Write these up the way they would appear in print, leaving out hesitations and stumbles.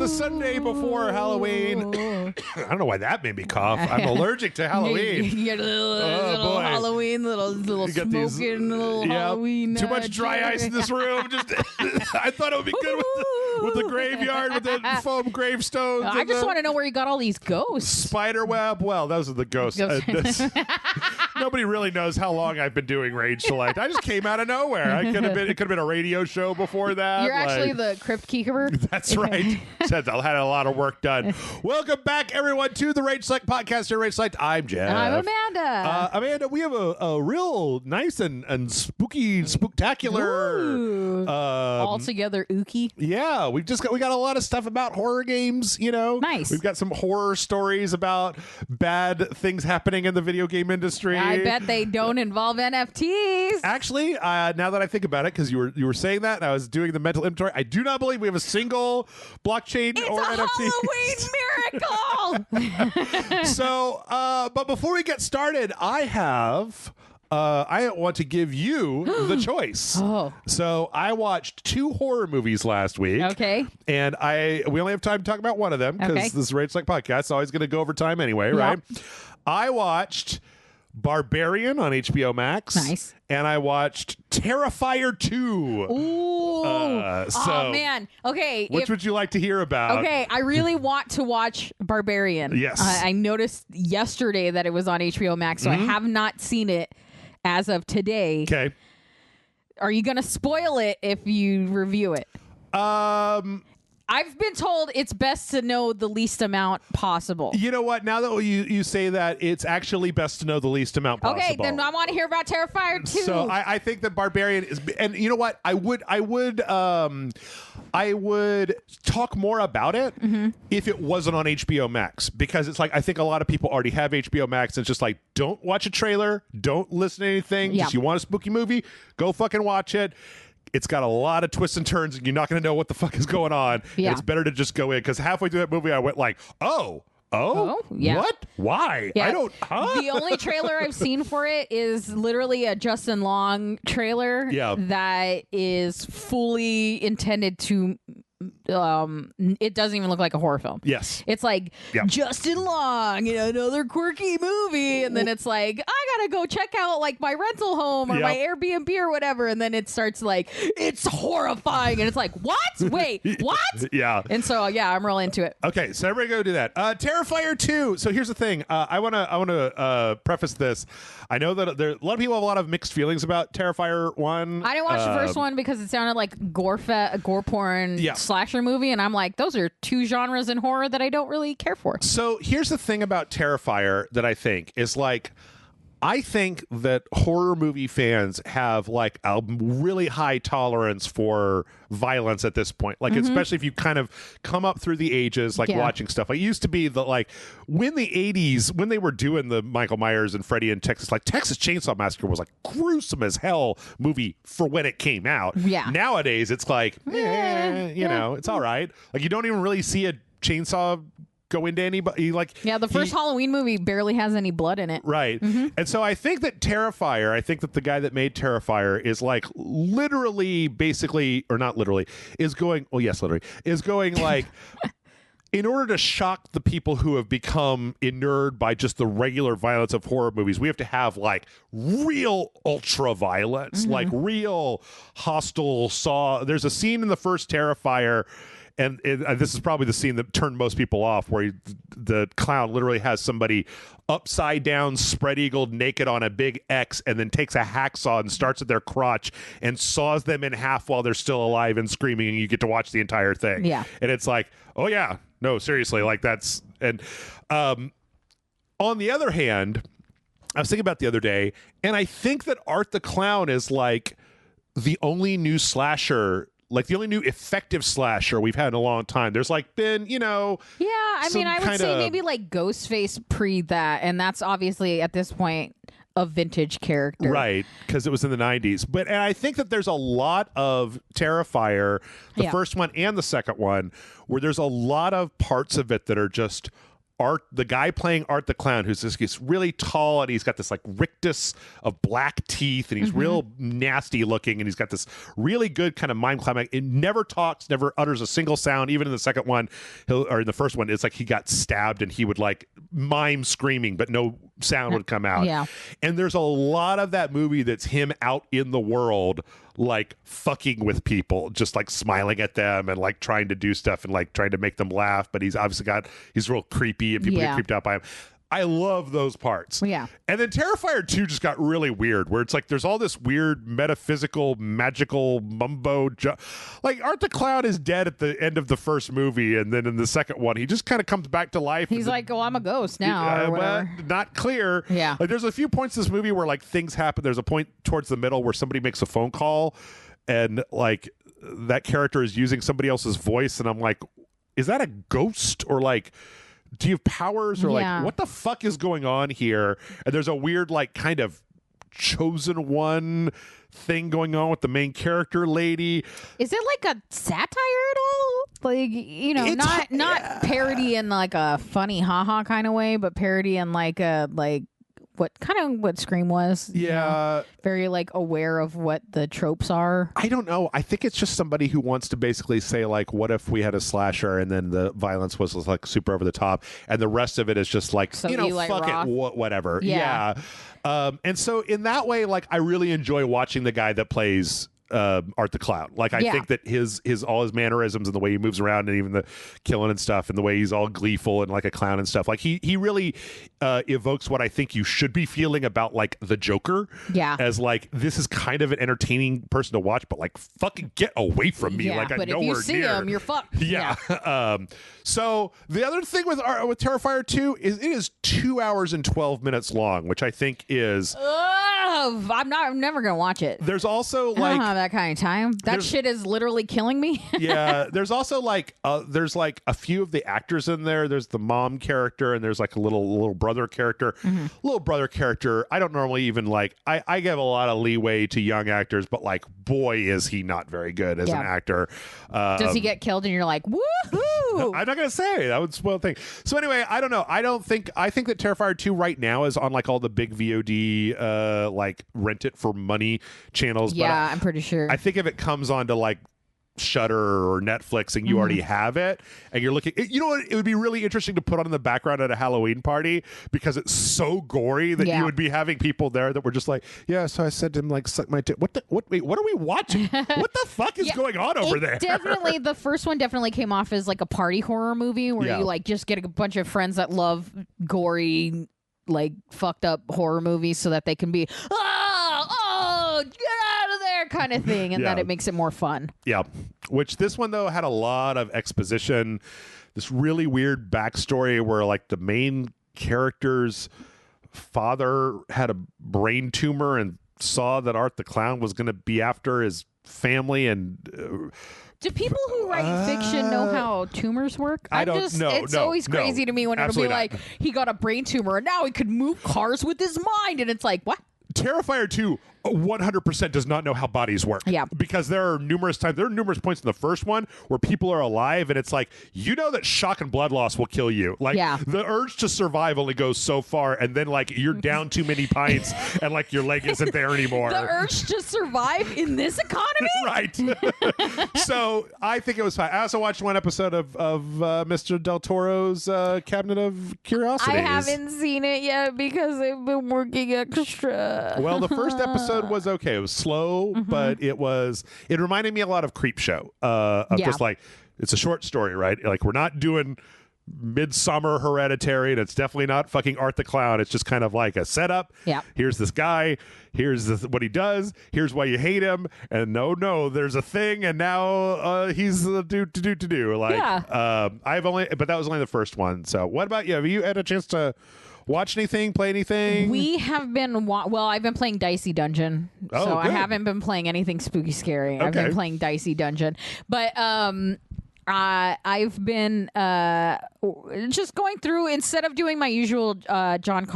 the Sunday before Halloween. I don't know why that made me cough. I'm allergic to Halloween. You get a little boy. Halloween, little You got these- smoking, little Yep. Halloween. Too much dry ice in this room. Just I thought it would be good with the graveyard, with the foam gravestones. I and just the want to know where you got all these ghosts. spider web. Well, those are the ghosts. Nobody really knows how long I've been doing Rage Select. I just came out of nowhere. It could have been a radio show before that. You're actually the crypt keeper. That's right. Said I had a lot of work done. Welcome back, everyone, to the Rage Select podcast. Here, Rage Select. I'm Jeff. And I'm Amanda. Amanda, we have a real nice and spooky, spooktacular. All together ooky. Yeah, we got a lot of stuff about horror games. Nice. We've got some horror stories about bad things happening in the video game industry. I bet they don't involve NFTs. Actually, now that I think about it, because you were saying that, and I was doing the mental inventory, I do not believe we have a single blockchain It's or a NFT. Halloween miracle. So, but before we get started, I want to give you the choice. Oh. So I watched 2 horror movies last week. Okay. And we only have time to talk about one of them because Okay. this is Rage Select podcast. It's always going to go over time anyway, right? I watched Barbarian on HBO Max. Nice. And I watched Terrifier 2. Ooh. Oh, man. Okay. Which would you like to hear about? Okay, I really want to watch Barbarian. Yes. I noticed yesterday that it was on HBO Max, so I have not seen it as of today. Okay. Are you going to spoil it if you review it? I've been told it's best to know the least amount possible. You know what? Now that you say that, it's actually best to know the least amount possible. Okay, then I want to hear about Terrifier 2. So I think that Barbarian is, and you know what? I would talk more about it if it wasn't on HBO Max, because it's like I think a lot of people already have HBO Max. And it's just like, don't watch a trailer, don't listen to anything. Yeah. Just you want a spooky movie, go fucking watch it. It's got a lot of twists and turns, and you're not going to know what the fuck is going on. Yeah. It's better to just go in, because halfway through that movie, I went like, yeah. what? Why? Yeah. I don't. Huh? The only trailer I've seen for it is literally a Justin Long trailer that is fully intended to it doesn't even look like a horror film. Yes. It's like Justin Long, another quirky movie, and then it's like I gotta go check out like my rental home or my Airbnb or whatever, and then it starts like it's horrifying, and it's like what? Wait, what? Yeah. And so I'm real into it. Okay, so everybody go do that. Terrifier 2. So here's the thing. I wanna preface this. I know that a lot of people have a lot of mixed feelings about Terrifier 1. I didn't watch the first one because it sounded like gore porn slasher movie, and I'm like, those are 2 genres in horror that I don't really care for. So here's the thing about Terrifier that I think is like, I think that horror movie fans have like a really high tolerance for violence at this point. Like, especially if you kind of come up through the ages, like watching stuff. Like, it used to be that like when the 80s, when they were doing the Michael Myers and Freddy in Texas, like Texas Chainsaw Massacre was like gruesome as hell movie for when it came out. Yeah. Nowadays, it's like, it's all right. Like, you don't even really see a chainsaw go into anybody. Like, the first Halloween movie barely has any blood in it. Right. And so I think that the guy that made Terrifier is like literally, basically, or not literally, is going like, in order to shock the people who have become inured by just the regular violence of horror movies, we have to have like real ultra violence, like real hostile There's a scene in the first Terrifier, and this is probably the scene that turned most people off, where the clown literally has somebody upside down, spread-eagled, naked on a big X, and then takes a hacksaw and starts at their crotch and saws them in half while they're still alive and screaming, and you get to watch the entire thing. Yeah. And it's like, oh yeah, no, seriously, like that's... And on the other hand, I was thinking about the other day, and I think that Art the Clown is like the only new slasher, like the only new effective slasher we've had in a long time. There's like been, I would say maybe like Ghostface pre that, and that's obviously at this point a vintage character, right? Because it was in the 90s. And I think that there's a lot of Terrifier, the first one and the second one, where there's a lot of parts of it that are just Art, the guy playing Art the Clown, he's really tall and he's got this like rictus of black teeth and he's real nasty looking and he's got this really good kind of mime climax. It never talks, never utters a single sound. Even in the second one, or in the first one, it's like he got stabbed and he would like mime screaming, but no sound would come out. Yeah. And there's a lot of that movie that's him out in the world, like fucking with people, just like smiling at them and like trying to do stuff and like trying to make them laugh. But he's obviously he's real creepy and people get creeped out by him. I love those parts. Yeah. And then Terrifier 2 just got really weird, where it's like there's all this weird metaphysical, magical mumbo. Like Art the Clown is dead at the end of the first movie, and then in the second one, he just kind of comes back to life. He's like, "Oh, I'm a ghost now," or whatever. Well, not clear. Yeah. Like there's a few points in this movie where like things happen. There's a point towards the middle where somebody makes a phone call, and like that character is using somebody else's voice, and I'm like, is that a ghost or like? Do you have powers or like what the fuck is going on here? And there's a weird like kind of chosen one thing going on with the main character lady. Is it like a satire at all? Like, you know, it's not parody in like a funny haha kind of way, but parody in like a what Scream was. Yeah. You know, very like aware of what the tropes are. I don't know. I think it's just somebody who wants to basically say like, what if we had a slasher and then the violence was like super over the top and the rest of it is just like, so you know, like fuck Roth? it, whatever. Yeah. And so in that way, like I really enjoy watching the guy that plays Art the Clown. Like I think that his all his mannerisms and the way he moves around and even the killing and stuff and the way he's all gleeful and like a clown and stuff, like he really evokes what I think you should be feeling about like the Joker. Yeah. As like this is kind of an entertaining person to watch, but like fucking get away from me. Yeah, like I'm but if nowhere you see near. him, you're fucked. Yeah. So the other thing with Terrifier 2 is it is 2 hours and 12 minutes long, which I think is I'm never gonna watch it. There's also I like don't have that kind of time. That shit is literally killing me. Yeah, there's also like there's like a few of the actors in there. There's the mom character and there's like a little brother character. Little brother character, I don't normally even like I give a lot of leeway to young actors, but like boy is he not very good as an actor. Does he get killed and you're like, woohoo? I'm not gonna say that would spoil things. So anyway, I don't know. I think that Terrifier 2 right now is on like all the big VOD like rent it for money channels. Yeah, I'm pretty sure. I think if it comes onto like Shudder or Netflix and you already have it and you're looking, you know what, it would be really interesting to put on in the background at a Halloween party because it's so gory that you would be having people there that were just like, yeah, so I said to him like, suck my wait, what are we watching? What the fuck is going on over there? Definitely, the first one definitely came off as like a party horror movie where you like just get a bunch of friends that love gory, like fucked up horror movies so that they can be, oh, get out of there kind of thing, and that it makes it more fun. Yeah. Which this one, though, had a lot of exposition, this really weird backstory where, like, the main character's father had a brain tumor and saw that Art the Clown was going to be after his family and... do people who write fiction know how tumors work? I don't know. It's always crazy to me when it'll be like, he got a brain tumor and now he could move cars with his mind. And it's like, what? Terrifier 2 100% does not know how bodies work. Yeah. Because there are numerous points in the first one where people are alive and it's like, you know that shock and blood loss will kill you. Like the urge to survive only goes so far and then like you're down too many pints and like your leg isn't there anymore. The urge to survive in this economy? Right. So I think it was fine. I also watched one episode of Mr. Del Toro's Cabinet of Curiosities. I haven't seen it yet because I've been working extra. Well, the first episode was okay. It was slow, but it reminded me a lot of Creepshow. Of just like, it's a short story, right? Like, we're not doing Midsummer Hereditary, and it's definitely not fucking Art the Clown. It's just kind of like a setup. Yeah. Here's this guy. Here's what he does. Here's why you hate him. And no, there's a thing, and now he's the do. Like, but that was only the first one. So, what about you? Have you had a chance to watch anything, play anything? We have been, I've been playing Dicey Dungeon. Oh, so good. I haven't been playing anything spooky scary. Okay. I've been playing Dicey Dungeon. But I've been just going through, instead of doing my usual John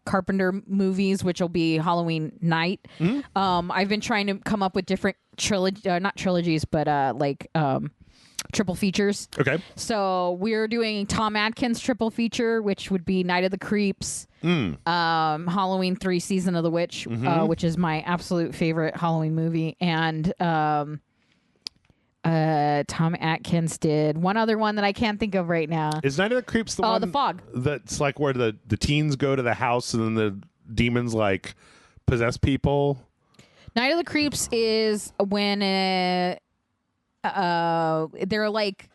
Carpenter movies, which will be Halloween night, I've been trying to come up with different not trilogies, but triple features. Okay. So we're doing Tom Atkins triple feature, which would be Night of the Creeps, Halloween 3 Season of the Witch, which is my absolute favorite Halloween movie, and Tom Atkins did one other one that I can't think of right now. Is Night of the Creeps the one? The Fog. That's like where the teens go to the house and then the demons like possess people. Night of the Creeps is when they're like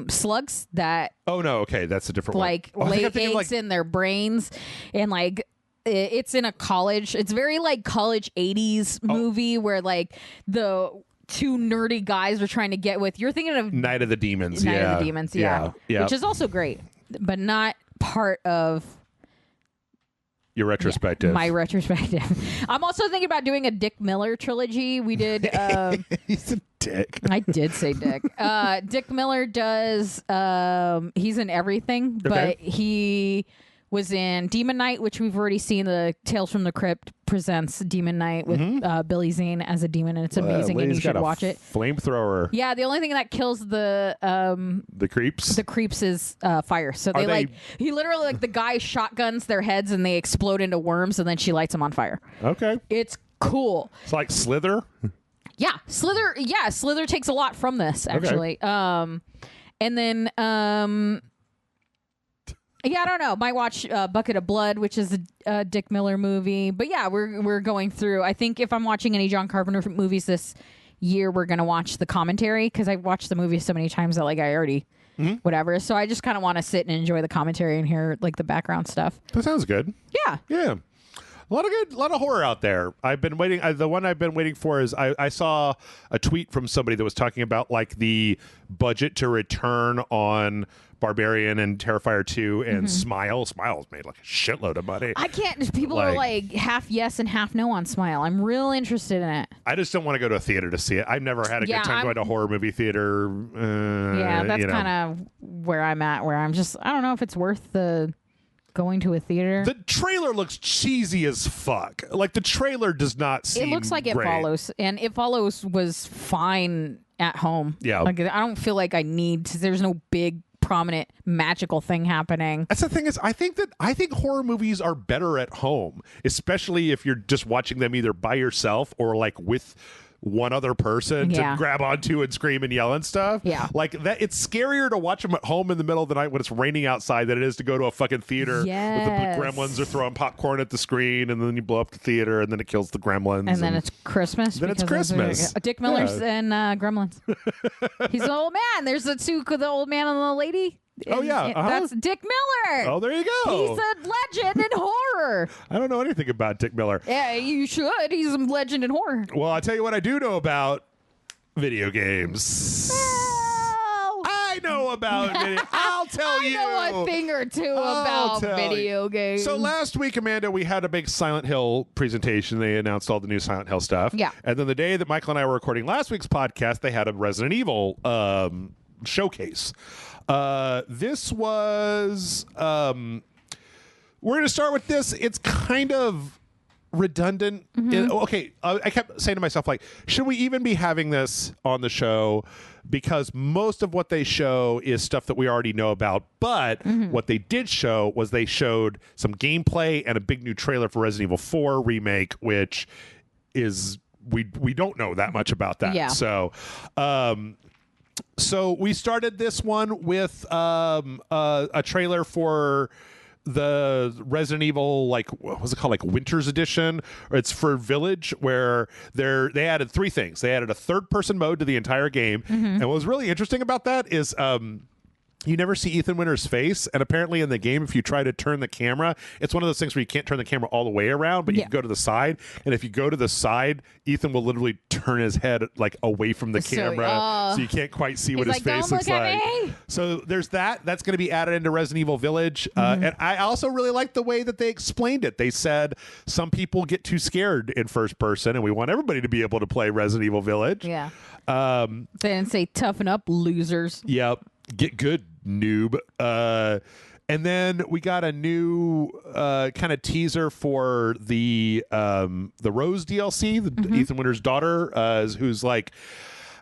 slugs that Oh no, okay, that's a different like one. lay eggs in their brains, and like it's in a college. It's very like college 80s movie where like the two nerdy guys are trying to get with. You're thinking of Night of the Demons. Night of the Demons, yeah, which is also great, but not part of your retrospective. My retrospective. I'm also thinking about doing a Dick Miller trilogy. We did. He's a dick. I did say Dick. Dick Miller does. He's in everything, but he was in Demon Knight, which we've already seen. The Tales from the Crypt presents Demon Knight with Billy Zane as a demon, and it's amazing, and you should watch it. Flamethrower. Yeah, the only thing that kills the creeps. The creeps is fire. So he literally like the guy shotguns their heads and they explode into worms, and then she lights them on fire. Okay, it's cool. It's like Slither. Yeah, Slither. Yeah, Slither takes a lot from this actually. Okay. And then yeah, I don't know. Might watch Bucket of Blood, which is a Dick Miller movie. But yeah, we're going through. I think if I'm watching any John Carpenter movies this year, we're gonna watch the commentary, because I watched the movie so many times that like I already whatever. So I just kind of want to sit and enjoy the commentary and hear like the background stuff. That sounds good. Yeah. Yeah. A lot of horror out there. I've been waiting. The one I've been waiting for is I saw a tweet from somebody that was talking about like the budget to return on Barbarian and Terrifier 2 and Smile. Smile's made like a shitload of money. I can't. People are like half yes and half no on Smile. I'm real interested in it. I just don't want to go to a theater to see it. I've never had a good time going to a horror movie theater. Yeah, that's kind of where I'm at. Where I'm just, I don't know if it's worth the going to a theater. The trailer looks cheesy as fuck. Like the trailer does not seem. It looks like great. It Follows, and It Follows was fine at home. Yeah, like I don't feel like I need to. There's no big prominent magical thing happening. That's the thing is, I think horror movies are better at home, especially if you're just watching them either by yourself or like with one other person to grab onto and scream and yell and stuff. Yeah. Like that, it's scarier to watch them at home in the middle of the night when it's raining outside than it is to go to a fucking theater with the gremlins are throwing popcorn at the screen, and then you blow up the theater and then it kills the gremlins. And then it's Christmas. Then it's Christmas. Dick Miller's and Gremlins. He's an old man. There's the old man and the lady. Oh, yeah. That's Dick Miller. Oh, there you go. He's a legend in horror. I don't know anything about Dick Miller. Yeah, you should. He's a legend in horror. Well, I'll tell you what I do know about video games. I know about video. I'll tell you. I know a thing or two about video games. So last week, Amanda, we had a big Silent Hill presentation. They announced all the new Silent Hill stuff. Yeah. And then the day that Michael and I were recording last week's podcast, they had a Resident Evil showcase. This was we're going to start with this. It's kind of redundant. I kept saying to myself, like, should we even be having this on the show? Because most of what they show is stuff that we already know about. But what they did show was they showed some gameplay and a big new trailer for Resident Evil 4 remake, which is we don't know that much about that. Yeah. So we started this one with a trailer for the Resident Evil, like, what was it called, like Winter's Edition, or it's for Village, where they added three things. They added a third-person mode to the entire game, and what was really interesting about that is you never see Ethan Winter's face, and apparently in the game, if you try to turn the camera, it's one of those things where you can't turn the camera all the way around, but you can go to the side, and if you go to the side, Ethan will literally turn his head like away from the camera, so you can't quite see what his face looks like. So there's that. That's going to be added into Resident Evil Village, and I also really like the way that they explained it. They said some people get too scared in first person, and we want everybody to be able to play Resident Evil Village. Yeah. They didn't say toughen up, losers. Yep. Get good, noob. And then we got a new kind of teaser for the Rose DLC, Ethan Winter's daughter, who's like,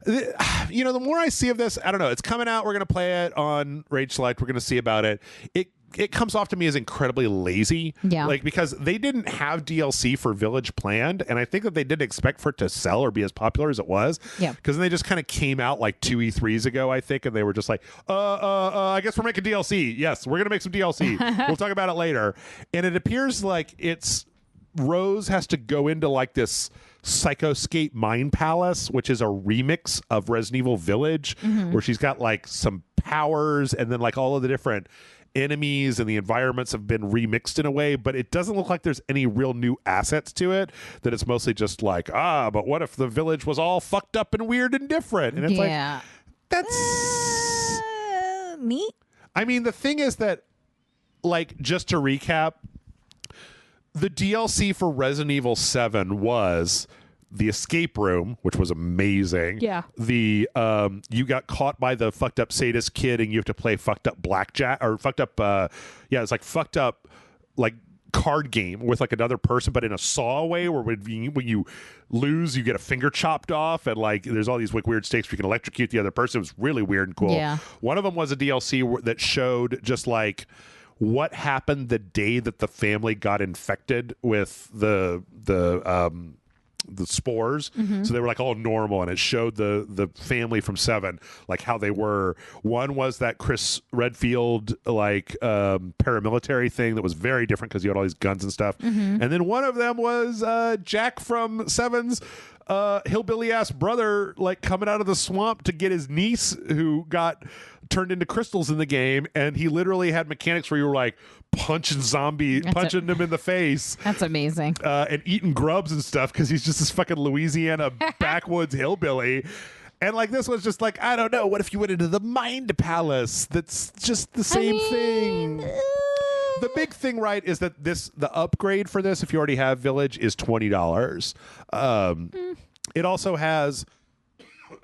The more I see of this, I don't know. It's coming out. We're going to play it on RageSelect. We're going to see about it. It comes off to me as incredibly lazy. Yeah. Like, because they didn't have DLC for Village planned, and I think that they didn't expect for it to sell or be as popular as it was. Yeah. Because they just kind of came out like 2 E3s ago, I think, and they were just like, I guess we're making DLC. Yes, we're going to make some DLC. We'll talk about it later. And it appears like Rose has to go into like this Psychoscape Mind Palace, which is a remix of Resident Evil Village, where she's got like some powers, and then like all of the different enemies and the environments have been remixed in a way, but it doesn't look like there's any real new assets to it. That it's mostly just like, but what if the village was all fucked up and weird and different? And it's like, that's neat. I mean, the thing is that, like, just to recap, the DLC for Resident Evil 7 was the escape room, which was amazing. Yeah. The you got caught by the fucked up sadist kid, and you have to play fucked up blackjack or fucked up. It's like fucked up like card game with like another person, but in a Saw way, where when you lose, you get a finger chopped off, and like there's all these like weird stakes where you can electrocute the other person. It was really weird and cool. Yeah. One of them was a DLC that showed just like what happened the day that the family got infected with the spores. So they were like all normal, and it showed the family from 7 like how they were. One was that Chris Redfield like paramilitary thing that was very different because he had all these guns and stuff. And then one of them was Jack from 7's hillbilly ass brother like coming out of the swamp to get his niece who got turned into crystals in the game, and he literally had mechanics where you were like punching him in the face. That's amazing. And eating grubs and stuff because he's just this fucking Louisiana backwoods hillbilly. And like this was just like, I don't know, what if you went into the Mind Palace? That's just the same thing. The big thing, right, is that the upgrade for this, if you already have Village, is $20. It also has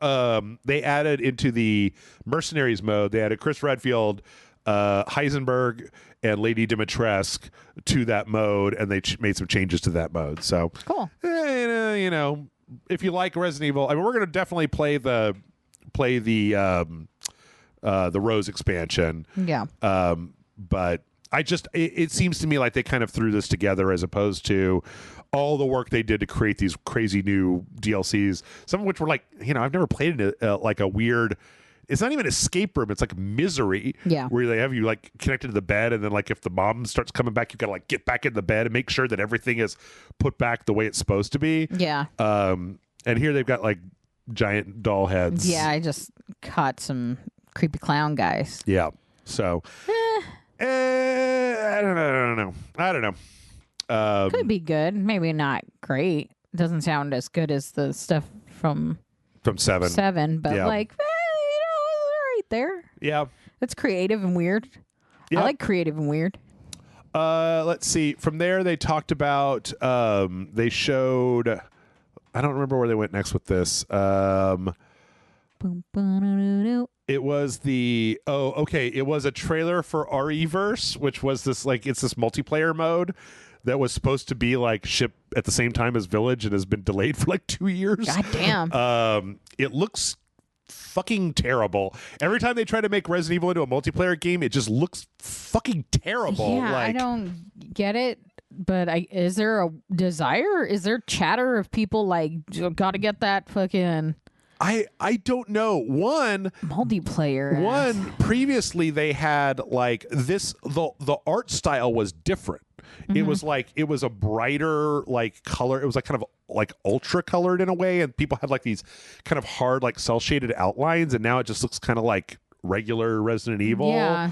they added into the Mercenaries mode, they added Chris Redfield, Heisenberg, and Lady Dimitrescu to that mode, and they made some changes to that mode. So cool. If you like Resident Evil, I mean, we're going to definitely play the Rose expansion. Yeah. But it seems to me like they kind of threw this together as opposed to all the work they did to create these crazy new DLCs, some of which were like, I've never played in like a weird, it's not even escape room, it's like Misery, where they have you like connected to the bed, and then like if the mom starts coming back, you gotta like get back in the bed and make sure that everything is put back the way it's supposed to be. And here they've got like giant doll heads. I just caught some creepy clown guys. So I don't know. Could be good, maybe not great. Doesn't sound as good as the stuff from 7, but like, right there. It's creative and weird. I like creative and weird. Let's see. From there, they talked about. They showed. I don't remember where they went next with this. It was it was a trailer for RE-verse, which was this like it's this multiplayer mode that was supposed to be like ship at the same time as Village and has been delayed for like 2 years. God damn. It looks fucking terrible. Every time they try to make Resident Evil into a multiplayer game, it just looks fucking terrible. Yeah, like, I don't get it. But is there a desire? Is there chatter of people like got to get that fucking? I don't know. One multiplayer. Previously they had like this. The art style was different. It was like it was a brighter like color. It was like kind of like ultra colored in a way, and people had like these kind of hard like cell shaded outlines, and now it just looks kind of like regular Resident Evil. Yeah.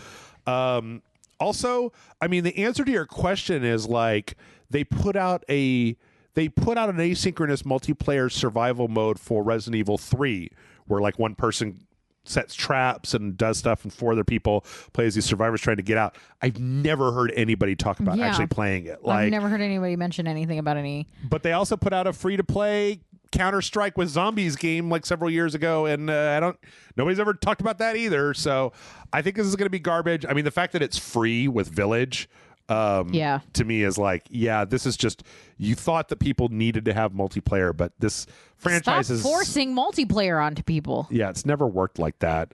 Also, I mean, the answer to your question is like they put out an asynchronous multiplayer survival mode for Resident Evil 3, where like one person sets traps and does stuff, and 4 other people play as these survivors trying to get out. I've never heard anybody talk about actually playing it. Like, I've never heard anybody mention anything about any. But they also put out a free-to-play Counter-Strike with Zombies game like several years ago, and nobody's ever talked about that either. So I think this is going to be garbage. I mean, the fact that it's free with Village, to me is like, yeah, this is just, you thought that people needed to have multiplayer, but this franchise Stop is forcing multiplayer onto people. Yeah, it's never worked like that.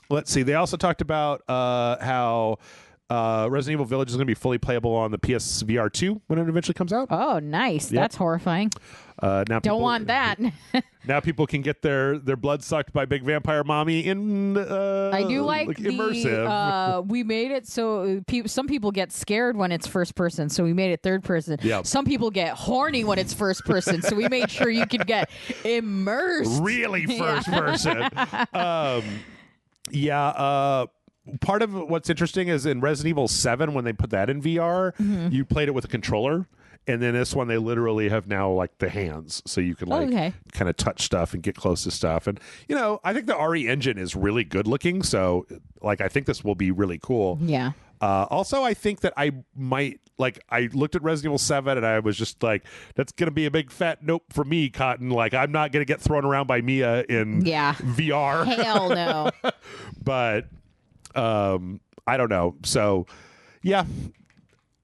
Let's see. They also talked about how Resident Evil Village is going to be fully playable on the PSVR 2 when it eventually comes out. Oh, nice. Yep. That's horrifying. Now Don't want that. Now people can get their blood sucked by big vampire mommy in I do like immersive. We made it so some people get scared when it's first person, so we made it third person. Yep. Some people get horny when it's first person, so we made sure you could get immersed. Really first person. Part of what's interesting is in Resident Evil 7, when they put that in VR, you played it with a controller. And then this one, they literally have now like the hands, so you can kind of touch stuff and get close to stuff. And I think the RE engine is really good looking, so like I think this will be really cool. Yeah. Also, I think that I might I looked at Resident Evil 7 and I was just like, that's gonna be a big fat nope for me, Cotton. Like I'm not gonna get thrown around by Mia in VR. Hell no. But I don't know. So yeah.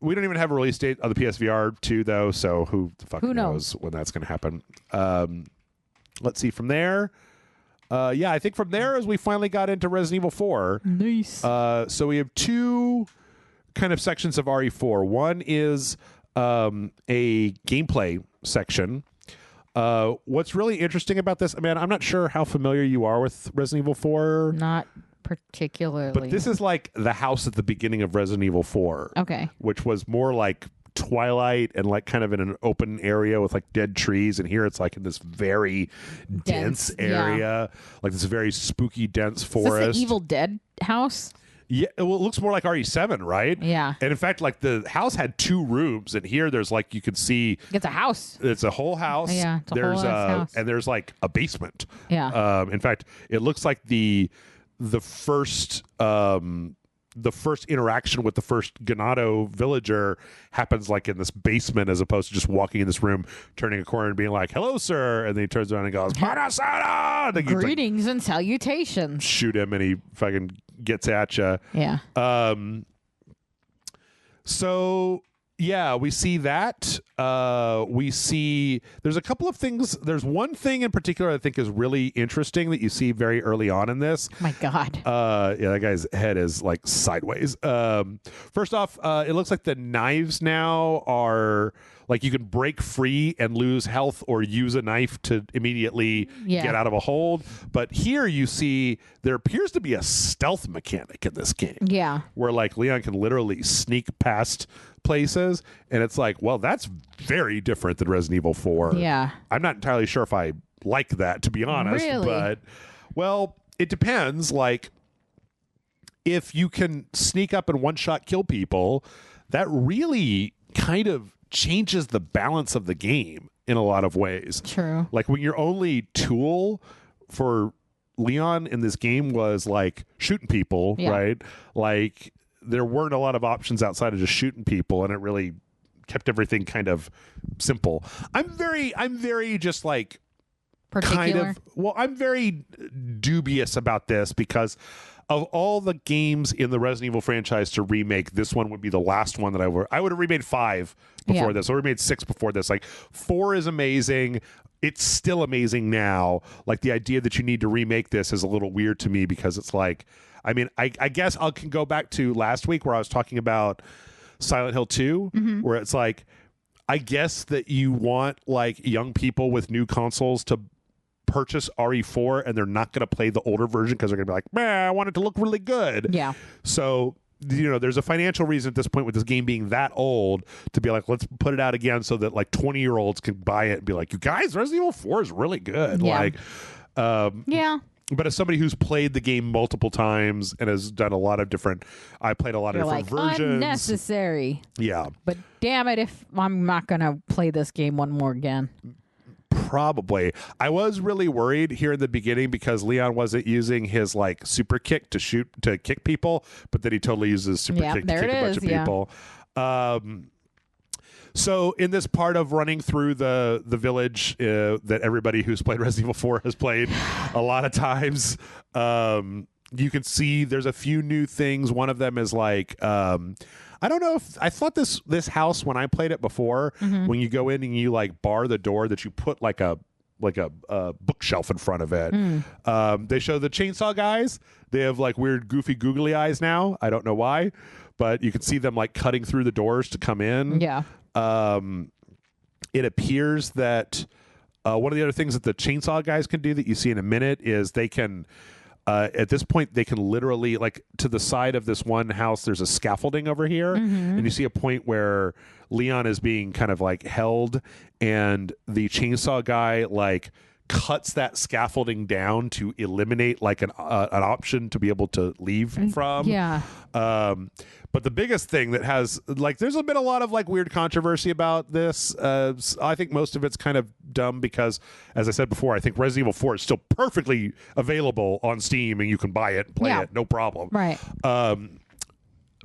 We don't even have a release date on the PSVR 2, though, so who the fuck knows when that's going to happen. Let's see. From there, I think from there as we finally got into Resident Evil 4. Nice. So we have two kind of sections of RE4. One is a gameplay section. What's really interesting about this, man, I'm not sure how familiar you are with Resident Evil 4. Not particularly. But this is like the house at the beginning of Resident Evil 4. Okay. Which was more like Twilight and like kind of in an open area with like dead trees. And here it's like in this very dense area, like this very spooky, dense forest. Is this the Evil Dead house? Yeah, well, it looks more like RE7, right? Yeah. And in fact, like the house had 2 rooms, and here there's like you could see it's a house. It's a whole house. Yeah, it's a whole house. And there's like a basement. Yeah. In fact, it looks like the first interaction with the first Ganado villager happens like in this basement as opposed to just walking in this room, turning a corner and being like, "Hello, sir," and then he turns around and goes, "Parasada!" Greetings and salutations. Shoot him and he fucking gets at you. Yeah. So yeah, we see that. We see there's a couple of things. There's one thing in particular I think is really interesting that you see very early on in this. Oh my God. Yeah, that guy's head is like sideways. First off, it looks like the knives now are like you can break free and lose health or use a knife to immediately get out of a hold. But here you see there appears to be a stealth mechanic in this game. Yeah. Where like Leon can literally sneak past places, and it's like, well, that's very different than Resident Evil 4. Yeah. I'm not entirely sure if I like that, to be honest. Really? But, well, it depends. Like, if you can sneak up and one-shot kill people, that really kind of changes the balance of the game in a lot of ways. True. Like, when your only tool for Leon in this game was, like, shooting people, right? Like, there weren't a lot of options outside of just shooting people, and it really kept everything kind of simple. I'm very just like particular. I'm very dubious about this because of all the games in the Resident Evil franchise to remake, this one would be the last one that I would have remade 5 before this, or remade 6 before this. Like 4 is amazing. It's still amazing now. Like the idea that you need to remake this is a little weird to me because it's like, I mean, I guess I can go back to last week where I was talking about Silent Hill 2, where it's like, I guess that you want like young people with new consoles to purchase RE4 and they're not going to play the older version because they're going to be like, man, I want it to look really good. Yeah. So, you know, there's a financial reason at this point with this game being that old to be like, let's put it out again so that like 20-year-olds can buy it and be like, you guys, Resident Evil 4 is really good. Yeah. Like, but as somebody who's played the game multiple times and has done a lot of different, I played a lot of different versions. Unnecessary. Yeah. But damn it if I'm not going to play this game one more again. Probably. I was really worried here in the beginning because Leon wasn't using his like super kick to kick people, but then he totally uses super kick to kick a bunch of people. So in this part of running through the village that everybody who's played Resident Evil 4 has played a lot of times, You can see there's a few new things. One of them is like, I don't know if I thought this house when I played it before, when you go in and you like bar the door, that you put like a bookshelf in front of it. They show the chainsaw guys. They have like weird goofy googly eyes now. I don't know why, but you can see them like cutting through the doors to come in. Yeah. It appears that one of the other things that the chainsaw guys can do that you see in a minute is they can at this point they can literally, like, to the side of this one house there's a scaffolding over here, and you see a point where Leon is being kind of like held, and the chainsaw guy like cuts that scaffolding down to eliminate like an option to be able to leave from. Yeah. But the biggest thing that has, like, there's been a lot of like weird controversy about this. I think most of it's kind of dumb because, as I said before, I think Resident Evil 4 is still perfectly available on Steam and you can buy it and play it, no problem. Right.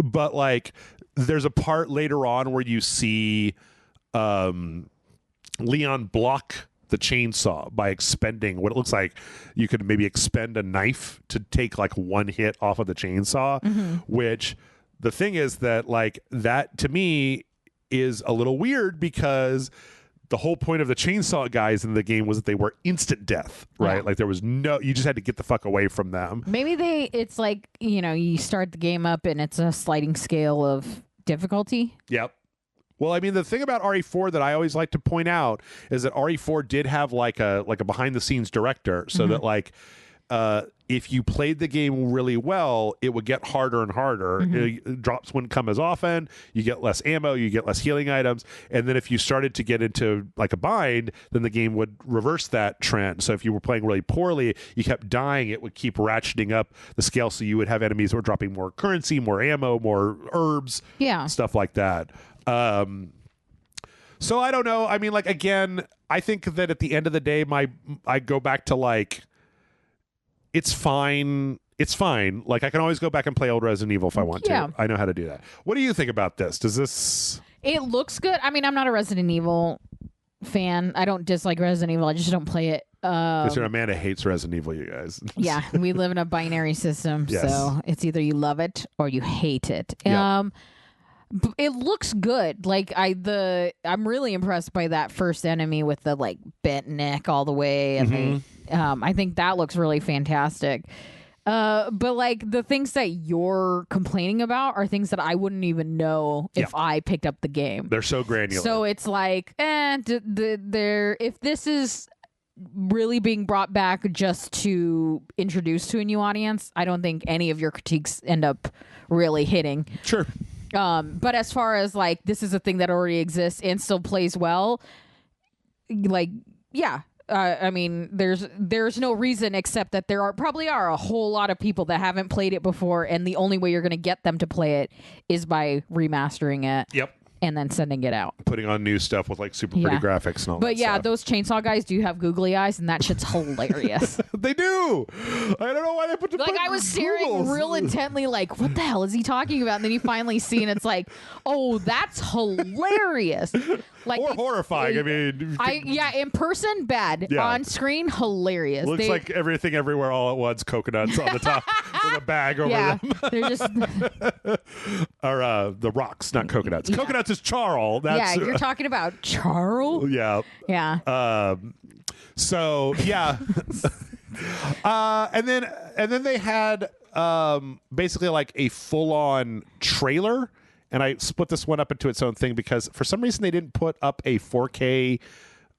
But like, there's a part later on where you see Leon block the chainsaw by expending what it looks like you could maybe expend a knife to take like one hit off of the chainsaw, which the thing is that like that to me is a little weird because the whole point of the chainsaw guys in the game was that they were instant death, right? Yeah. Like there was you just had to get the fuck away from them. Maybe it's like, you start the game up and it's a sliding scale of difficulty. Yep. Well, I mean, the thing about RE4 that I always like to point out is that RE4 did have like a behind the scenes director, so that like if you played the game really well, it would get harder and harder. Drops wouldn't come as often. You get less ammo. You get less healing items. And then if you started to get into like a bind, then the game would reverse that trend. So if you were playing really poorly, you kept dying, it would keep ratcheting up the scale. So you would have enemies that were dropping more currency, more ammo, more herbs, stuff like that. So I don't know. I mean, like, again, I think that at the end of the day, I go back to like, it's fine. It's fine. Like, I can always go back and play old Resident Evil if I want to. I know how to do that. What do you think about this? Does this... It looks good. I mean, I'm not a Resident Evil fan. I don't dislike Resident Evil. I just don't play it. Amanda hates Resident Evil, you guys. Yeah, we live in a binary system, so it's either you love it or you hate it. It looks good. Like I'm really impressed by that first enemy with the like bent neck all the way, and I think that looks really fantastic. But like the things that you're complaining about are things that I wouldn't even know if I picked up the game. They're so granular. So it's like, if this is really being brought back just to introduce to a new audience, I don't think any of your critiques end up really hitting. Sure. But as far as like this is a thing that already exists and still plays well, like I mean there's no reason except that there probably are a whole lot of people that haven't played it before, and the only way you're going to get them to play it is by remastering it. Yep. And then sending it out. Putting on new stuff with like super pretty graphics and all that. But yeah, stuff. Those chainsaw guys do have googly eyes, and that shit's hilarious. They do. I don't know why they put the like I was staring real intently, like, what the hell is he talking about? And then you finally see, and it's like, oh, that's hilarious. Like or horrifying. I mean, in person, bad. Yeah. On screen, hilarious. Looks like Everything Everywhere All at Once coconuts on the top with a bag over them. They're just or the rocks, not coconuts. Yeah. Coconuts is Charl. That's, you're talking about Charl. Yeah. Yeah. So yeah. And then they had basically like a full-on trailer. And I split this one up into its own thing because for some reason they didn't put up a 4K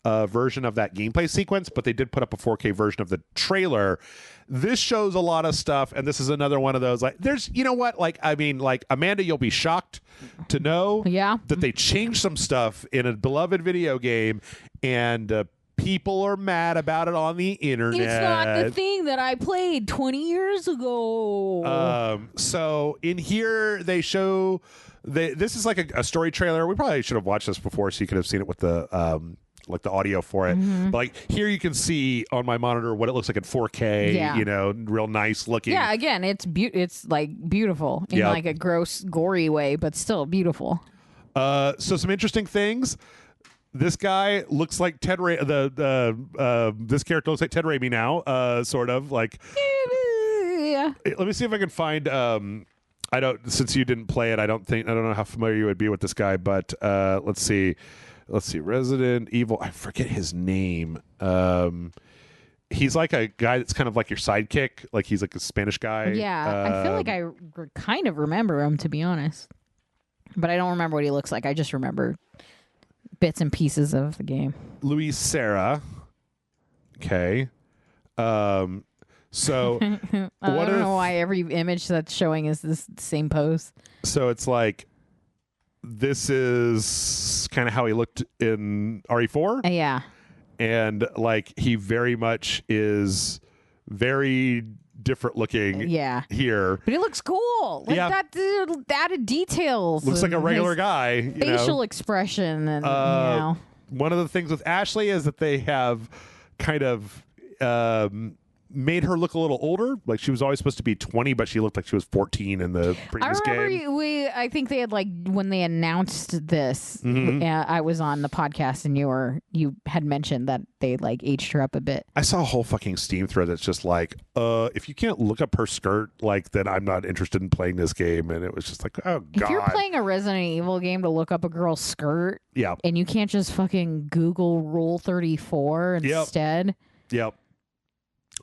version of that gameplay sequence, but they did put up a 4K version of the trailer. This shows a lot of stuff, and this is another one of those, like, there's, you know what, like, I mean, like, Amanda, you'll be shocked to know that they changed some stuff in a beloved video game, and people are mad about it on the internet. It's not the thing that I played 20 years ago. So in here, they show... this is like a story trailer. We probably should have watched this before so you could have seen it with the like the audio for it. But like here you can see on my monitor what it looks like in 4K, you know, real nice looking. Yeah, again, it's like beautiful in like a gross, gory way, but still beautiful. So some interesting things. This guy looks like Ted this character looks like Ted Raimi now, sort of like yeah. Let me see if I can find. I don't. Since you didn't play it, I don't know how familiar you would be with this guy. But let's see. Resident Evil. I forget his name. He's like a guy that's kind of like your sidekick. Like he's like a Spanish guy. Yeah, I feel like I kind of remember him, to be honest. But I don't remember what he looks like. I just remember bits and pieces of the game. Luis Serra. Okay. So I don't know why every image that's showing is this same pose. So it's like this is kind of how he looked in RE4. Yeah. And like he very much is very different looking here. But he looks cool. Like that added details. Looks like a regular guy. Facial expression and one of the things with Ashley is that they have kind of made her look a little older. Like she was always supposed to be 20, but she looked like she was 14 in the previous game. I think they had when they announced this, I was on the podcast and you had mentioned that they aged her up a bit. I saw a whole fucking Steam thread that's just like, if you can't look up her skirt, then I'm not interested in playing this game. And it was just like, oh God. If you're playing a Resident Evil game to look up a girl's skirt, and you can't just fucking Google Rule 34 instead. Yep.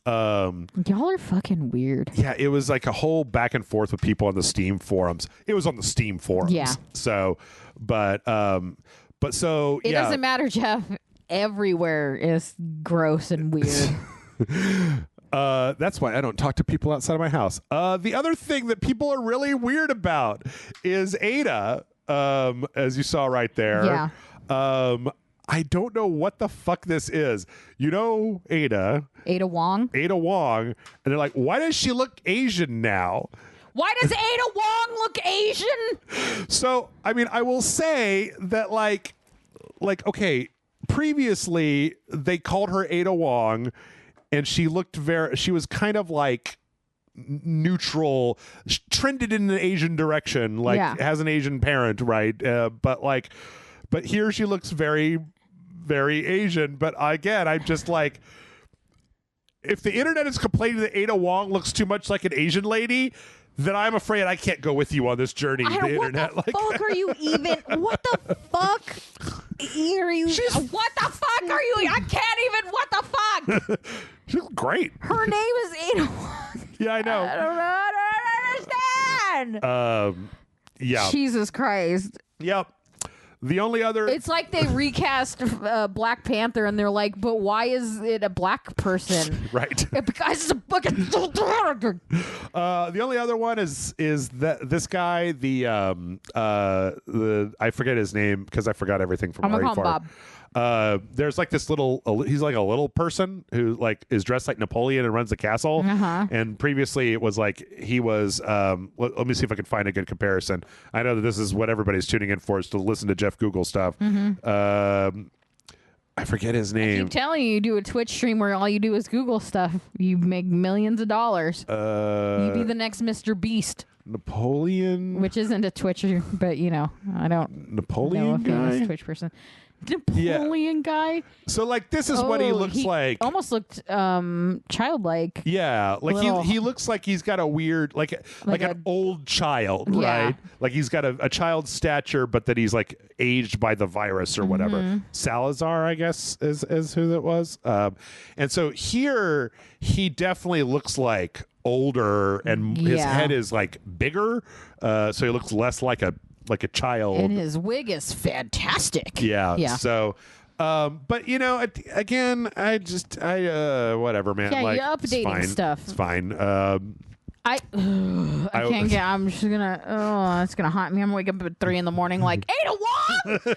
Y'all are fucking weird. Yeah, it was like a whole back and forth with people on the Steam forums. It was on the Steam forums. Yeah. So, but so it doesn't matter, Jeff. Everywhere is gross and weird. That's why I don't talk to people outside of my house. The other thing that people are really weird about is Ada, as you saw right there. Yeah. I don't know what the fuck this is. Ada Wong. And they're like, why does she look Asian now? Why does Ada Wong look Asian? So, I mean, I will say that okay, previously they called her Ada Wong and she was kind of neutral, trended in an Asian direction, has an Asian parent, right? But here she looks very, very Asian. But again, I'm just like, if the internet is complaining that Ada Wong looks too much like an Asian lady, then I'm afraid I can't go with you on this journey. The internet. What the fuck are you even? What the fuck are you? What the fuck are you? I can't even. What the fuck? She looks great. Her name is Ada Wong. Yeah, I know. I don't understand. Yeah. Jesus Christ. Yep. The only other... It's like they recast Black Panther and they're like, but why is it a black person? Right. Because it's a fucking... The only other one is that this guy, I forget his name because I forgot everything from I'm gonna call him Bob. There's this little, he's like a little person who is dressed like Napoleon and runs the castle. And previously it was he was, let me see if I can find a good comparison. I know that this is what everybody's tuning in for, is to listen to Jeff Google stuff. I forget his name. I keep telling you, you do a Twitch stream where all you do is Google stuff. You make millions of dollars. You'd be the next Mr. Beast. Napoleon? Which isn't a Twitcher, but I don't Napoleon know a famous guy? Twitch person. Napoleon guy. So this is what he looks like. Almost looked childlike. Yeah, he looks like he's got a weird like an old child, right? Like he's got a child's stature, but that he's aged by the virus or whatever. Salazar, I guess, is who that was. And so here he definitely looks older, and his head is bigger, so he looks less like a child. And his wig is fantastic. Yeah. So, but again, I whatever, man. Yeah, you're updating stuff. It's fine. I can't get. I'm just gonna. Oh, it's gonna haunt me. I'm gonna wake up at 3 a.m. Ada Wong.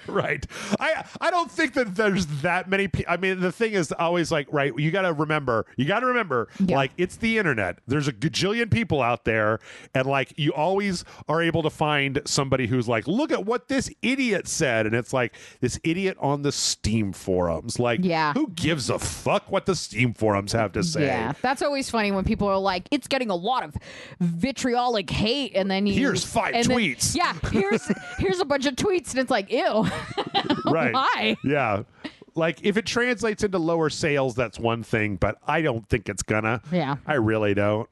Right. I don't think that there's that many. I mean, the thing is always right. You got to remember. It's the internet. There's a gajillion people out there, and you always are able to find somebody who's look at what this idiot said, and it's this idiot on the Steam forums. Who gives a fuck what the Steam forums have to say? Yeah, that's always funny when people are it's getting a lot of vitriolic hate, and then here's 5 tweets. Here's a bunch of tweets, and it's ew. Right. Why? Yeah. If it translates into lower sales, that's one thing, but I don't think it's gonna. Yeah. I really don't.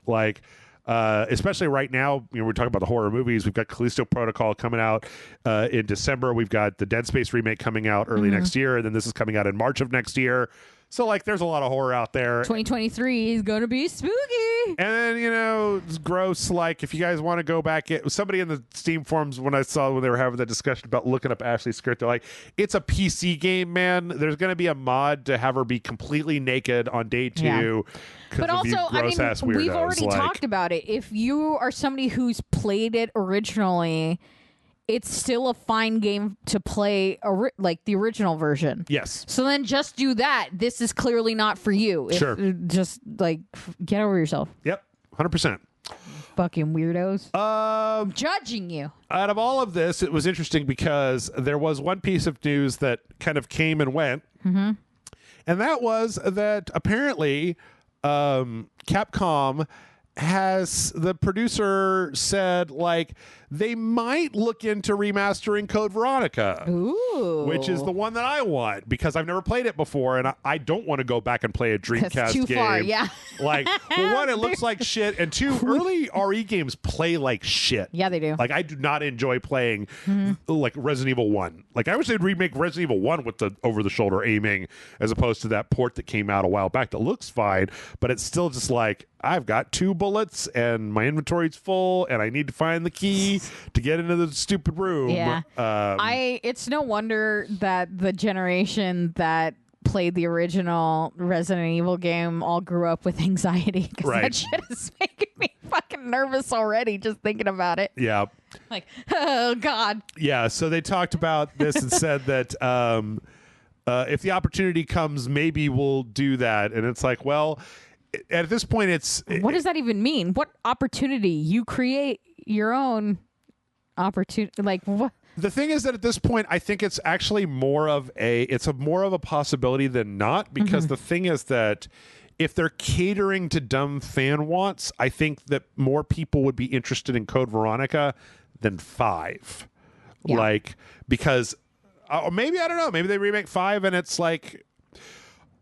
especially right now. We're talking about the horror movies. We've got Callisto Protocol coming out in December. We've got the Dead Space remake coming out early next year, and then this is coming out in March of next year. So, like, there's a lot of horror out there. 2023 is going to be spooky. And then, it's gross. Like, if you guys want to go back, somebody in the Steam forums, when they were having the discussion about looking up Ashley's skirt, they're like, it's a PC game, man. There's going to be a mod to have her be completely naked on day 2. Yeah. But also, we've already talked about it. If you are somebody who's played it originally, it's still a fine game to play, like the original version. Yes. So then just do that. This is clearly not for you. Sure. Just, like, get over yourself. Yep. 100%. Fucking weirdos. Judging you. Out of all of this, it was interesting because there was one piece of news that kind of came and went. Mm-hmm. And that was that apparently Capcom the producer said, like, they might look into remastering Code Veronica. Ooh. Which is the one that I want, because I've never played it before, and I don't want to go back and play a Dreamcast That's too game. far, yeah. Like, well, one, it looks like shit, and two, early RE games play like shit. Yeah, they do. Like, I do not enjoy playing, like, Resident Evil 1. Like, I wish they'd remake Resident Evil 1 with the over-the-shoulder aiming, as opposed to that port that came out a while back that looks fine, but it's still just like, I've got 2 bullets, and my inventory's full, and I need to find the key to get into the stupid room. Yeah. It's no wonder that the generation that played the original Resident Evil game all grew up with anxiety, because that shit is making me fucking nervous already just thinking about it. Yeah. Like, oh, God. Yeah, so they talked about this and said that if the opportunity comes, maybe we'll do that. And it's like, well, at this point, what does that even mean? What opportunity? You create your own opportunity? Like, what? The thing is that at this point, I think it's actually more of a possibility than not, because the thing is that if they're catering to dumb fan wants, I think that more people would be interested in Code Veronica than 5. Yeah. Like, because maybe, I don't know, maybe they remake 5 and it's like,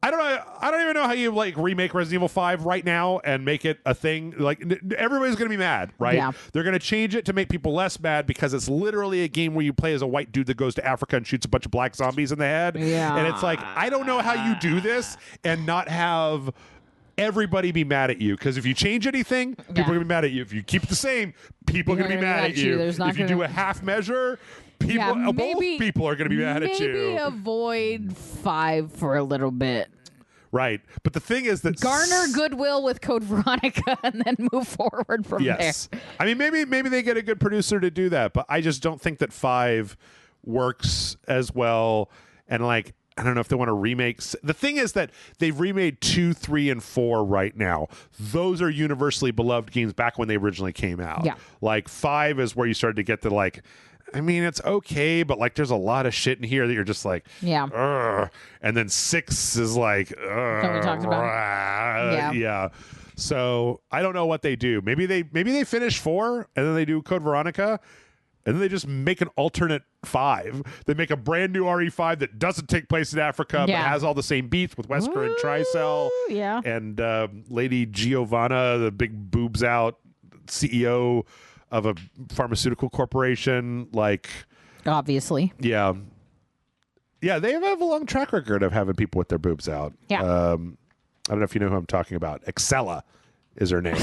I don't know. I don't even know how you like remake Resident Evil 5 right now and make it a thing. Like, everybody's going to be mad, right? Yeah. They're going to change it to make people less mad, because it's literally a game where you play as a white dude that goes to Africa and shoots a bunch of black zombies in the head. Yeah. And it's like, I don't know how you do this and not have everybody be mad at you, because if you change anything, people are going to be mad at you. If you keep it the same, people are going to be mad at you. If you do a half measure, both people are going to be mad at you. Maybe avoid 5 for a little bit. Right. But the thing is that garner goodwill with Code Veronica and then move forward from there. I mean, maybe they get a good producer to do that, but I just don't think that 5 works as well. And, like, I don't know if they want to remake. The thing is that they've remade 2, 3, and 4 right now. Those are universally beloved games back when they originally came out. Yeah. Like, 5 is where you started to get the, like, I mean, it's okay, but, like, there's a lot of shit in here that you're just like, yeah. Ugh. And then 6 is like, that we talked about. Yeah. So I don't know what they do. Maybe they finish 4 and then they do Code Veronica, and then they just make an alternate 5. They make a brand new RE5 that doesn't take place in Africa, but has all the same beats with Wesker and Tricell. Yeah. And Lady Giovanna, the big boobs out CEO of a pharmaceutical corporation, like, obviously. Yeah, they have a long track record of having people with their boobs out. Yeah. I don't know if you know who I'm talking about. Excella is her name.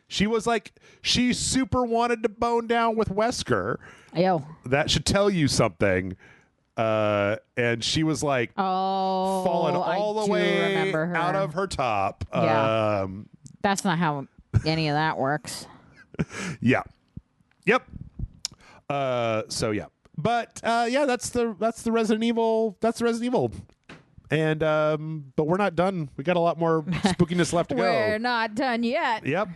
She super wanted to bone down with Wesker. Yo. That should tell you something. And she was like, falling all the way out of her top. Yeah. That's not how any of that works. Yeah. Yep. So yeah. But that's the Resident Evil. That's the Resident Evil. And but we're not done. We got a lot more spookiness left to go. We're not done yet. Yep.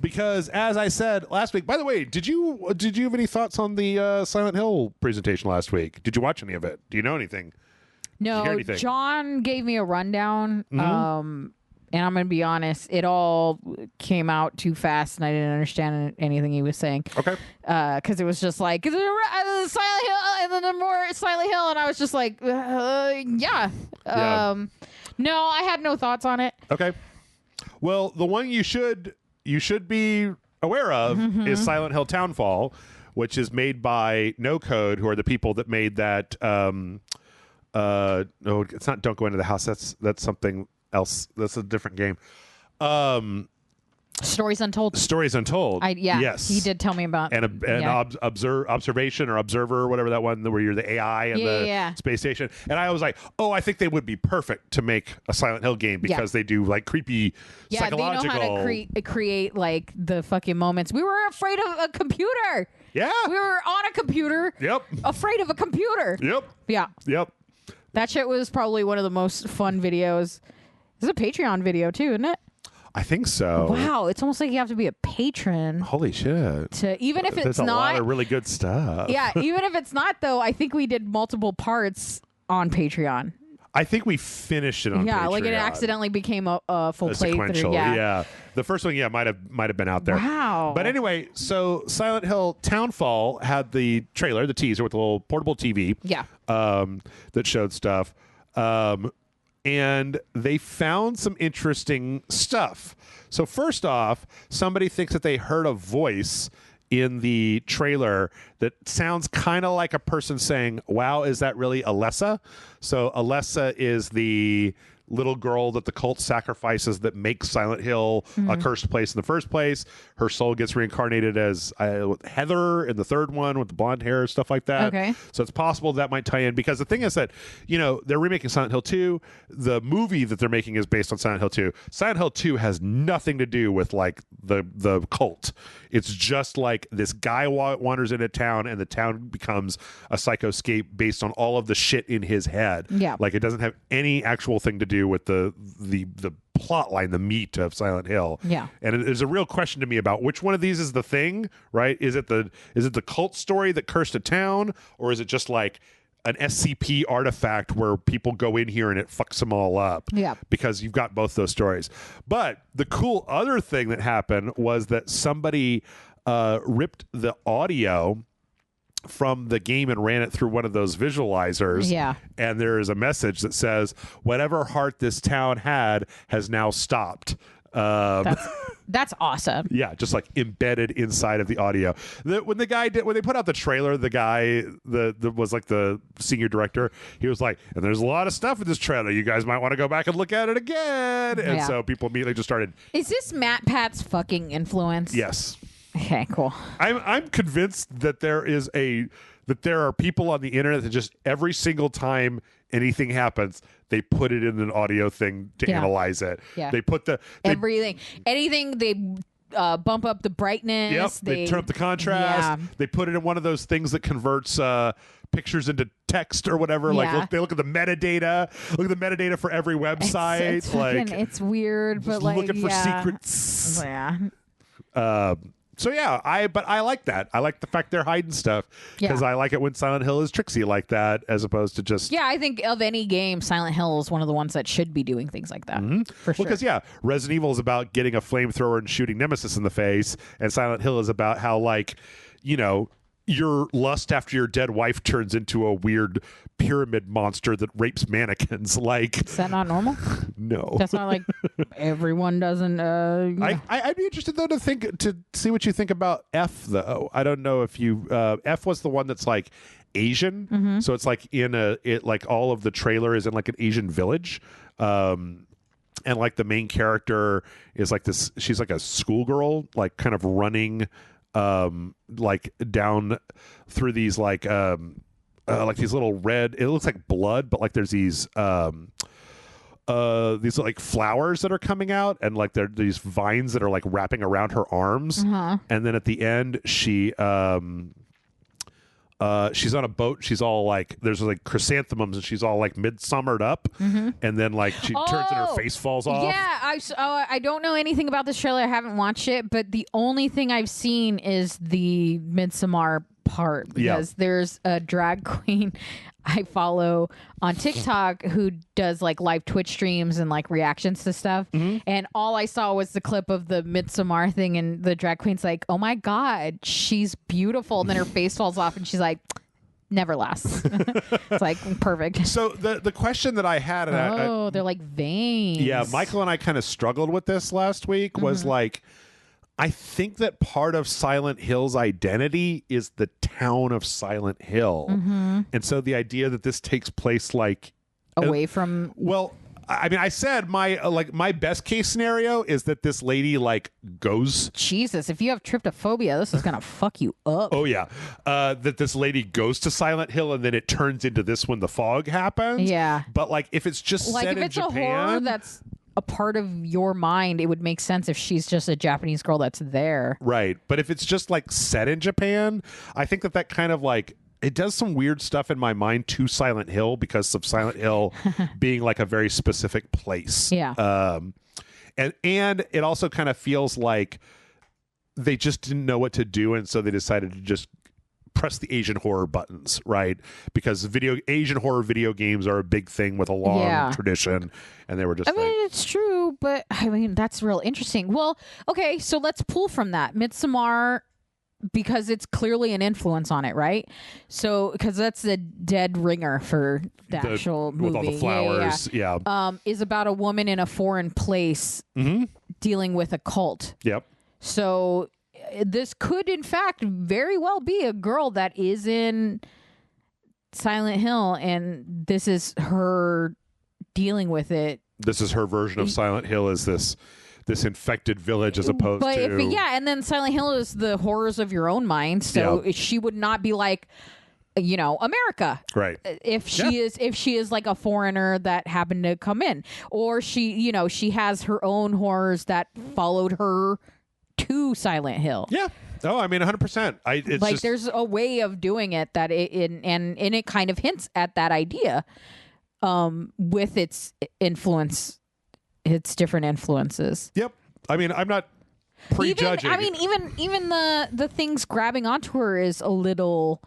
Because as I said last week, by the way, did you have any thoughts on the Silent Hill presentation last week? Did you watch any of it? Do you know anything? No, John gave me a rundown. And I'm going to be honest, it all came out too fast, and I didn't understand anything he was saying. Okay. Because it was just like, Silent Hill, and then more Silent Hill, and I was just like, yeah. No, I had no thoughts on it. Okay. Well, the one you should be aware of is Silent Hill Townfall, which is made by No Code, who are the people that made that. No, it's not Don't Go Into the House. That's something else. That's a different game. Stories Untold. Stories Untold. Yes, he did tell me about. And observation or observer, or whatever that one where you're the AI and the space station. And I was like, oh, I think they would be perfect to make a Silent Hill game because they do like creepy psychological. They know how to create like the fucking moments. We were afraid of a computer. Yeah. We were on a computer. Yep. Afraid of a computer. Yep. Yeah. Yep. That shit was probably one of the most fun videos. It's a Patreon video too, isn't it? I think so. Wow, it's almost like you have to be a patron. Holy shit. Even if it's There's a lot of really good stuff. Yeah, even if it's not, though, I think we did multiple parts on Patreon. I think we finished it on Patreon. Yeah, like it accidentally became a full playthrough. Yeah. The first one, might have been out there. Wow. But anyway, so Silent Hill Townfall had the trailer, the teaser with the little portable TV. Yeah. That showed stuff. And they found some interesting stuff. So first off, somebody thinks that they heard a voice in the trailer that sounds kind of like a person saying, wow, is that really Alessa? So Alessa is the little girl that the cult sacrifices that makes Silent Hill a cursed place in the first place. Her soul gets reincarnated as Heather in the third one with the blonde hair, stuff like that. Okay. So it's possible that might tie in, because the thing is that, they're remaking Silent Hill 2. The movie that they're making is based on Silent Hill 2. Silent Hill 2 has nothing to do with like the cult. It's just like this guy wanders into town and the town becomes a psychoscape based on all of the shit in his head. Yeah. Like it doesn't have any actual thing to do with the plot line, the meat of Silent Hill. Yeah. And there's a real question to me about which one of these is the thing, right? Is it the cult story that cursed a town, or is it just like an SCP artifact where people go in here and it fucks them all up? Yeah. Because you've got both those stories. But the cool other thing that happened was that somebody ripped the audio from the game and ran it through one of those visualizers. Yeah. And there is a message that says, whatever heart this town had has now stopped. That's awesome. Yeah, just like embedded inside of the audio. When they put out the trailer, the guy that was like the senior director, he was like, and there's a lot of stuff in this trailer. You guys might want to go back and look at it again. And so people immediately just started. Is this Matt Pat's fucking influence? Yes. Okay, cool. I'm convinced that there are people on the internet that just every single time anything happens, they put it in an audio thing to analyze it. Yeah. They put anything they bump up the brightness. Yep. They turn up the contrast. Yeah. They put it in one of those things that converts pictures into text or whatever. Yeah. Like they look at the metadata. Look at the metadata for every website. It's weird, but like looking for secrets. Yeah. So yeah, I like that. I like the fact they're hiding stuff because I like it when Silent Hill is tricksy like that, as opposed to just I think of any game, Silent Hill is one of the ones that should be doing things like that for sure. Because Resident Evil is about getting a flamethrower and shooting Nemesis in the face, and Silent Hill is about how your lust after your dead wife turns into a weird pyramid monster that rapes mannequins. Like, is that not normal? No, that's not like everyone doesn't. I'd be interested though to see what you think about F though. I don't know if you F was the one that's like Asian, so it's like like all of the trailer is in like an Asian village. And like the main character is like this. She's like a schoolgirl, like kind of running. Like down through these like these little red, it looks like blood, but like there's these like flowers that are coming out, and like there these vines that are like wrapping around her arms, and then at the end she's on a boat. She's all like, there's like chrysanthemums, and she's all like midsummered up, and then like she turns and her face falls off. Yeah, I don't know anything about this trailer. I haven't watched it, but the only thing I've seen is the Midsommar part, because there's a drag queen I follow on TikTok who does like live Twitch streams and like reactions to stuff. And all I saw was the clip of the Midsommar thing, and the drag queen's like, oh my God, she's beautiful. And then her face falls off and she's like, never lasts. It's like perfect. So the question that I had, and they're like veins. yeah, Michael and I kind of struggled with this last week. Was like, I think that part of Silent Hill's identity is the town of Silent Hill, and so the idea that this takes place like away from. Well, I mean, I said my best case scenario is that this lady like goes. Jesus, if you have tryptophobia, this is gonna fuck you up. Oh yeah, that this lady goes to Silent Hill and then it turns into this when the fog happens. Yeah, but like if it's just like set if it's in Japan, a horror that's a part of your mind, it would make sense if she's just a Japanese girl that's there. Right, but if it's just like set in Japan, I think that kind of like. It does some weird stuff in my mind to Silent Hill because of Silent Hill being like a very specific place. Yeah. And it also kind of feels like they just didn't know what to do, and so they decided to just press the Asian horror buttons, right? Because Asian horror video games are a big thing with a long tradition, and they were just. I mean, it's true, but I mean that's real interesting. Well, okay, so let's pull from that Midsommar. Because it's clearly an influence on it, right? So, because that's the dead ringer for the actual movie. With all the flowers, yeah. Is about a woman in a foreign place dealing with a cult. Yep. So, this could, in fact, very well be a girl that is in Silent Hill, and this is her dealing with it. This is her version of Silent Hill, is this infected village as opposed to and then Silent Hill is the horrors of your own mind, so she would not be like America, right? If she is like a foreigner that happened to come in, or she has her own horrors that followed her to Silent Hill. Yeah. Oh, I mean 100%. It's like just, there's a way of doing it that it kind of hints at that idea with its influence. It's different influences. Yep. I mean, I'm not prejudging. Even the things grabbing onto her is a little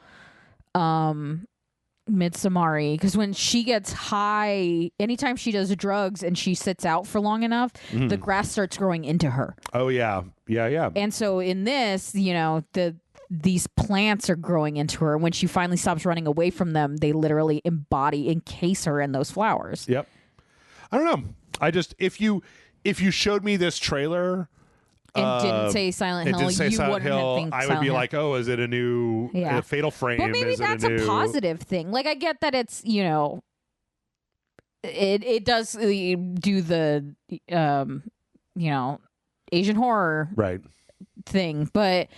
Midsommar-y, because when she gets high, anytime she does drugs and she sits out for long enough, the grass starts growing into her. Oh yeah. Yeah. And so in this, these plants are growing into her. When she finally stops running away from them, they literally encase her in those flowers. Yep. I don't know. I just if you showed me this trailer and didn't say Silent Hill, I would be like, oh, is it a new Fatal Frame? But maybe that's a positive thing. Like I get that it's it does do the Asian horror thing, but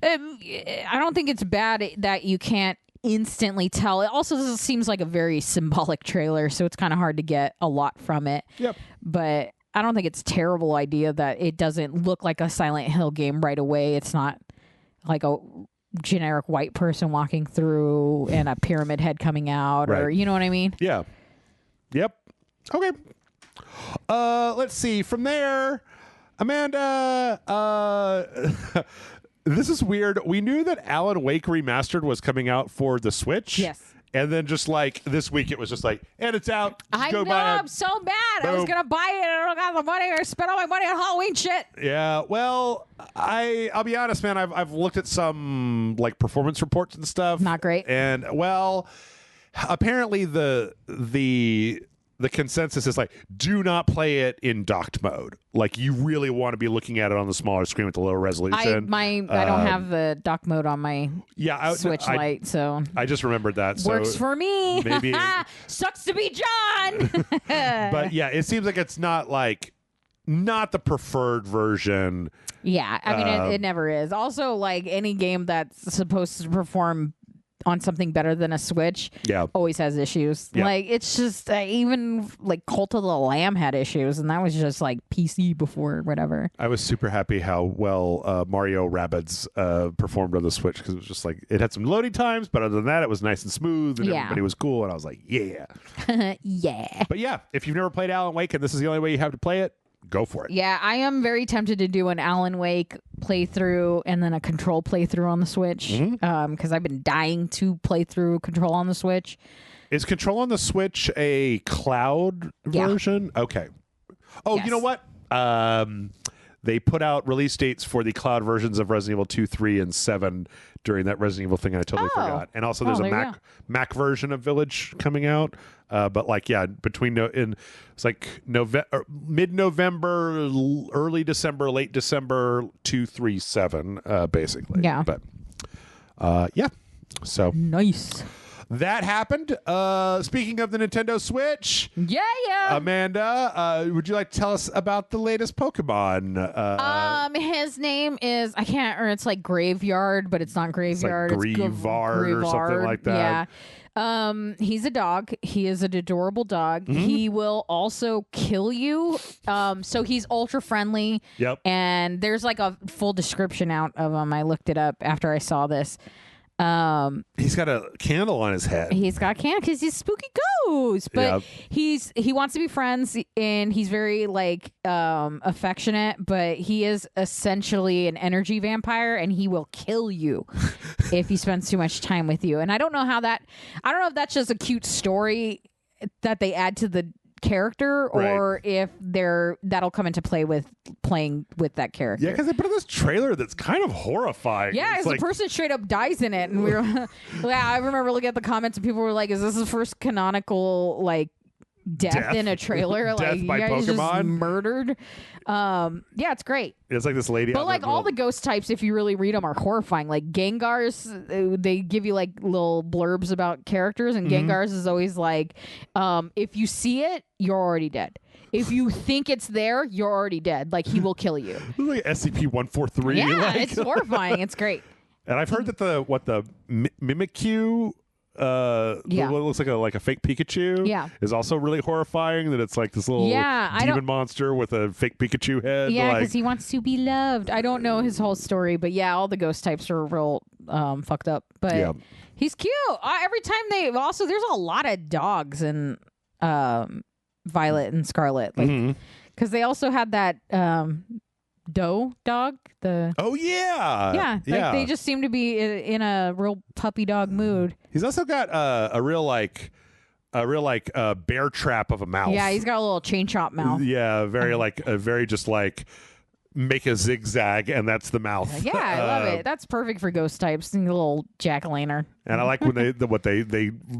I don't think it's bad that you can't instantly tell. It also seems like a very symbolic trailer, so it's kind of hard to get a lot from it. Yep. But I don't think it's a terrible idea that it doesn't look like a Silent Hill game right away. It's not like a generic white person walking through and a pyramid head coming out, or you know what I mean? Yeah. Yep. Okay. Let's see. From there, Amanda, this is weird. We knew that Alan Wake Remastered was coming out for the Switch. Yes. And then just like this week, it was just like, and it's out. I know. I'm so mad. Boom. I was going to buy it. I don't got the money. I spent all my money on Halloween shit. Yeah. Well, I'll be honest, man. I've looked at some like performance reports and stuff. Not great. And well, apparently the consensus is like, do not play it in docked mode. Like you really want to be looking at it on the smaller screen with the lower resolution. I don't have the dock mode on my Switch Lite, so I just remembered that. Works so for me. Maybe sucks to be John. But yeah, it seems like it's not the preferred version. Yeah, I mean it never is. Also, like any game that's supposed to perform on something better than a Switch always has issues. Like it's just even like Cult of the Lamb had issues, and that was just like PC before whatever. I was super happy how well Mario Rabbids performed on the Switch, because it was just like it had some loading times, but other than that it was nice and smooth and everybody was cool, and I was like yeah. But yeah, if you've never played Alan Wake and this is the only way you have to play it, go for it. Yeah, I am very tempted to do an Alan Wake playthrough and then a Control playthrough on the Switch, because I've been dying to play through Control on the Switch. Is Control on the Switch a cloud version? Okay. Oh, yes. You know what? they put out release dates for the cloud versions of Resident Evil 2, 3, and 7 during that Resident Evil thing, and I totally forgot. And also there's a Mac version of Village coming out. But like, yeah, it's like mid-November, early December, late December, 2, 3, 7, basically. Yeah. But yeah. So nice. That happened. Speaking of the Nintendo Switch, yeah. Amanda, would you like to tell us about the latest Pokemon? His name is it's like Graveyard, but it's not Graveyard. It's like Grievard or something like that. Yeah. He's a dog. He is an adorable dog. Mm-hmm. He will also kill you. So he's ultra friendly. Yep. And there's like a full description out of him. I looked it up after I saw this. He's got a candle on his head. He's got a candle because he's spooky ghost, but he wants to be friends, and he's very like affectionate, but he is essentially an energy vampire, and he will kill you if he spends too much time with you. And I don't know if that's just a cute story that they add to the character, or if that'll come into play with playing with that character. Yeah, because they put in this trailer that's kind of horrifying. Yeah, because the person straight up dies in it, and we were I remember looking at the comments and people were like, is this the first canonical like death in a trailer? Like, you guys Pokemon? Just murdered. Yeah, it's great. It's like this lady, but like all the ghost types, if you really read them, are horrifying. Like Gengar's, they give you like little blurbs about characters, and Gengar's is always like, if you see it, you're already dead. If you think it's there, you're already dead. Like, he will kill you. Like SCP-143. Yeah, it's horrifying. It's great. And I've heard that the Mimikyu, what looks like a fake Pikachu, is also really horrifying. That it's like this little demon monster with a fake Pikachu head. Yeah, because he wants to be loved. I don't know his whole story, but yeah, all the ghost types are real fucked up. But he's cute. Every time there's a lot of dogs in Violet and Scarlet, like because they also had that Doe dog. They just seem to be in a real puppy dog mood. He's also got a real bear trap of a mouth. Yeah, he's got a little chain chomp mouth. Yeah, very just like make a zigzag, and that's the mouth. Yeah, I love it. That's perfect for ghost types. A little jack-o'-lantern. And I like when they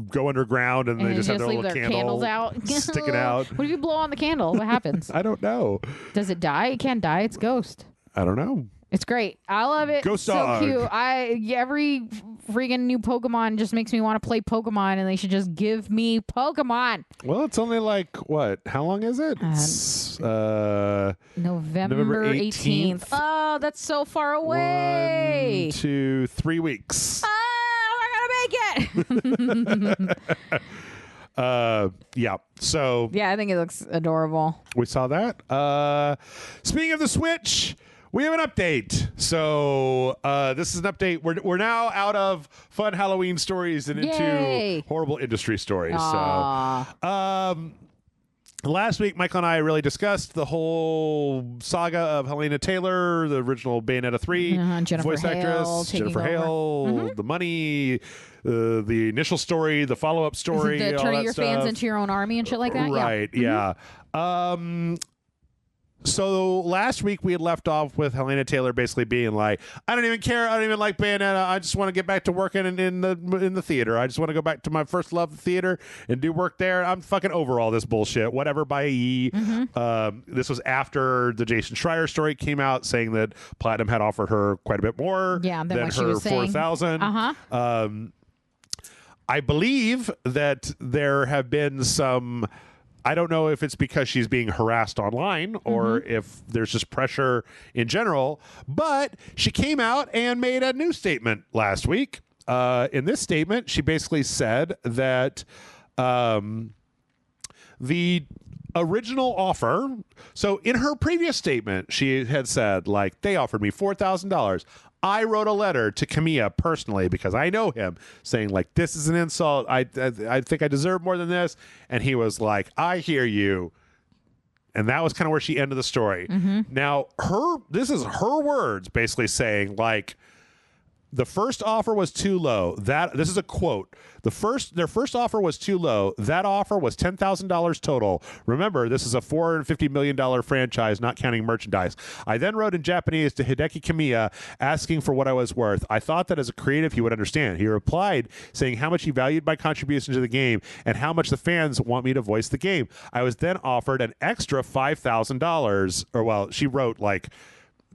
go underground and they just have their leave little their candles out, sticking out. What if you blow on the candle? What happens? I don't know. Does it die? It can't die. It's ghost. I don't know. It's great. I love it. Ghost so dog. Cute. Every freaking new Pokemon just makes me want to play Pokemon, and they should just give me Pokemon. Well, it's only like what? How long is it? November 18th. Oh, that's so far away. 1, 2, 3 weeks. I gotta make it. Yeah. So yeah, I think it looks adorable. We saw that. Speaking of the Switch, we have an update. So this is an update. We're now out of fun Halloween stories and into horrible industry stories. Aww. So last week, Michael and I really discussed the whole saga of Helena Taylor, the original Bayonetta 3 voice actress, Jennifer Hale, the money, the initial story, the follow-up story, the all turning that your stuff. fans into your own army and shit like that. Right? Yeah. So last week we had left off with Helena Taylor basically being like, I don't even care. I don't even like Bayonetta. I just want to get back to working in the theater. I just want to go back to my first love, the theater, and do work there. I'm fucking over all this bullshit. Whatever, bye. This was after the Jason Schreier story came out saying that Platinum had offered her quite a bit more than her what she was saying. 4,000. I believe that there have been some... I don't know if it's because she's being harassed online or if there's just pressure in general, but she came out and made a new statement last week. In this statement, she basically said that the original offer, so in her previous statement, she had said, like, they offered me $4,000. I wrote a letter to Kamiya personally because I know him saying, like, this is an insult. I think I deserve more than this. And he was like, I hear you. And that was kind of where she ended the story. Now, this is her words basically saying, like, The first offer was too low. This is a quote. Their first offer was too low. That offer was $10,000 total. Remember, this is a $450 million franchise, not counting merchandise. I then wrote in Japanese to Hideki Kamiya asking for what I was worth. I thought that as a creative he would understand. He replied saying how much he valued my contribution to the game and how much the fans want me to voice the game. I was then offered an extra $5,000, or well, she wrote like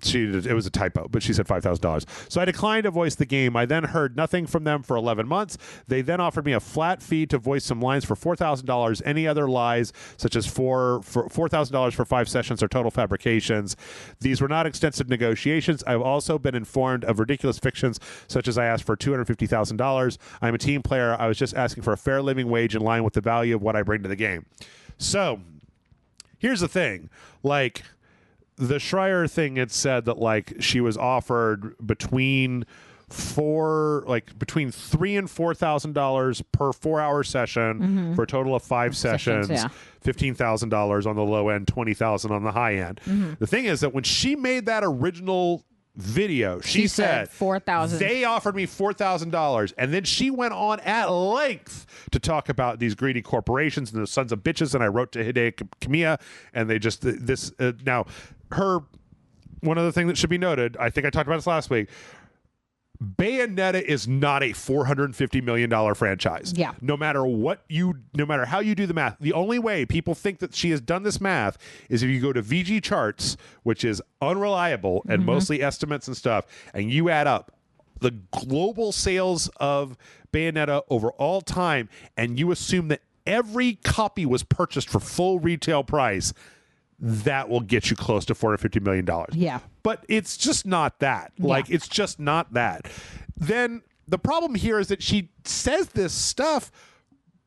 it was a typo, but she said $5,000. So I declined to voice the game. I then heard nothing from them for 11 months. They then offered me a flat fee to voice some lines for $4,000. Any other lies, such as $4,000 for 5 sessions, or total fabrications. These were not extensive negotiations. I've also been informed of ridiculous fictions, such as I asked for $250,000. I'm a team player. I was just asking for a fair living wage in line with the value of what I bring to the game. So here's the thing, like, the Schreier thing, it said that like she was offered between $3,000 and $4,000 per 4-hour session for a total of 5 sessions. $15,000 on the low end, $20,000 on the high end. The thing is that when she made that original video, she said $4,000. They offered me $4,000, and then she went on at length to talk about these greedy corporations and the sons of bitches. And I wrote to Hideki Kamiya, and they just now her one other thing that should be noted. I think I talked about this last week. Bayonetta is not a $450 million franchise. Yeah. No matter how you do the math, the only way people think that she has done this math is if you go to VG charts, which is unreliable and mostly estimates and stuff, and you add up the global sales of Bayonetta over all time, and you assume that every copy was purchased for full retail price, that will get you close to $450 million. Yeah. But it's just not that. Yeah. Like, it's just not that. Then the problem here is that she says this stuff,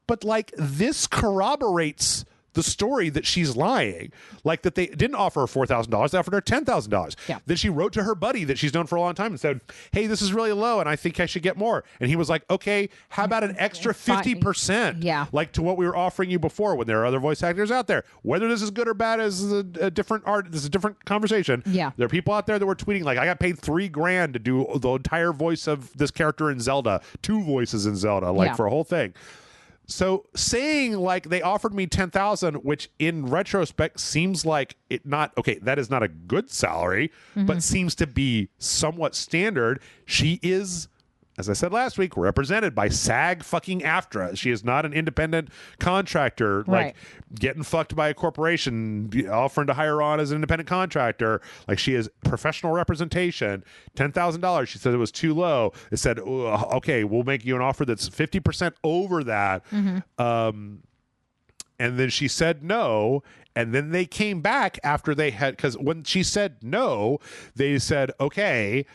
but like this corroborates the story that she's lying. Like that they didn't offer her $4,000, they offered her $10,000. Yeah. Then she wrote to her buddy that she's known for a long time and said, hey, this is really low and I think I should get more. And he was like, okay, how about an extra 50%? Yeah. Like to what we were offering you before when there are other voice actors out there. Whether this is good or bad is a different art. This is a different conversation. Yeah. There are people out there that were tweeting like, I got paid $3,000 to do the entire voice of this character in Zelda, 2 voices in Zelda, like for a whole thing. So saying like they offered me $10,000, which in retrospect seems like that is not a good salary, but seems to be somewhat standard. She is, as I said last week, represented by SAG-fucking-AFTRA. She is not an independent contractor, like getting fucked by a corporation, offering to hire her on as an independent contractor. Like, she is professional representation. $10,000. She said it was too low. It said, okay, we'll make you an offer that's 50% over that. And then she said no. And then they came back after they had, because when she said no, they said, okay,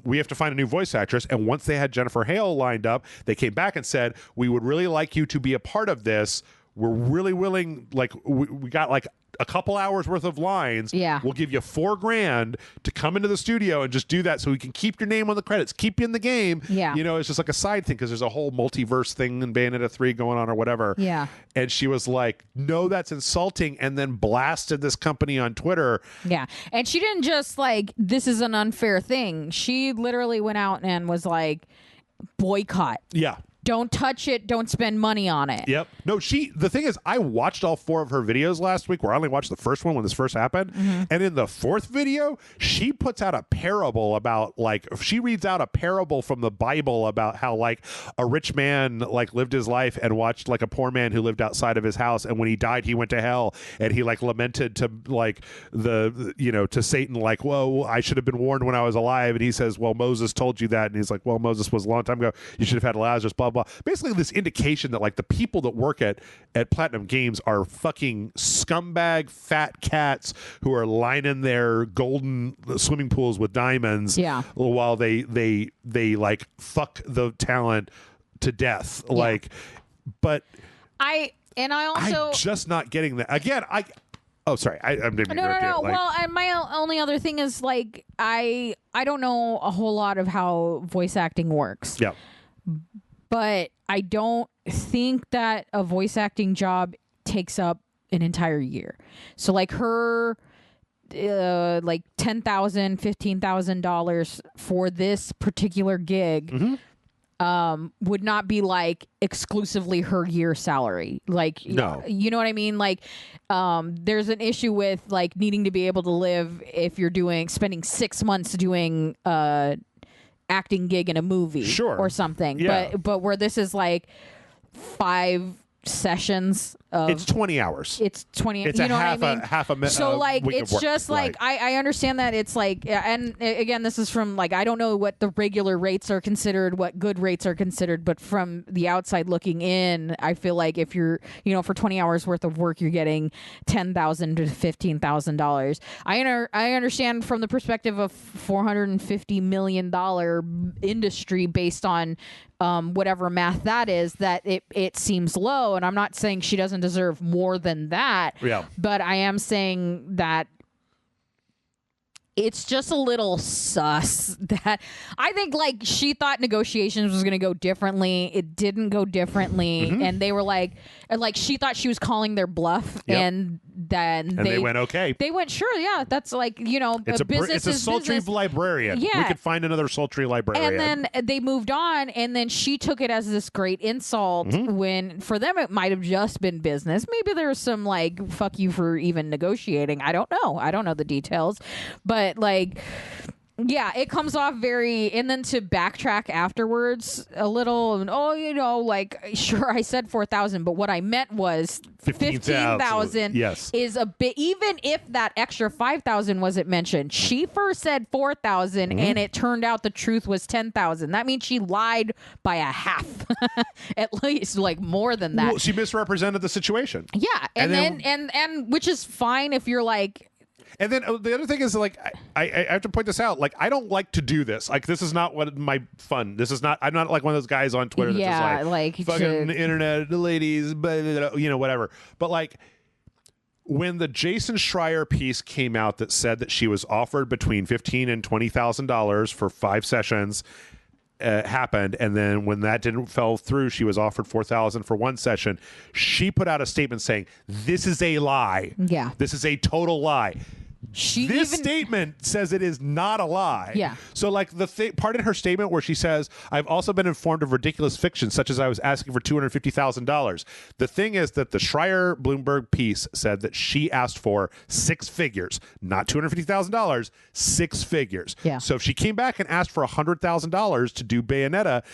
we have to find a new voice actress. And once they had Jennifer Hale lined up, they came back and said, we would really like you to be a part of this. We're really willing, like, we got like a couple hours worth of lines. Yeah. We'll give you $4,000 to come into the studio and just do that so we can keep your name on the credits, keep you in the game. Yeah. You know, it's just like a side thing because there's a whole multiverse thing in Bayonetta 3 going on or whatever. Yeah. And she was like, no, that's insulting, and then blasted this company on Twitter. Yeah. And she didn't just like, this is an unfair thing. She literally went out and was like, boycott. Yeah. Don't touch it. Don't spend money on it. Yep. No, the thing is, I watched all 4 of her videos last week, where I only watched the first one when this first happened. And in the 4th video, she puts out a parable about, like, she reads out a parable from the Bible about how, like, a rich man, like, lived his life and watched, like, a poor man who lived outside of his house. And when he died, he went to hell. And he, like, lamented to, like, to Satan, like, whoa, I should have been warned when I was alive. And he says, well, Moses told you that. And he's like, well, Moses was a long time ago. You should have had Lazarus, blah, blah. Basically this indication that like the people that work at Platinum Games are fucking scumbag fat cats who are lining their golden swimming pools with diamonds while they like fuck the talent to death. Like, but I'm just not getting that. Again, oh, sorry. I'm No. Like, well, and my only other thing is like I don't know a whole lot of how voice acting works. Yeah. But I don't think that a voice acting job takes up an entire year. So like her like $10,000, $15,000 for this particular gig. Would not be like exclusively her year salary. Like, no, you know what I mean? Like, there's an issue with like needing to be able to live if you're spending 6 months doing acting gig in a movie, sure, or something. Yeah. But where this is like 5 sessions of, it's 20 hours. It's 20. It's you know half what I mean? half a minute. So like it's just like I understand that it's like, and again, this is from like, I don't know what the regular rates are considered, what good rates are considered, but from the outside looking in, I feel like if you're, you know, for 20 hours worth of work, you're getting $10,000 to $15,000. I understand from the perspective of $450 million industry based on whatever math that is, that it seems low, and I'm not saying she doesn't deserve more than that. Yeah. But I am saying that it's just a little sus that I think like she thought negotiations was going to go differently. It didn't go differently. And they were like she thought she was calling their bluff. Yep. And then they went, okay. They went, sure. Yeah. That's like, you know, it's a sultry librarian. Yeah. We could find another sultry librarian. And then they moved on, and then she took it as this great insult when for them it might have just been business. Maybe there was some like, fuck you for even negotiating. I don't know. I don't know the details. But like, yeah, it comes off very, and then to backtrack afterwards a little, and you know, like, sure, I said 4,000, but what I meant was 15,000. Yes, is a bit. Even if that extra 5,000 wasn't mentioned, she first said 4,000, and it turned out the truth was 10,000. That means she lied by a half, at least, like more than that. Well, she misrepresented the situation. Yeah, and then which is fine if you're like. And then the other thing is, like, I have to point this out. Like, I don't like to do this. Like, this is not what my fun. This is not. I'm not like one of those guys on Twitter that's just like fucking internet ladies, but you know, whatever. But like, when the Jason Schreier piece came out that said that she was offered between $15,000 and $20,000 for 5 sessions. Happened, and then when that didn't fell through, she was offered $4,000 for 1 session. She put out a statement saying, "This is a lie. Yeah, this is a total lie." This statement says it is not a lie. Yeah. So like the part in her statement where she says, "I've also been informed of ridiculous fiction, such as I was asking for $250,000." The thing is that the Schreier Bloomberg piece said that she asked for 6 figures, not $250,000, 6 figures. Yeah. So if she came back and asked for $100,000 to do Bayonetta,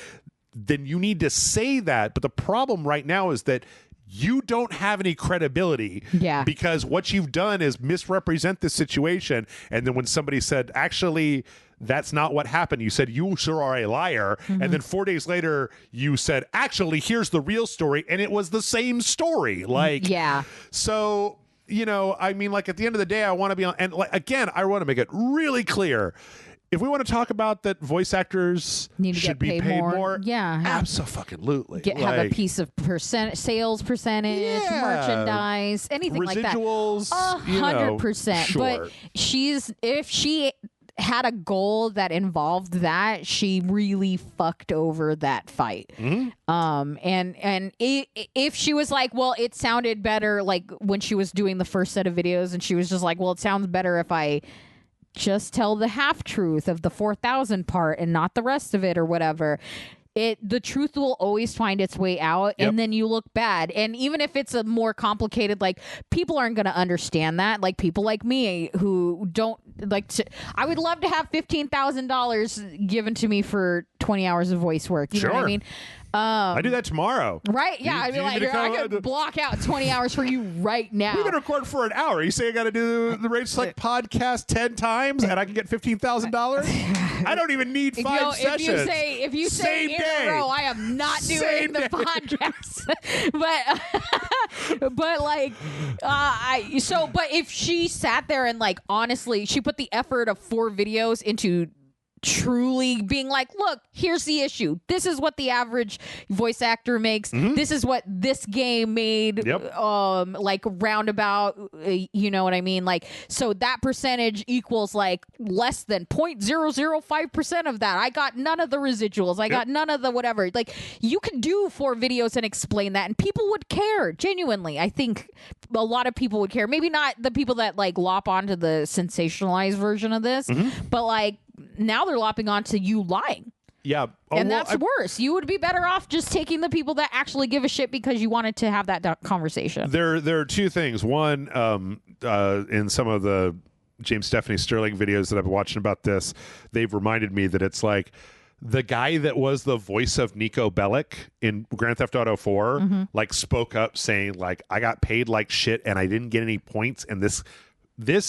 then you need to say that. But the problem right now is that you don't have any credibility. Yeah. Because what you've done is misrepresent the situation. And then when somebody said, actually, that's not what happened, you said, you sure are a liar. And then 4 days later, you said, actually, here's the real story. And it was the same story. Like, yeah. So, you know, I mean, like, at the end of the day, I want to be on. And like, again, I want to make it really clear. If we want to talk about that voice actors should be paid more, yeah, absolutely. Have a piece of sales percentage, merchandise, anything like that. Residuals, 100%. Sure. But if she had a goal that involved that, she really fucked over that fight. And if she was like, well, it sounded better, like when she was doing the first set of videos, and she was just like, well, it sounds better if I just tell the half truth of the 4,000 part and not the rest of it or whatever. The truth will always find its way out, and then you look bad. And even if it's a more complicated, like, people aren't going to understand that. Like, people like me who don't like to, I would love to have $15,000 given to me for 20 hours of voice work. You know what I mean? I do that tomorrow. Right? Yeah. I mean, like, I could block out 20 hours for you right now. We're going to record for an hour. You say I got to do the RageSelect podcast 10 times and I can get $15,000? I don't even need 5 sessions. If you say in a row, I am not doing the podcast. but like, but if she sat there and like, honestly, she put the effort of 4 videos into truly being like, look, here's the issue. This is what the average voice actor makes. This is what this game made. Like roundabout, you know what I mean? Like, so that percentage equals like less than 0.005% of that. I got none of the residuals. I got none of the whatever. Like, you could do 4 videos and explain that, and people would care. Genuinely, I think a lot of people would care. Maybe not the people that like lop onto the sensationalized version of this, but like now they're lopping onto you lying. Yeah. And that's worse. You would be better off just taking the people that actually give a shit because you wanted to have that conversation. There are 2 things. One, in some of the James Stephanie Sterling videos that I've been watching about this, they've reminded me that it's like the guy that was the voice of Nico Bellic in Grand Theft Auto 4 like spoke up saying like, I got paid like shit and I didn't get any points, and this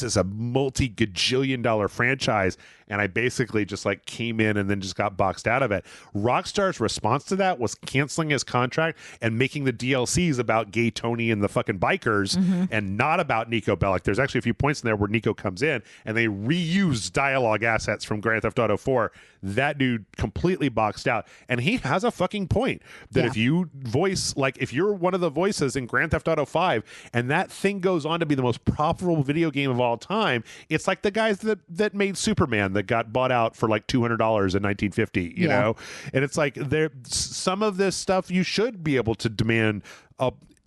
is a multi-gajillion-dollar franchise, and I basically just like came in and then just got boxed out of it. Rockstar's response to that was canceling his contract and making the DLCs about Gay Tony and the fucking bikers and not about Nico Bellic. There's actually a few points in there where Nico comes in and they reuse dialogue assets from Grand Theft Auto 4. That dude completely boxed out. And he has a fucking point that if you voice, like if you're one of the voices in Grand Theft Auto 5 and that thing goes on to be the most profitable video game of all time, it's like the guys that made Superman that got bought out for like $200 in 1950, you know? And it's like some of this stuff you should be able to demand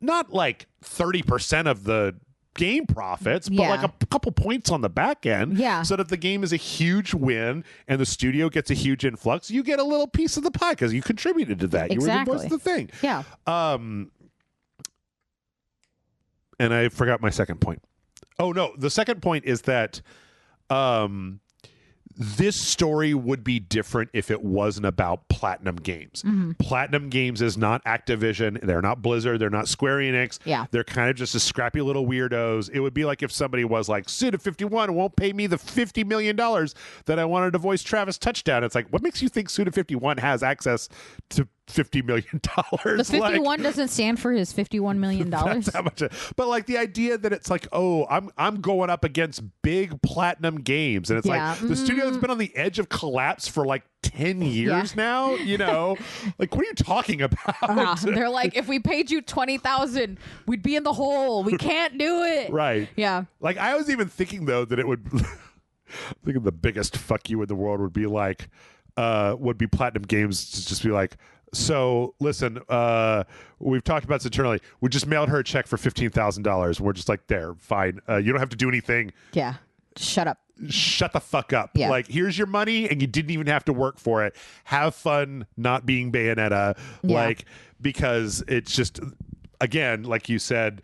not like 30% of the game profits, but like a couple points on the back end, so that the game is a huge win and the studio gets a huge influx. You get a little piece of the pie because you contributed to that. You were the voice of the thing. And I forgot my second point. Oh no, the second point is that this story would be different if it wasn't about Platinum Games. Platinum Games is not Activision. They're not Blizzard. They're not Square Enix. They're kind of just a scrappy little weirdos. It would be like if somebody was like, Suda51 won't pay me the $50 million that I wanted to voice Travis Touchdown. It's like, what makes you think Suda51 has access to $50 million? The 51 doesn't stand for his $51 million. That's how much. But like the idea that it's like, oh, I'm going up against big Platinum Games, and it's like the studio's been on the edge of collapse for like 10 years now. You know, like what are you talking about? They're like, if we paid you $20,000, we'd be in the hole. We can't do it. Right. Yeah. Like I was even thinking though that it would. I think the biggest fuck you in the world would be like, would be Platinum Games to just be like, so listen, we've talked about this internally. We just mailed her a check for $15,000. We're just like, there, fine. You don't have to do anything. Yeah. Shut up. Shut the fuck up. Yeah. Like, here's your money, and you didn't even have to work for it. Have fun not being Bayonetta. Like, because it's just, again, like you said,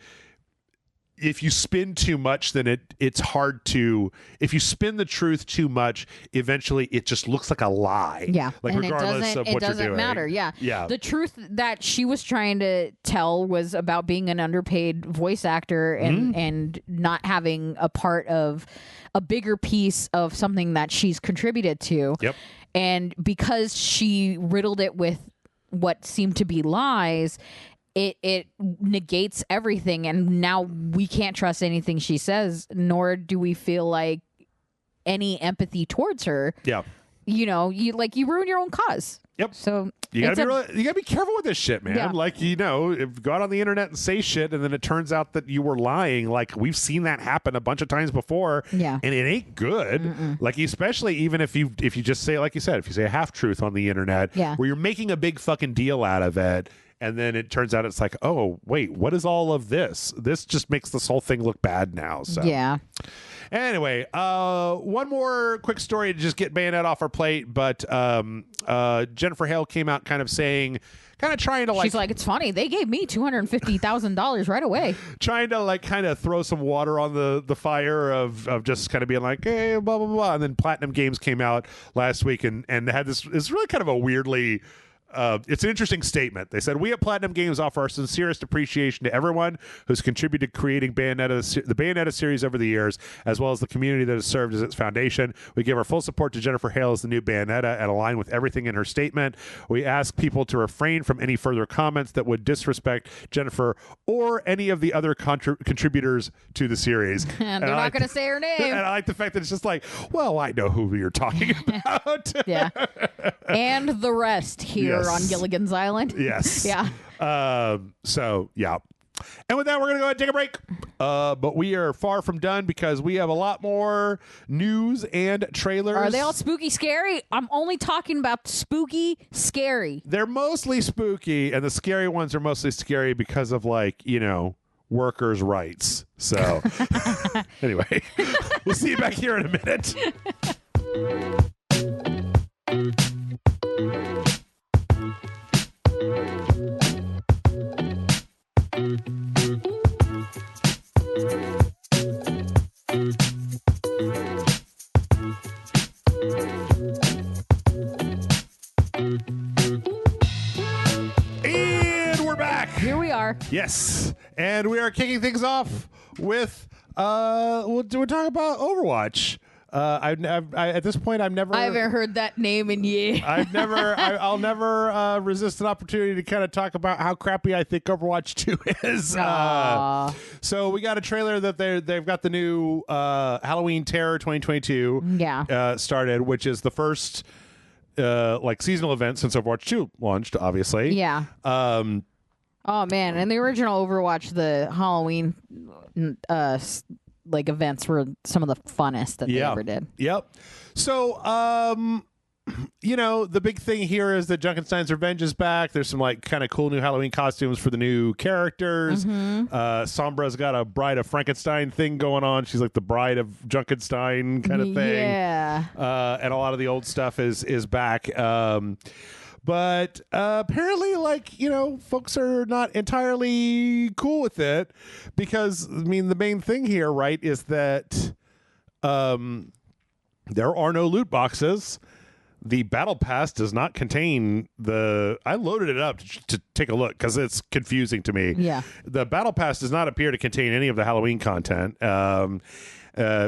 if you spin too much, then it's hard to. If you spin the truth too much, eventually it just looks like a lie. Yeah, like and regardless of what you're doing, it doesn't matter. Yeah, yeah. The truth that she was trying to tell was about being an underpaid voice actor and not having a part of a bigger piece of something that she's contributed to. Yep. And because she riddled it with what seemed to be lies, it negates everything, and now we can't trust anything she says, nor do we feel like any empathy towards her. Yeah. You know, you ruin your own cause. Yep. So you gotta be careful with this shit, man. Yeah. Like, you know, if go out on the internet and say shit and then it turns out that you were lying, like we've seen that happen a bunch of times before. Yeah. And it ain't good. Like, especially even if you just say, like you said, if you say a half truth on the internet, where you're making a big fucking deal out of it. And then it turns out it's like, oh, wait, what is all of this? This just makes this whole thing look bad now. So yeah. Anyway, one more quick story to just get Bayonetta off our plate. But Jennifer Hale came out kind of saying, kind of trying to like... She's like, it's funny. They gave me $250,000 right away. Trying to like kind of throw some water on the fire of just kind of being like, hey, blah, blah, blah. And then Platinum Games came out last week and had this... It's really kind of a weirdly... it's an interesting statement. They said, we at Platinum Games offer our sincerest appreciation to everyone who's contributed to creating the Bayonetta series over the years, as well as the community that has served as its foundation. We give our full support to Jennifer Hale as the new Bayonetta and align with everything in her statement. We ask people to refrain from any further comments that would disrespect Jennifer or any of the other contributors to the series. And they're not going to say her name. And I like the fact that it's just like, well, I know who you're talking about. Yeah. And the rest here on Gilligan's Island. Yes. Yeah. So, yeah. And with that, we're going to go ahead and take a break. But we are far from done because we have a lot more news and trailers. Are they all spooky scary? I'm only talking about spooky scary. They're mostly spooky, and the scary ones are mostly scary because of, like, you know, workers' rights. So, anyway, we'll see you back here in a minute. And we're back. Here we are. Yes, and we are kicking things off with we're talking about Overwatch. At this point, I haven't heard that name in years. I'll never resist an opportunity to kind of talk about how crappy I think Overwatch 2 is. So we got a trailer that they've got the new Halloween Terror 2022 started, which is the first like seasonal event since Overwatch 2 launched, obviously. Yeah. Oh man, in the original Overwatch, the Halloween like events were some of the funnest that they ever did. Yep. So, you know, the big thing here is that Junkenstein's Revenge is back. There's some like kind of cool new Halloween costumes for the new characters. Sombra's got a Bride of Frankenstein thing going on. She's like the bride of Junkenstein kind of thing. Yeah. And a lot of the old stuff is back. But apparently, like, you know, folks are not entirely cool with it because, I mean, the main thing here, right, is that there are no loot boxes. The battle pass does not contain I loaded it up to take a look because it's confusing to me. Yeah. The battle pass does not appear to contain any of the Halloween content.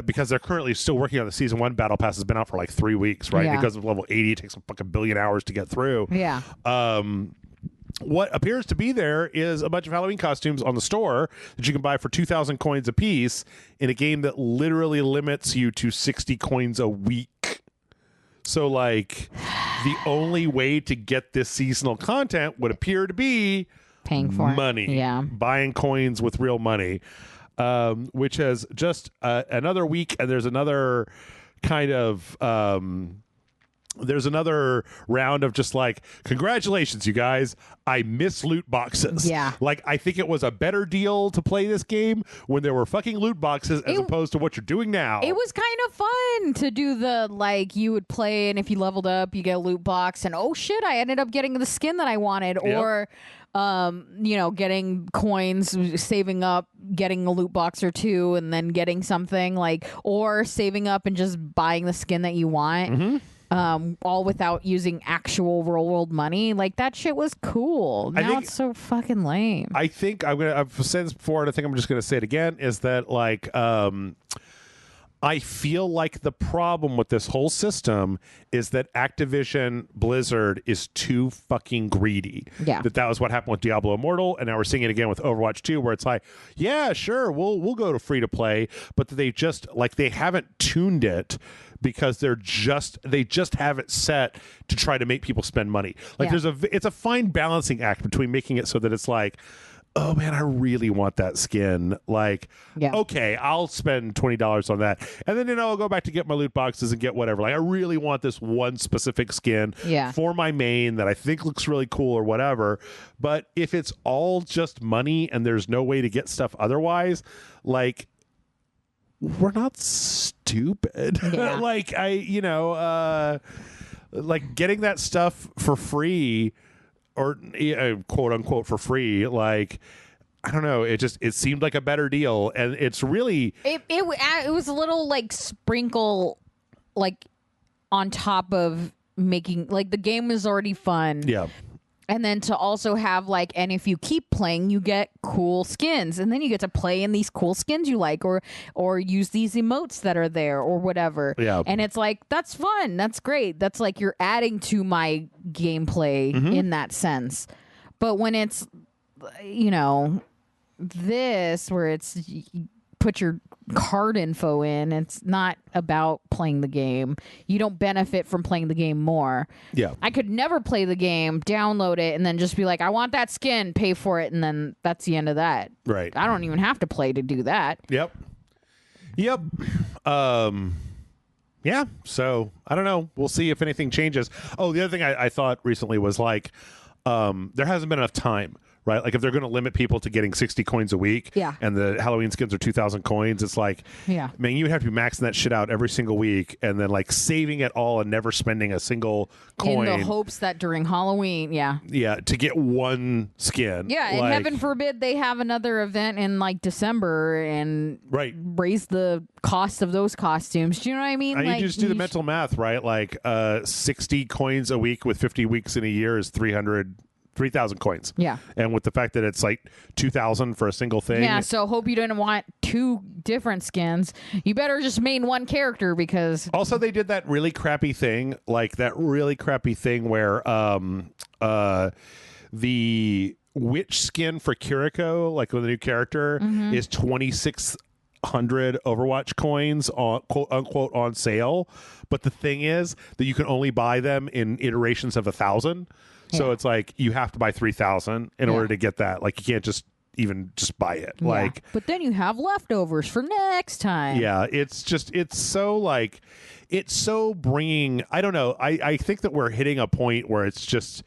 Because they're currently still working on the season 1 battle pass. Has been out for like 3 weeks, right? Yeah. It goes up to level 80. It takes a fucking billion hours to get through. Yeah. What appears to be there is a bunch of Halloween costumes on the store that you can buy for 2,000 coins a piece in a game that literally limits you to 60 coins a week. So, like, the only way to get this seasonal content would appear to be paying for money. Yeah. Buying coins with real money. Which has just another week, and there's another kind of there's another round of just like, congratulations, you guys, I miss loot boxes. Yeah. Like, I think it was a better deal to play this game when there were fucking loot boxes as opposed to what you're doing now. It was kind of fun to do the, like, you would play, and if you leveled up, you get a loot box, and oh shit, I ended up getting the skin that I wanted, or you know, getting coins, saving up, getting a loot box or two, and then getting something, like, or saving up and just buying the skin that you want. All without using actual real world money. Like, that shit was cool. Now it's so fucking lame. I think I've said this before, and I think I'm just gonna say it again, is that, like, I feel like the problem with this whole system is that Activision Blizzard is too fucking greedy. Yeah. That was what happened with Diablo Immortal, and now we're seeing it again with Overwatch 2, where it's like, yeah, sure, we'll go to free to play, but they just, like, they haven't tuned it because they just have it set to try to make people spend money. Like, it's a fine balancing act between making it so that it's like, oh man, I really want that skin. Like, okay, I'll spend $20 on that. And then, you know, I'll go back to get my loot boxes and get whatever. Like, I really want this one specific skin for my main that I think looks really cool or whatever. But if it's all just money and there's no way to get stuff otherwise, like, we're not stupid. Yeah. Like, like, getting that stuff for free, or quote unquote for free, like, I don't know, it seemed like a better deal, and it's really it was a little like sprinkle, like, on top of making, like, the game was already fun. And then to also have like, and if you keep playing, you get cool skins, and then you get to play in these cool skins you like, or use these emotes that are there or whatever. Yeah. And it's like, that's fun. That's great. That's like you're adding to my gameplay in that sense. But when it's, you know, this where it's put your card info in, it's not about playing the game. You don't benefit from playing the game more. Yeah. I could never play the game, download it, and then just be like, I want that skin, pay for it, and then that's the end of that. Right. I don't even have to play to do that. Yep. Yeah. So I don't know. We'll see if anything changes. Oh, the other thing I thought recently was like, there hasn't been enough time. Right, like if they're going to limit people to getting 60 coins a week, and the Halloween skins are 2,000 coins, it's like, man, you would have to be maxing that shit out every single week, and then like saving it all and never spending a single coin in the hopes that during Halloween, to get one skin. Yeah, and heaven forbid they have another event in like December and raise the cost of those costumes. Do you know what I mean? You just do the mental math, right? Like 60 coins a week with 50 weeks in a year is 3,000 coins. Yeah. And with the fact that it's like 2,000 for a single thing. Yeah, so hope you didn't want two different skins. You better just main one character because... Also, they did that really crappy thing, where the witch skin for Kiriko, like with the new character, is 2,600 Overwatch coins on quote unquote on sale. But the thing is that you can only buy them in iterations of 1,000. So it's like you have to buy 3,000 in order to get that. Like you can't just buy it. Yeah. Like, but then you have leftovers for next time. Yeah, it's so bringing. I don't know. I think that we're hitting a point where it's just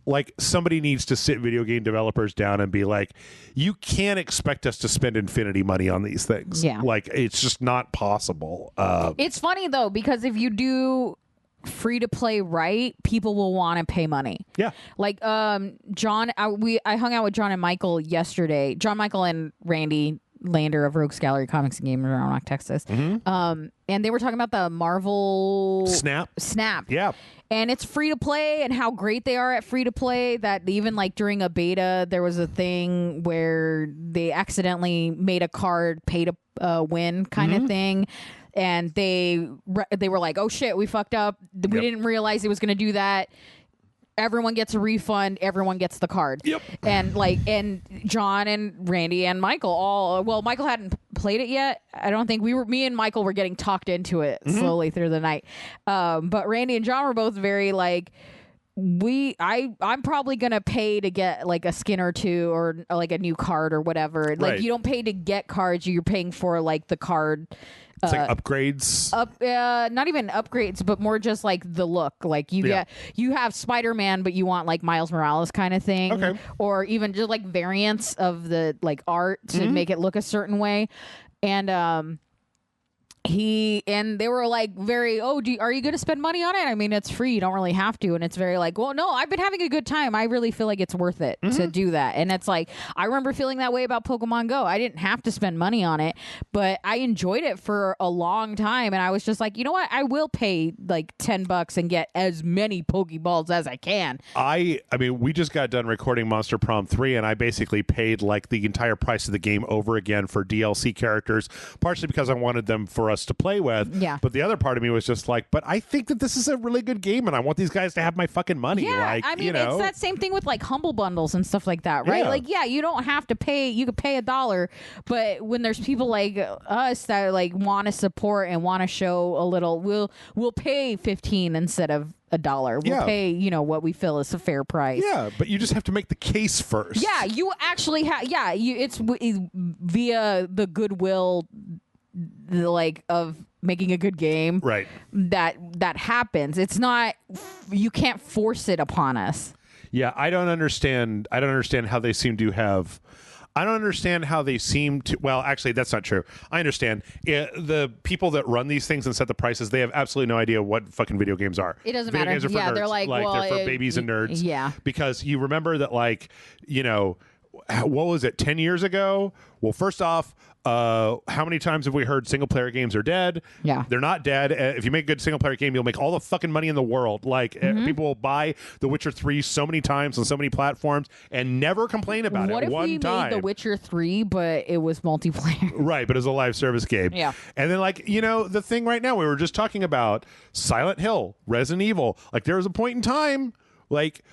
like somebody needs to sit video game developers down and be like, you can't expect us to spend infinity money on these things. Yeah, like it's just not possible. It's funny though because if you do free to play right, people will want to pay money. Yeah. Like John, I hung out with John and Michael yesterday. John, Michael, and Randy Lander of Rogues Gallery Comics and Games in Roanoke, Texas. And they were talking about the Marvel Snap. Yeah. And it's free to play and how great they are at free to play that even like during a beta, there was a thing where they accidentally made a card pay to win kind of thing. And they were like, oh shit, we fucked up. We didn't realize it was going to do that. Everyone gets a refund. Everyone gets the card. Yep. And John and Randy and Michael Michael hadn't played it yet. I don't think me and Michael were getting talked into it slowly through the night. But Randy and John were both very like, I'm probably gonna pay to get like a skin or two or like a new card or whatever. Like you don't pay to get cards, you're paying for like the card. It's like upgrades. Not even upgrades, but more just like the look. Like you have Spider-Man, but you want like Miles Morales kind of thing, or even just like variants of the like art to make it look a certain way. And they were like very, are you going to spend money on it? I mean, it's free. You don't really have to. And it's very like, well, no, I've been having a good time. I really feel like it's worth it to do that. And it's like, I remember feeling that way about Pokemon Go. I didn't have to spend money on it, but I enjoyed it for a long time. And I was just like, you know what? I will pay like $10 and get as many Pokeballs as I can. I mean, we just got done recording Monster Prom 3 and I basically paid like the entire price of the game over again for DLC characters, partially because I wanted them for us to play with. Yeah. But the other part of me was just like, but I think that this is a really good game and I want these guys to have my fucking money. Yeah, like, I mean, it's that same thing with like Humble Bundles and stuff like that, right? Yeah. Like, yeah, you don't have to pay. You could pay $1, but when there's people like us that like want to support and want to show a little, we'll pay $15 instead of $1. We'll pay, what we feel is a fair price. Yeah, but you just have to make the case first. Yeah, you actually have. Yeah, it's via the goodwill, of making a good game, right? That happens. It's not. You can't force it upon us. Yeah, I don't understand how they seem to have. I don't understand how they seem to. Well, actually, that's not true. I understand. The people that run these things and set the prices, they have absolutely no idea what fucking video games are. It doesn't video matter. Games are for nerds. They're like well, they're for babies and nerds. Yeah. Because you remember that, what was it, 10 years ago? Well, first off, How many times have we heard single player games are dead? Yeah. They're not dead. If you make a good single player game, you'll make all the fucking money in the world. Like people will buy The Witcher 3 so many times on so many platforms and never complain about What it if one we time. made The Witcher 3, but it was multiplayer? Right, but it's a live service game. Yeah. And then, like, the thing right now, we were just talking about Silent Hill, Resident Evil. Like, there was a point in time, like,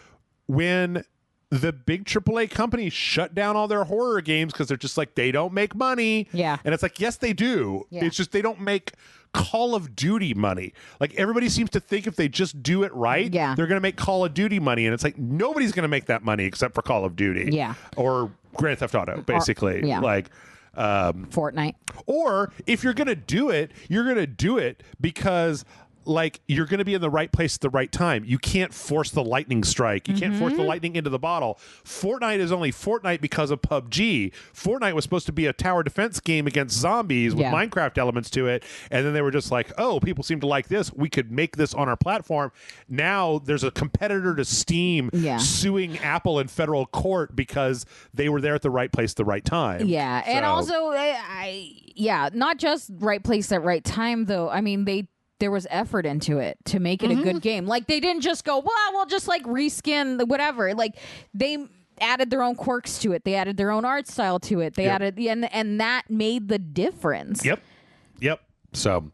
when the big AAA companies shut down all their horror games because they're just like, they don't make money. Yeah. And it's like, yes, they do. Yeah. It's just they don't make Call of Duty money. Like, everybody seems to think if they just do it right, Yeah. they're going to make Call of Duty money. And it's like, nobody's going to make that money except for Call of Duty. Yeah. Or Grand Theft Auto, basically. yeah. Like, Fortnite. or if you're going to do it, you're going to do it because, like, you're going to be in the right place at the right time. You can't force the lightning strike. You can't force the lightning into the bottle. Fortnite is only Fortnite because of PUBG. Fortnite was supposed to be a tower defense game against zombies with Minecraft elements to it. And then they were just like, oh, people seem to like this. We could make this on our platform. Now there's a competitor to Steam suing Apple in federal court because they were there at the right place at the right time. Yeah. So, and also, not just right place at right time, though. I mean, there was effort into it to make it a good game. Like, they didn't just go, well, we'll just like reskin the whatever. Like, they added their own quirks to it. They added their own art style to it. They added, and that made the difference. Yep. So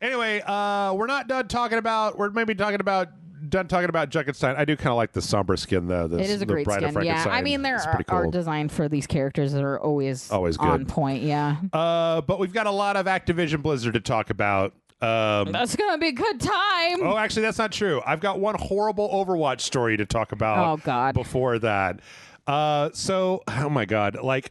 anyway, we're maybe talking about Junkenstein. I do kind of like the somber skin though. It is a great skin. Yeah. I mean, there are art design for these characters that are always good. On point. Yeah. But we've got a lot of Activision Blizzard to talk about. That's gonna be a good time. Oh, actually, that's not true. I've got one horrible Overwatch story to talk about. Oh, God. Before that, oh my God, like,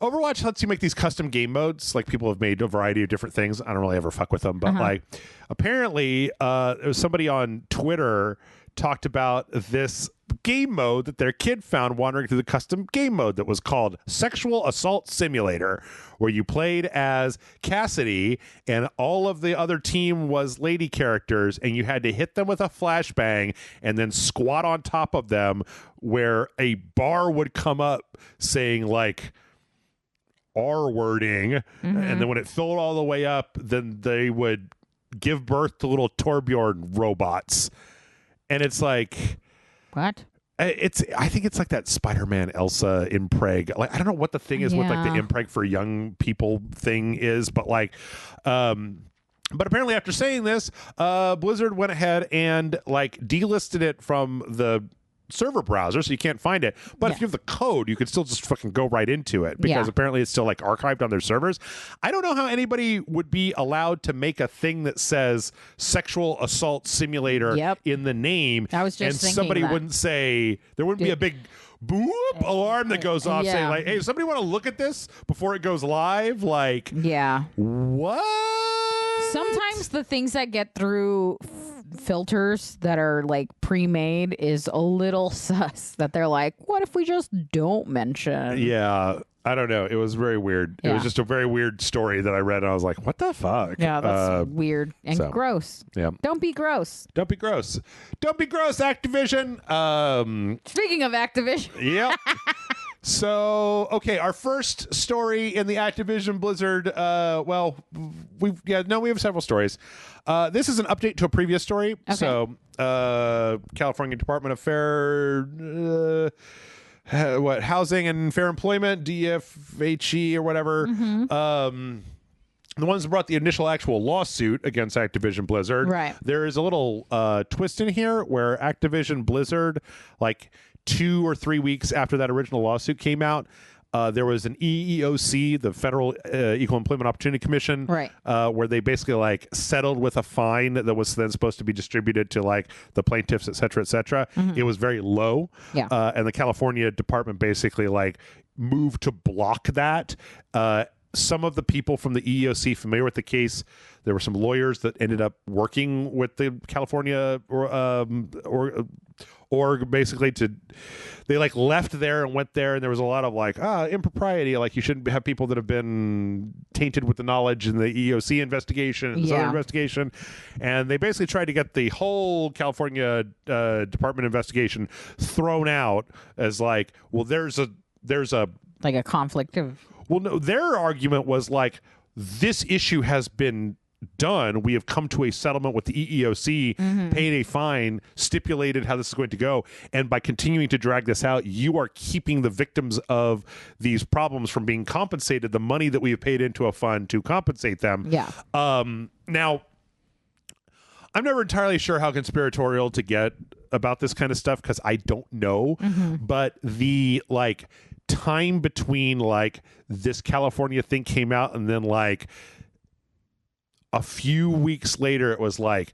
Overwatch lets you make these custom game modes. Like, people have made a variety of different things. I don't really ever fuck with them, but like, apparently, there was somebody on Twitter talked about this game mode that their kid found wandering through the custom game mode that was called Sexual Assault Simulator, where you played as Cassidy and all of the other team was lady characters, and you had to hit them with a flashbang and then squat on top of them, where a bar would come up saying, like, R-wording, and then when it filled all the way up, then they would give birth to little Torbjorn robots. And it's like, what? I think it's like that Spider-Man Elsa impreg. Like, I don't know what the thing is with like the impreg for young people thing is, but like, but apparently after saying this, Blizzard went ahead and like delisted it from the server browser, so you can't find it. But if you have the code, you can still just fucking go right into it, because apparently it's still like archived on their servers. I don't know how anybody would be allowed to make a thing that says Sexual Assault Simulator in the name. I was just and somebody wouldn't say, there wouldn't be a big boop alarm that goes off saying like, hey, somebody want to look at this before it goes live? Like, what? Sometimes the things that get through filters that are like pre-made is a little sus, that they're like, what if we just don't mention? Yeah, I don't know. It was very weird. It was just a very weird story that I read, and I was like, what the fuck? Yeah, that's weird and gross. Yeah. Don't be gross. Don't be gross. Don't be gross, Activision. Speaking of Activision. Yep. So, okay, our first story in the Activision Blizzard, we have several stories. This is an update to a previous story. Okay. So, California Department of Housing and Fair Employment, DFHE or whatever. The ones that brought the initial actual lawsuit against Activision Blizzard. Right. There is a little twist in here where Activision Blizzard, like 2 or 3 weeks after that original lawsuit came out, there was an EEOC, the Federal Equal Employment Opportunity Commission, where they basically like settled with a fine that was then supposed to be distributed to like the plaintiffs, et cetera, et cetera. It was very low. And the California department basically like moved to block that. Some of the people from the EEOC familiar with the case, there were some lawyers that ended up working with the California or basically they like left there and went there, and there was a lot of like impropriety, like you shouldn't have people that have been tainted with the knowledge in the EEOC investigation and this other investigation, and they basically tried to get the whole California department investigation thrown out as like, well, there's a like a conflict of Well, no, their argument was like, this issue has been done. We have come to a settlement with the EEOC, paid a fine, stipulated how this is going to go. And by continuing to drag this out, you are keeping the victims of these problems from being compensated the money that we have paid into a fund to compensate them. Yeah. Now, I'm never entirely sure how conspiratorial to get about this kind of stuff because I don't know. But the like time between like this California thing came out and then like a few weeks later, it was like,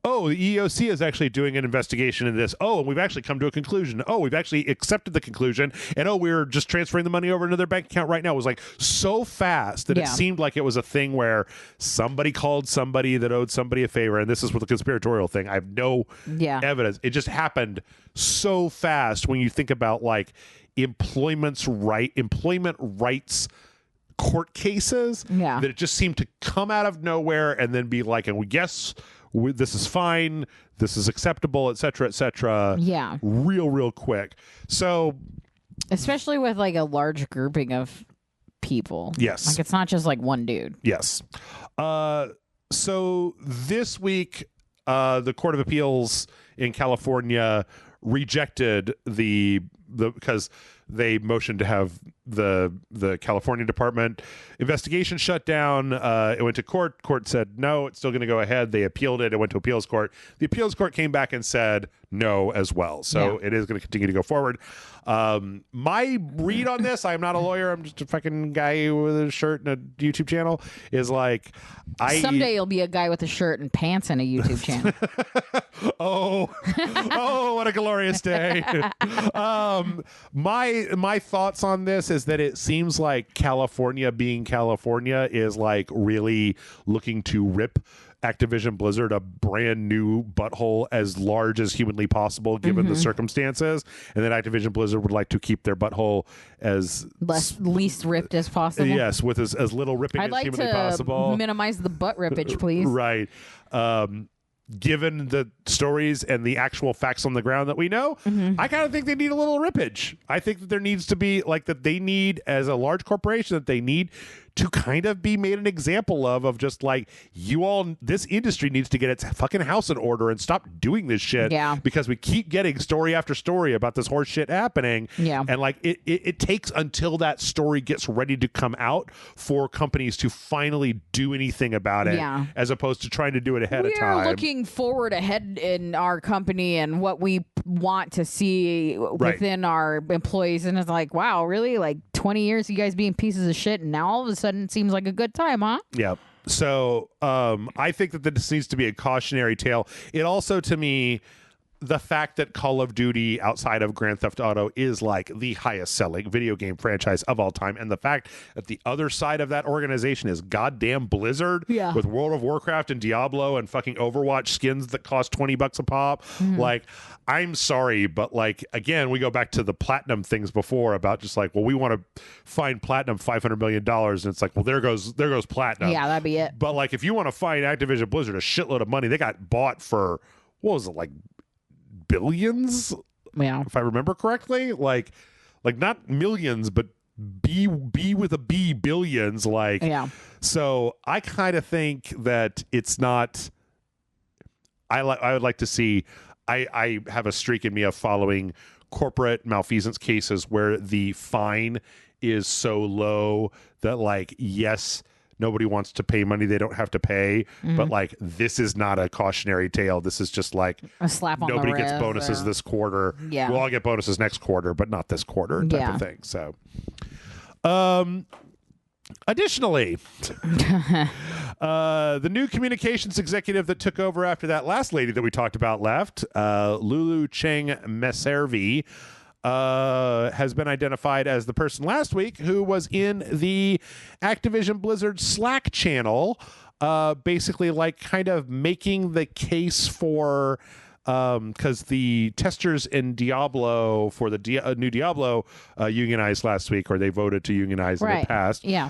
oh, the EEOC is actually doing an investigation in this. Oh, and we've actually come to a conclusion. Oh, we've actually accepted the conclusion. And oh, we're just transferring the money over into their bank account right now. It was like so fast that it seemed like it was a thing where somebody called somebody that owed somebody a favor. And this is with the conspiratorial thing. I have no evidence. It just happened so fast when you think about like employment rights court cases that it just seemed to come out of nowhere and then be like, and we guess this is fine, this is acceptable, etc., real quick. So especially with like a large grouping of people. Yes, like it's not just like one dude. Yes. So this week the Court of Appeals in California rejected the because they motioned to have the California Department investigation shut down. It went to court. Court said no, it's still going to go ahead. They appealed it. It went to appeals court. The appeals court came back and said no as well. So it is going to continue to go forward. My read on this, I'm not a lawyer. I'm just a fucking guy with a shirt and a YouTube channel. Is like someday you'll be a guy with a shirt and pants and a YouTube channel. oh, what a glorious day. My thoughts on this is that it seems like California being California is like really looking to rip Activision Blizzard a brand new butthole as large as humanly possible given the circumstances, and then Activision Blizzard would like to keep their butthole as least ripped as possible. Yes, with as little ripping as humanly possible. Minimize the butt rippage, please. Right. Given the stories and the actual facts on the ground that we know, I kind of think they need a little rippage. I think that there needs to be like that they need, as a large corporation, that they need to kind of be made an example of just like, you all, this industry needs to get its fucking house in order and stop doing this shit. Yeah. Because we keep getting story after story about this horse shit happening. Yeah. And like it takes until that story gets ready to come out for companies to finally do anything about it, as opposed to trying to do it ahead of time. We are looking forward ahead in our company and what we want to see within our employees, and it's like, wow, really? Like 20 years you guys being pieces of shit, and now all of a sudden it seems like a good time, huh? Yeah. So I think that this needs to be a cautionary tale. It also, to me, the fact that Call of Duty outside of Grand Theft Auto is like the highest selling video game franchise of all time, and the fact that the other side of that organization is goddamn Blizzard with World of Warcraft and Diablo and fucking Overwatch skins that cost $20 a pop. Like, I'm sorry, but like, again, we go back to the platinum things before about just like, well, we want to find platinum $500 million, and it's like, well, there goes platinum. Yeah, that'd be it. But like, if you want to find Activision Blizzard a shitload of money, they got bought for, what was it, like billions, if I remember correctly, like not millions, but B with a B, billions. Like, so I kind of think that it's not. I would like to see. I have a streak in me of following corporate malfeasance cases where the fine is so low that, like, yes, nobody wants to pay money they don't have to pay, but like, this is not a cautionary tale. This is just like a slap on nobody the gets wrist bonuses this quarter. Yeah. We'll all get bonuses next quarter, but not this quarter type of thing. So, additionally, the new communications executive that took over after that last lady that we talked about left, Lulu Cheng Meservey, has been identified as the person last week who was in the Activision Blizzard Slack channel, basically like kind of making the case for, because the testers in Diablo for the new Diablo unionized last week, or they voted to unionize and it passed. Yeah.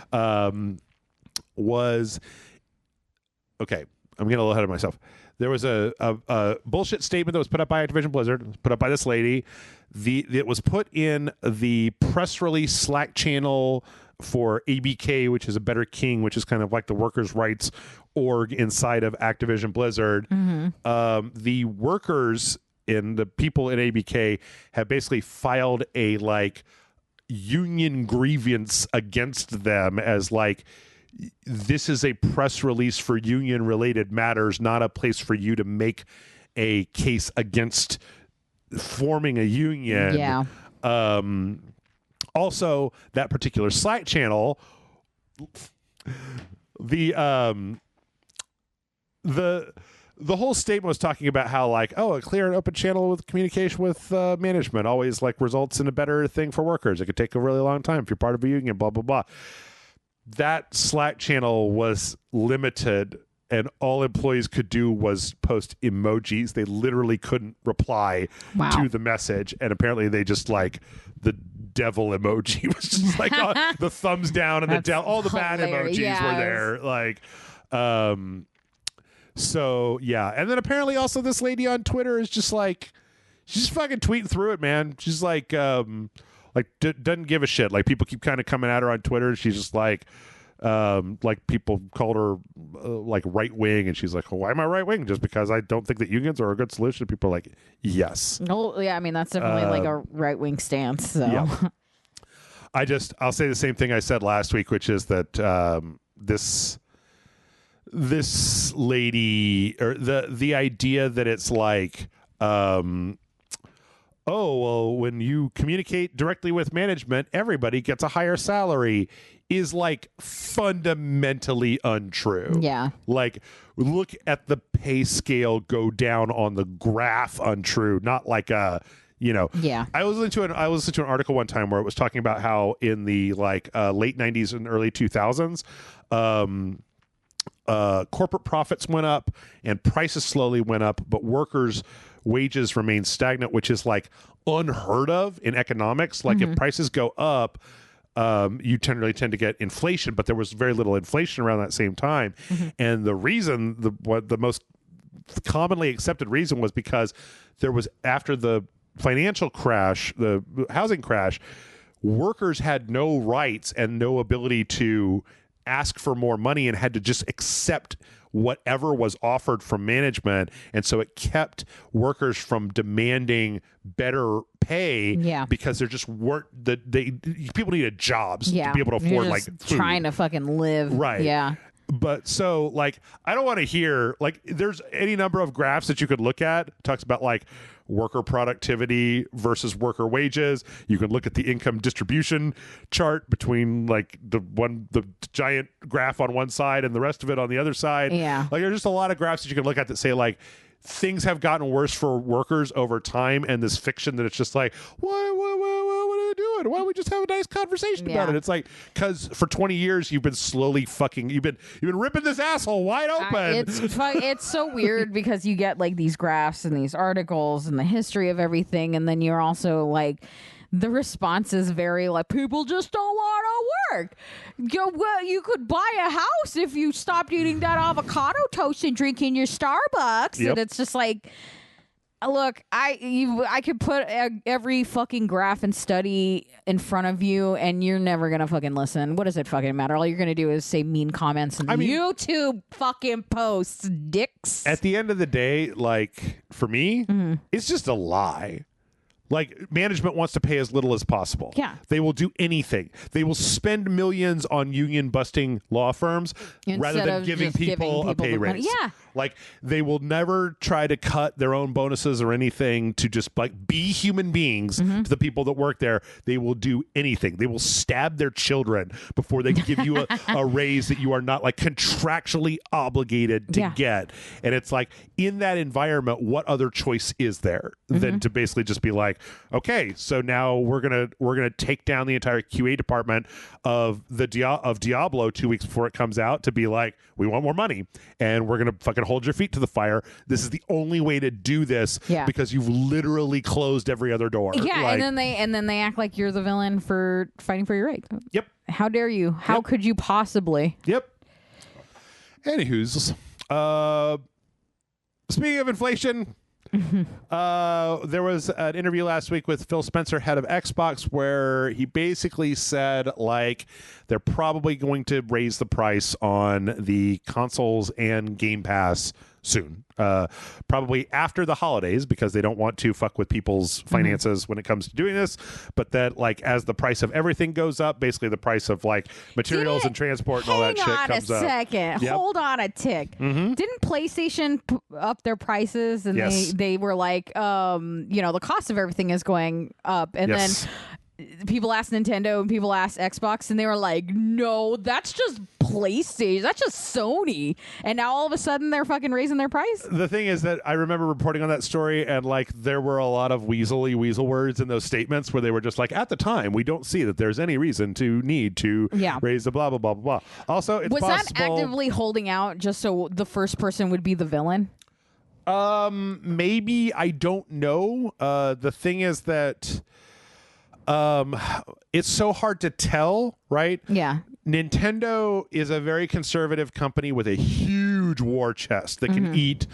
Was okay. I'm getting a little ahead of myself. There was a bullshit statement that was put up by Activision Blizzard, put up by this lady. It was put in the press release Slack channel for ABK, which is a Better King, which is kind of like the workers' rights org inside of Activision Blizzard. The workers and the people in ABK have basically filed a like union grievance against them as like, this is a press release for union related matters, not a place for you to make a case against forming a union. Yeah. Also, that particular Slack channel, the whole statement was talking about how like, oh, a clear and open channel with communication with management always like results in a better thing for workers. It could take a really long time if you're part of a union, blah, blah, blah. That Slack channel was limited and all employees could do was post emojis. They literally couldn't reply to the message. And apparently they just like the devil emoji was just like the thumbs down and all the bad emojis were there. Like, so yeah. And then apparently also this lady on Twitter is just like, she's just fucking tweeting through it, man. She's like doesn't give a shit. Like people keep kind of coming at her on Twitter. She's just like people called her like right wing, and she's like, well, why am I right wing? Just because I don't think that unions are a good solution. People are like, yes. No, yeah, I mean that's definitely like a right wing stance. So yeah. I'll say the same thing I said last week, which is that this lady, or the idea that it's like, oh, well, when you communicate directly with management, everybody gets a higher salary, is like fundamentally untrue. Yeah. Like, look at the pay scale go down on the graph, untrue, not like a, you know. Yeah. I was listening to an article one time where it was talking about how in the like late 90s and early 2000s, corporate profits went up and prices slowly went up, but workers' wages remained stagnant, which is like unheard of in economics. Like if prices go up, you tend to get inflation, but there was very little inflation around that same time. And the reason, the most commonly accepted reason was because there was, after the financial crash, the housing crash, workers had no rights and no ability to ask for more money and had to just accept whatever was offered from management. And so it kept workers from demanding better pay because there just weren't people needed jobs to be able to afford like food. Trying to fucking live. Right. Yeah. But so like, I don't want to hear like, there's any number of graphs that you could look at. It talks about like worker productivity versus worker wages. You can look at the income distribution chart between like the giant graph on one side and the rest of it on the other side. Yeah. Like there's just a lot of graphs that you can look at that say like, things have gotten worse for workers over time, and this fiction that it's just like, what are you doing? Why don't we just have a nice conversation about it? It's like, because for 20 years you've been slowly you've been ripping this asshole wide open. It's so weird because you get like these graphs and these articles and the history of everything, and then you're also like, the response is very like, people just don't want to work. Well, you could buy a house if you stopped eating that avocado toast and drinking your Starbucks. Yep. And it's just like, look, I could put every fucking graph and study in front of you, and you're never gonna fucking listen. What does it fucking matter? All you're gonna do is say mean comments and YouTube fucking posts, dicks. At the end of the day, like for me, it's just a lie. Like, management wants to pay as little as possible. Yeah. They will do anything. They will spend millions on union-busting law firms rather than giving people a pay raise. Yeah. Like, they will never try to cut their own bonuses or anything to just, like, be human beings to the people that work there. They will do anything. They will stab their children before they give you a raise that you are not, like, contractually obligated to get. And it's like, in that environment, what other choice is there than to basically just be like, okay, so now we're gonna take down the entire QA department of Diablo 2 weeks before it comes out to be like, we want more money, and we're gonna fucking hold your feet to the fire. This is the only way to do this because you've literally closed every other door. Yeah, like, and then they act like you're the villain for fighting for your right. Yep. How dare you? How could you possibly? Yep. Anywho's, speaking of inflation, There was an interview last week with Phil Spencer, head of Xbox, where he basically said, like, they're probably going to raise the price on the consoles and Game Pass soon. Probably after the holidays, because they don't want to fuck with people's finances when it comes to doing this. But that, like, as the price of everything goes up, basically the price of, like, materials and transport and all that shit comes up. Hang on a second. Yep. Hold on a tick. Didn't PlayStation up their prices, and they were like, the cost of everything is going up, and then people asked Nintendo and people asked Xbox, and they were like, no, that's just PlayStation, that's just Sony. And now all of a sudden they're fucking raising their price. The thing is that I remember reporting on that story, and like there were a lot of weasel words in those statements where they were just like, at the time we don't see that there's any reason to need to raise the blah blah blah blah blah. Also, it's was possible, that actively holding out just so the first person would be the villain? Maybe, I don't know. The thing is that it's so hard to tell, right? Yeah. Nintendo is a very conservative company with a huge war chest that can eat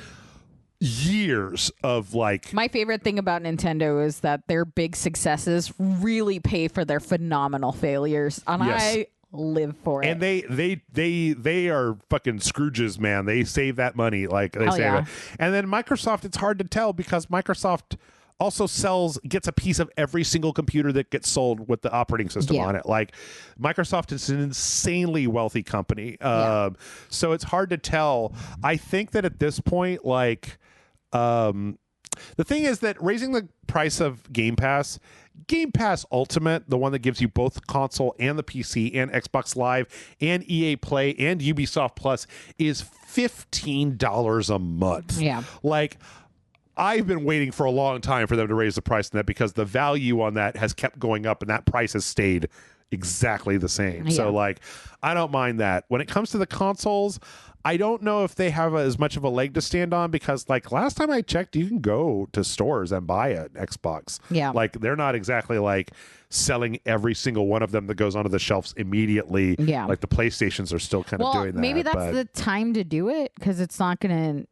years of, like... My favorite thing about Nintendo is that their big successes really pay for their phenomenal failures. And I live for it. And they are fucking Scrooges, man. They save that money. Like, they save it. And then Microsoft, it's hard to tell because Microsoft also gets a piece of every single computer that gets sold with the operating system on it. Like, Microsoft is an insanely wealthy company. So it's hard to tell. I think that at this point, like, the thing is that raising the price of Game Pass Ultimate, the one that gives you both console and the PC and Xbox Live and EA Play and Ubisoft Plus, is $15 a month. Yeah. Like, I've been waiting for a long time for them to raise the price on that because the value on that has kept going up and that price has stayed exactly the same. So, like, I don't mind that. When it comes to the consoles, I don't know if they have as much of a leg to stand on because, like, last time I checked, you can go to stores and buy an Xbox. Yeah. Like, they're not exactly, like, selling every single one of them that goes onto the shelves immediately. Yeah. Like, the PlayStations are still kind of doing that. Maybe that's the time to do it because it's not going to,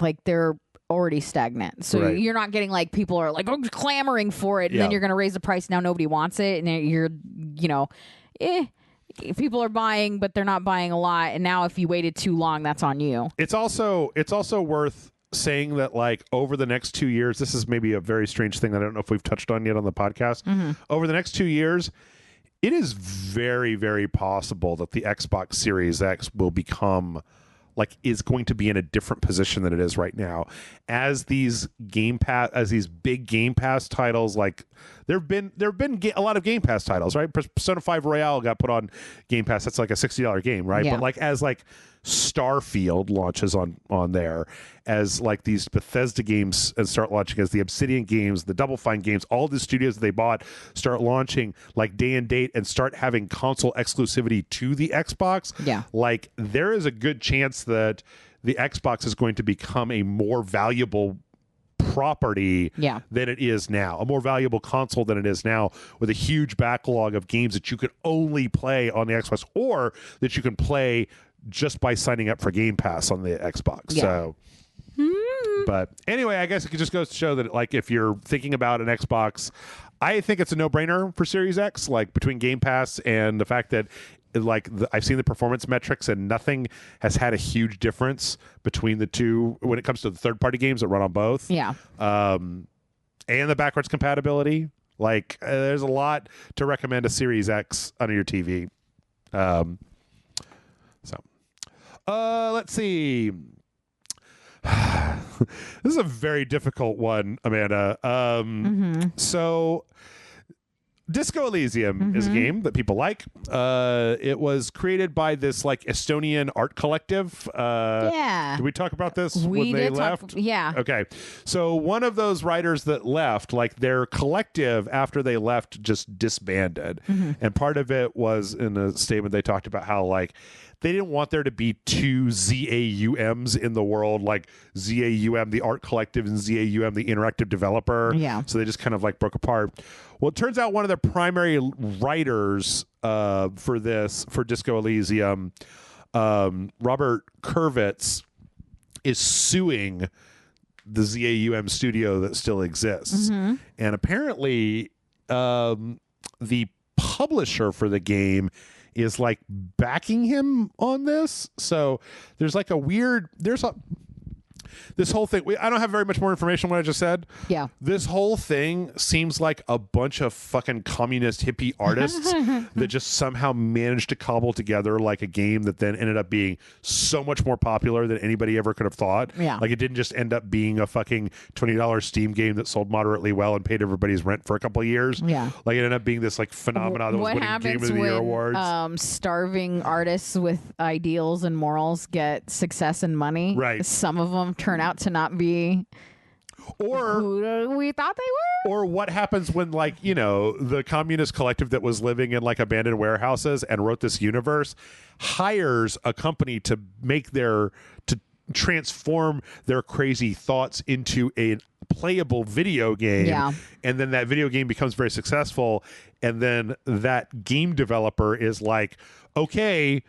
like, they're already stagnant. So you're not getting, like, people are, like, clamoring for it, and then you're going to raise the price. Now nobody wants it, and you're, people are buying, but they're not buying a lot. And now if you waited too long, that's on you. It's also worth saying that, like, over the next 2 years, this is maybe a very strange thing that I don't know if we've touched on yet on the podcast. Over the next 2 years, it is very, very possible that the Xbox Series X will become, like, is going to be in a different position than it is right now. As these big Game Pass titles, like, there've been a lot of Game Pass titles, right? Persona 5 Royale got put on Game Pass. That's like a $60 game, right? Yeah. But, like, as, like, Starfield launches on there, as, like, these Bethesda games and start launching, as the Obsidian games, the Double Fine games, all the studios that they bought start launching, like, day and date and start having console exclusivity to the Xbox. Yeah. Like, there is a good chance that the Xbox is going to become a more valuable property than it is now, a more valuable console than it is now, with a huge backlog of games that you could only play on the Xbox or that you can play just by signing up for Game Pass on the Xbox. So, but anyway, I guess it just goes to show that, like, if you're thinking about an Xbox, I think it's a no-brainer for Series X, like, between Game Pass and the fact that, like, I've seen the performance metrics and nothing has had a huge difference between the two when it comes to the third-party games that run on both. Yeah. And the backwards compatibility. Like, there's a lot to recommend a Series X under your TV. Let's see. This is a very difficult one, Amanda. So, Disco Elysium is a game that people like. It was created by this, like, Estonian art collective. Did we talk about this when they left? Okay. So one of those writers that left, like, their collective after they left just disbanded. And part of it was in a statement they talked about how, like, they didn't want there to be two ZAUMs in the world, like ZAUM, the art collective, and ZAUM, the interactive developer. Yeah. So they just kind of, like, broke apart. Well, it turns out one of their primary writers for Disco Elysium, Robert Kurvitz, is suing the ZAUM studio that still exists. Mm-hmm. And apparently the publisher for the game is like backing him on this. So there's like this whole thing. I don't have very much more information on what I just said. Yeah. This whole thing seems like a bunch of fucking communist hippie artists that just somehow managed to cobble together like a game that then ended up being so much more popular than anybody ever could have thought. Yeah. Like it didn't just end up being a fucking $20 Steam game that sold moderately well and paid everybody's rent for a couple of years. Yeah. Like it ended up being this like phenomenon that was winning Game of the Year awards. Starving artists with ideals and morals get success and money? Right. Some of them turn out to not be who we thought they were. Or what happens when, like, you know, the communist collective that was living in like abandoned warehouses and wrote this universe hires a company to transform their crazy thoughts into a playable video game. Yeah. And then that video game becomes very successful. And then that game developer is like, okay,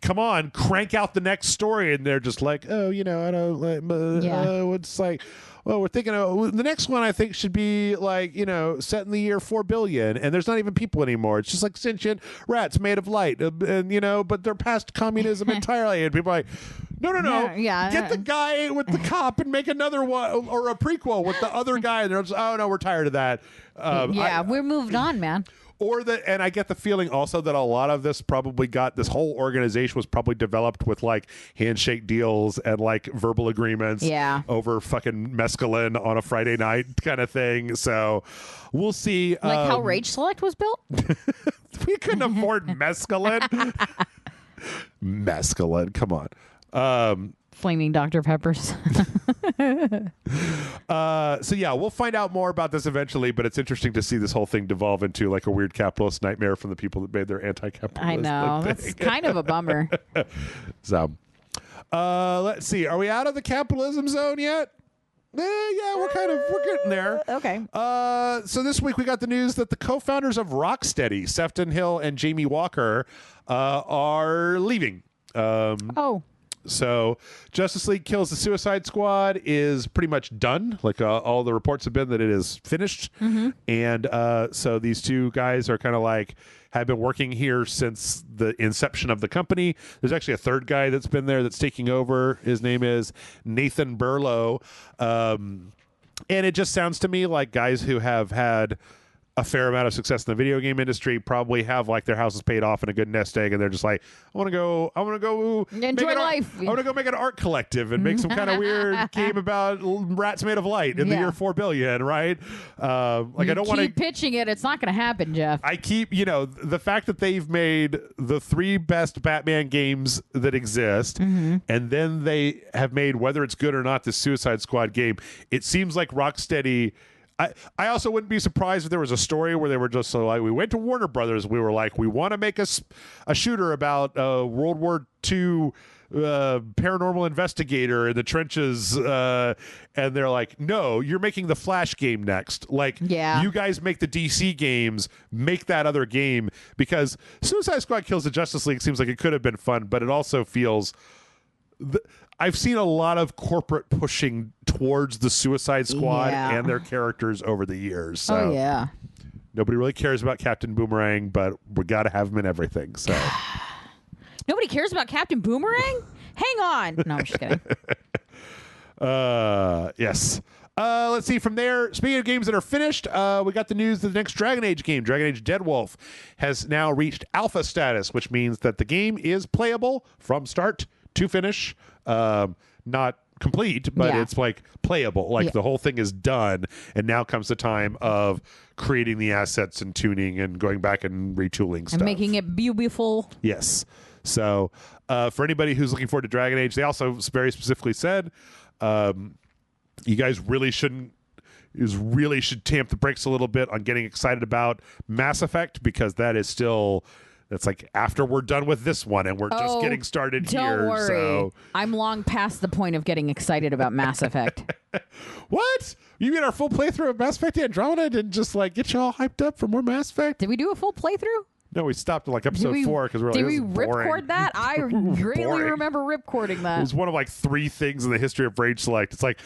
come on, crank out the next story. And they're just like, oh, you know, I don't like, it's like, well, we're thinking the next one I think should be like, you know, set in the year 4 billion. And there's not even people anymore. It's just like sentient rats made of light. And, you know, but they're past communism entirely. And people are like, no. Yeah. Get the guy with the cop and make another one or a prequel with the other guy. And they're just, oh, no, we're tired of that. We're moved on, man. And I get the feeling also that a lot of this this whole organization was probably developed with like handshake deals and like verbal agreements over fucking mescaline on a Friday night kind of thing. So we'll see. Like how RageSelect was built? We couldn't afford mescaline. Mescaline, come on. Flaming Dr. Peppers. So yeah, we'll find out more about this eventually, but it's interesting to see this whole thing devolve into like a weird capitalist nightmare from the people that made their anti-capitalist. I know. That's kind of a bummer. So, let's see. Are we out of the capitalism zone yet? Yeah, we're getting there. Okay. So this week we got the news that the co-founders of Rocksteady, Sefton Hill and Jamie Walker, are leaving. So Justice League Kills the Suicide Squad is pretty much done. Like all the reports have been that it is finished. Mm-hmm. And so these two guys are kind of like have been working here since the inception of the company. There's actually a third guy that's been there that's taking over. His name is Nathan Burlow. And it just sounds to me like guys who have had a fair amount of success in the video game industry probably have like their houses paid off and a good nest egg, and they're just like, I want to go enjoy life. I want to go make an art collective and make some kind of weird game about rats made of light in the year 4 billion, right? I don't want to keep pitching it. It's not going to happen, Jeff. I keep, the fact that they've made the 3 best Batman games that exist, and then they have made, whether it's good or not, the Suicide Squad game. It seems like Rocksteady. I also wouldn't be surprised if there was a story where they were just so like, we went to Warner Brothers. We were like, we want to make a shooter about World War II paranormal investigator in the trenches. And they're like, no, you're making the Flash game next. Like, you guys make the DC games, make that other game. Because Suicide Squad Kills the Justice League seems like it could have been fun, but it also feels... I've seen a lot of corporate pushing towards the Suicide Squad and their characters over the years. So nobody really cares about Captain Boomerang, but we got to have him in everything. So nobody cares about Captain Boomerang? Hang on. No, I'm just kidding. Yes. Let's see from there. Speaking of games that are finished, we got the news that the next Dragon Age game, Dragon Age Deadwolf, has now reached alpha status, which means that the game is playable from start to finish. Not complete, but it's like playable. Like the whole thing is done, and now comes the time of creating the assets and tuning and going back and retooling stuff. And making it beautiful. Yes. So for anybody who's looking forward to Dragon Age, they also very specifically said you guys really should tamp the brakes a little bit on getting excited about Mass Effect, because that is still... That's like after we're done with this one and we're just getting started here. Don't worry. So. I'm long past the point of getting excited about Mass Effect. What? You mean our full playthrough of Mass Effect Andromeda didn't just like get you all hyped up for more Mass Effect? Did we do a full playthrough? No, we stopped at like episode 4 because we're like, did this we is boring. ripcord that? I greatly Boring. remember ripcording It that. was one of like 3 things in the history of RageSelect. It's like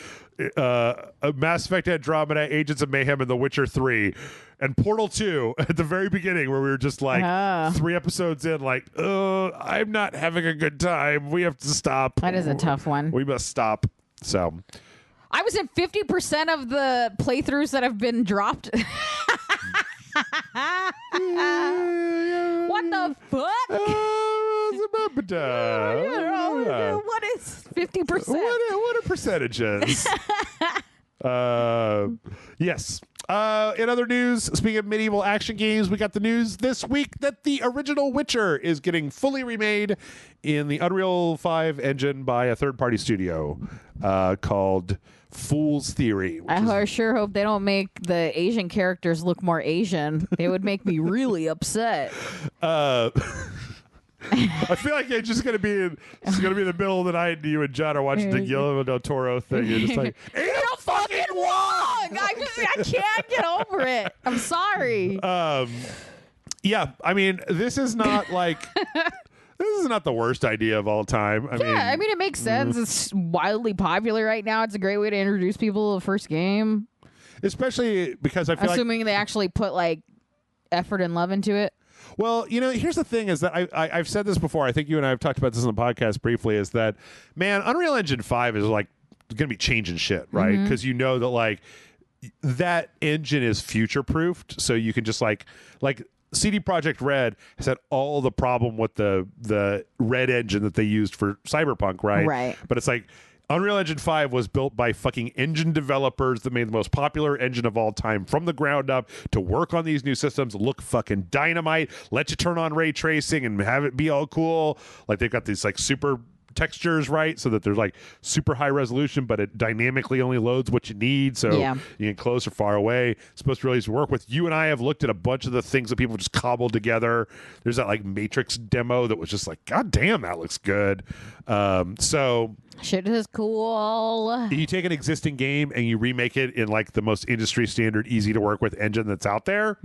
Mass Effect Andromeda, Agents of Mayhem, and The Witcher 3. And Portal 2 at the very beginning where we were just like 3 episodes in like, I'm not having a good time. We have to stop. That is a tough one. We must stop. So I was at 50% of the playthroughs that have been dropped. What the fuck? What is 50%? What are percentages? Yes. In other news, speaking of medieval action games, we got the news this week that the original Witcher is getting fully remade in the Unreal 5 engine by a third-party studio called Fool's Theory. I sure hope they don't make the Asian characters look more Asian. They would make me really upset. I feel like it's just gonna be in the middle of the night, and you and John are watching the Guillermo del Toro thing. You're just like, ain't no fucking wrong. I can't get over it. I'm sorry. Yeah, I mean, this is not like this is not the worst idea of all time. I mean, it makes sense. It's wildly popular right now. It's a great way to introduce people to the first game, especially because I feel assuming they actually put like effort and love into it. Well, here's the thing is that I've said this before. I think you and I have talked about this on the podcast briefly, is that, man, Unreal Engine 5 is like going to be changing shit, right? Because you know that like that engine is future-proofed, so you can just like CD Projekt Red has had all the problem with the Red engine that they used for Cyberpunk, right? Right. But it's like Unreal Engine 5 was built by fucking engine developers that made the most popular engine of all time from the ground up to work on these new systems, look fucking dynamite, let you turn on ray tracing and have it be all cool. Like they've got these like super textures, right? So that there's like super high resolution, but it dynamically only loads what you need. So you can close or far away. It's supposed to really work with. You and I have looked at a bunch of the things that people just cobbled together. There's that like Matrix demo that was just like, God damn, that looks good. So shit is cool. you take an existing game and you remake it in like the most industry standard, easy to work with engine that's out there.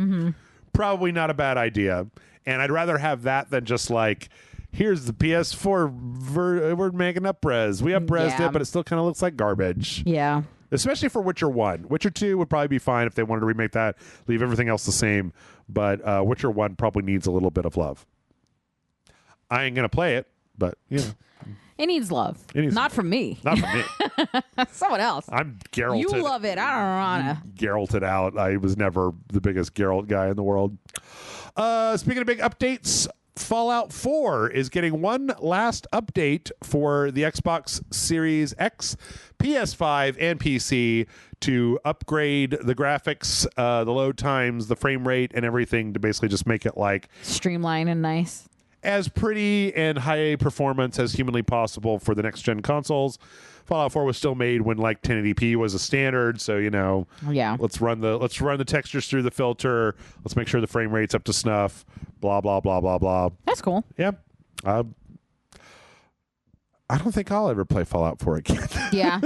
Probably not a bad idea. And I'd rather have that than just like, here's the PS4, we're making up res. We up-resed it, but it still kind of looks like garbage. Yeah. Especially for Witcher 1. Witcher 2 would probably be fine if they wanted to remake that, leave everything else the same. But Witcher 1 probably needs a little bit of love. I ain't going to play it, but, It needs love. Not from me. Not from me. Someone else. I'm Geralted. You love it. I don't want to. Geralted out. I was never the biggest Geralt guy in the world. Speaking of big updates, Fallout 4 is getting one last update for the Xbox Series X, PS5, and PC to upgrade the graphics, the load times, the frame rate, and everything to basically just make it like streamlined and nice, as pretty and high performance as humanly possible for the next gen consoles. Fallout 4 was still made when like 1080p was a standard, so let's run the textures through the filter. Let's make sure the frame rate's up to snuff. Blah blah blah blah blah. That's cool. Yeah. I don't think I'll ever play Fallout 4 again. Yeah.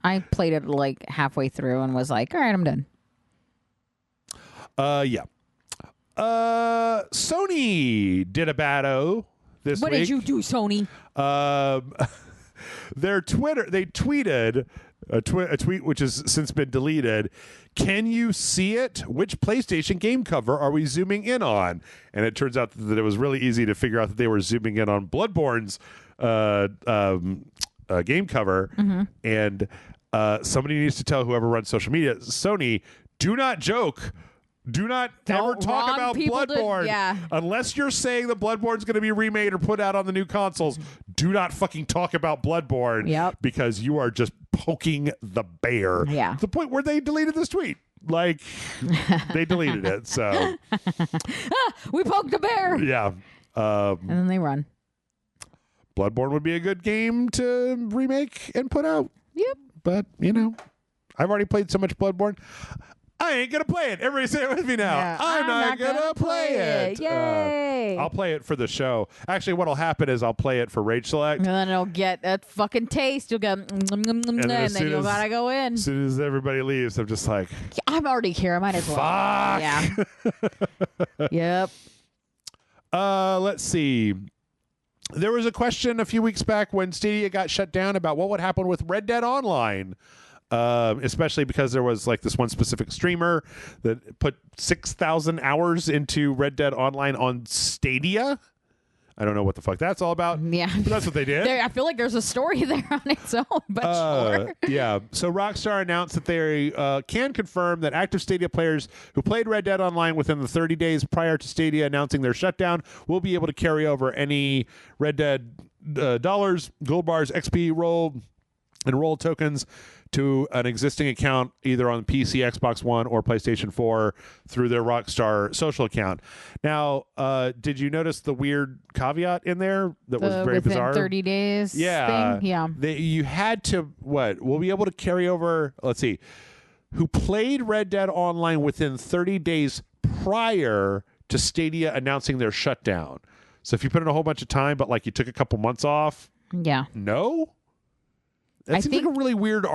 I played it like halfway through and was like, all right, I'm done. Yeah. Sony did a bad-o this week. What did you do, Sony? They tweeted a tweet which has since been deleted. Can you see it? Which PlayStation game cover are we zooming in on? And it turns out that it was really easy to figure out that they were zooming in on Bloodborne's game cover. And somebody needs to tell whoever runs social media, Sony, do not joke. Do not ever talk about Bloodborne unless you're saying that Bloodborne's going to be remade or put out on the new consoles. Do not fucking talk about Bloodborne because you are just poking the bear. Yeah. To the point where they deleted this tweet. Like, they deleted it. So we poked the bear. Yeah. And then they run. Bloodborne would be a good game to remake and put out. Yep. But, I've already played so much Bloodborne. I ain't gonna play it. Everybody say it with me now. Yeah, I'm not gonna play it. Yay! I'll play it for the show. Actually, what'll happen is I'll play it for RageSelect. And then it'll get that fucking taste. You'll go, and then you'll gotta go in. As soon as everybody leaves, I'm just like, I'm already here. I might as well. Fuck. Yeah. Yep. Let's see. There was a question a few weeks back when Stadia got shut down about what would happen with Red Dead Online. Especially because there was like this one specific streamer that put 6,000 hours into Red Dead Online on Stadia. I don't know what the fuck that's all about. Yeah. But that's what they did. I feel like there's a story there on its own, but sure. Yeah. So Rockstar announced that they can confirm that active Stadia players who played Red Dead Online within the 30 days prior to Stadia announcing their shutdown will be able to carry over any Red Dead dollars, gold bars, XP roll, and roll tokens to an existing account either on PC, Xbox One, or PlayStation 4 through their Rockstar social account. Now, did you notice the weird caveat in there that was very within bizarre? 30 days thing? Yeah. You had to, we'll be able to carry over, let's see, who played Red Dead Online within 30 days prior to Stadia announcing their shutdown. So if you put in a whole bunch of time, but like you took a couple months off, yeah. No? That seems like a really weirdly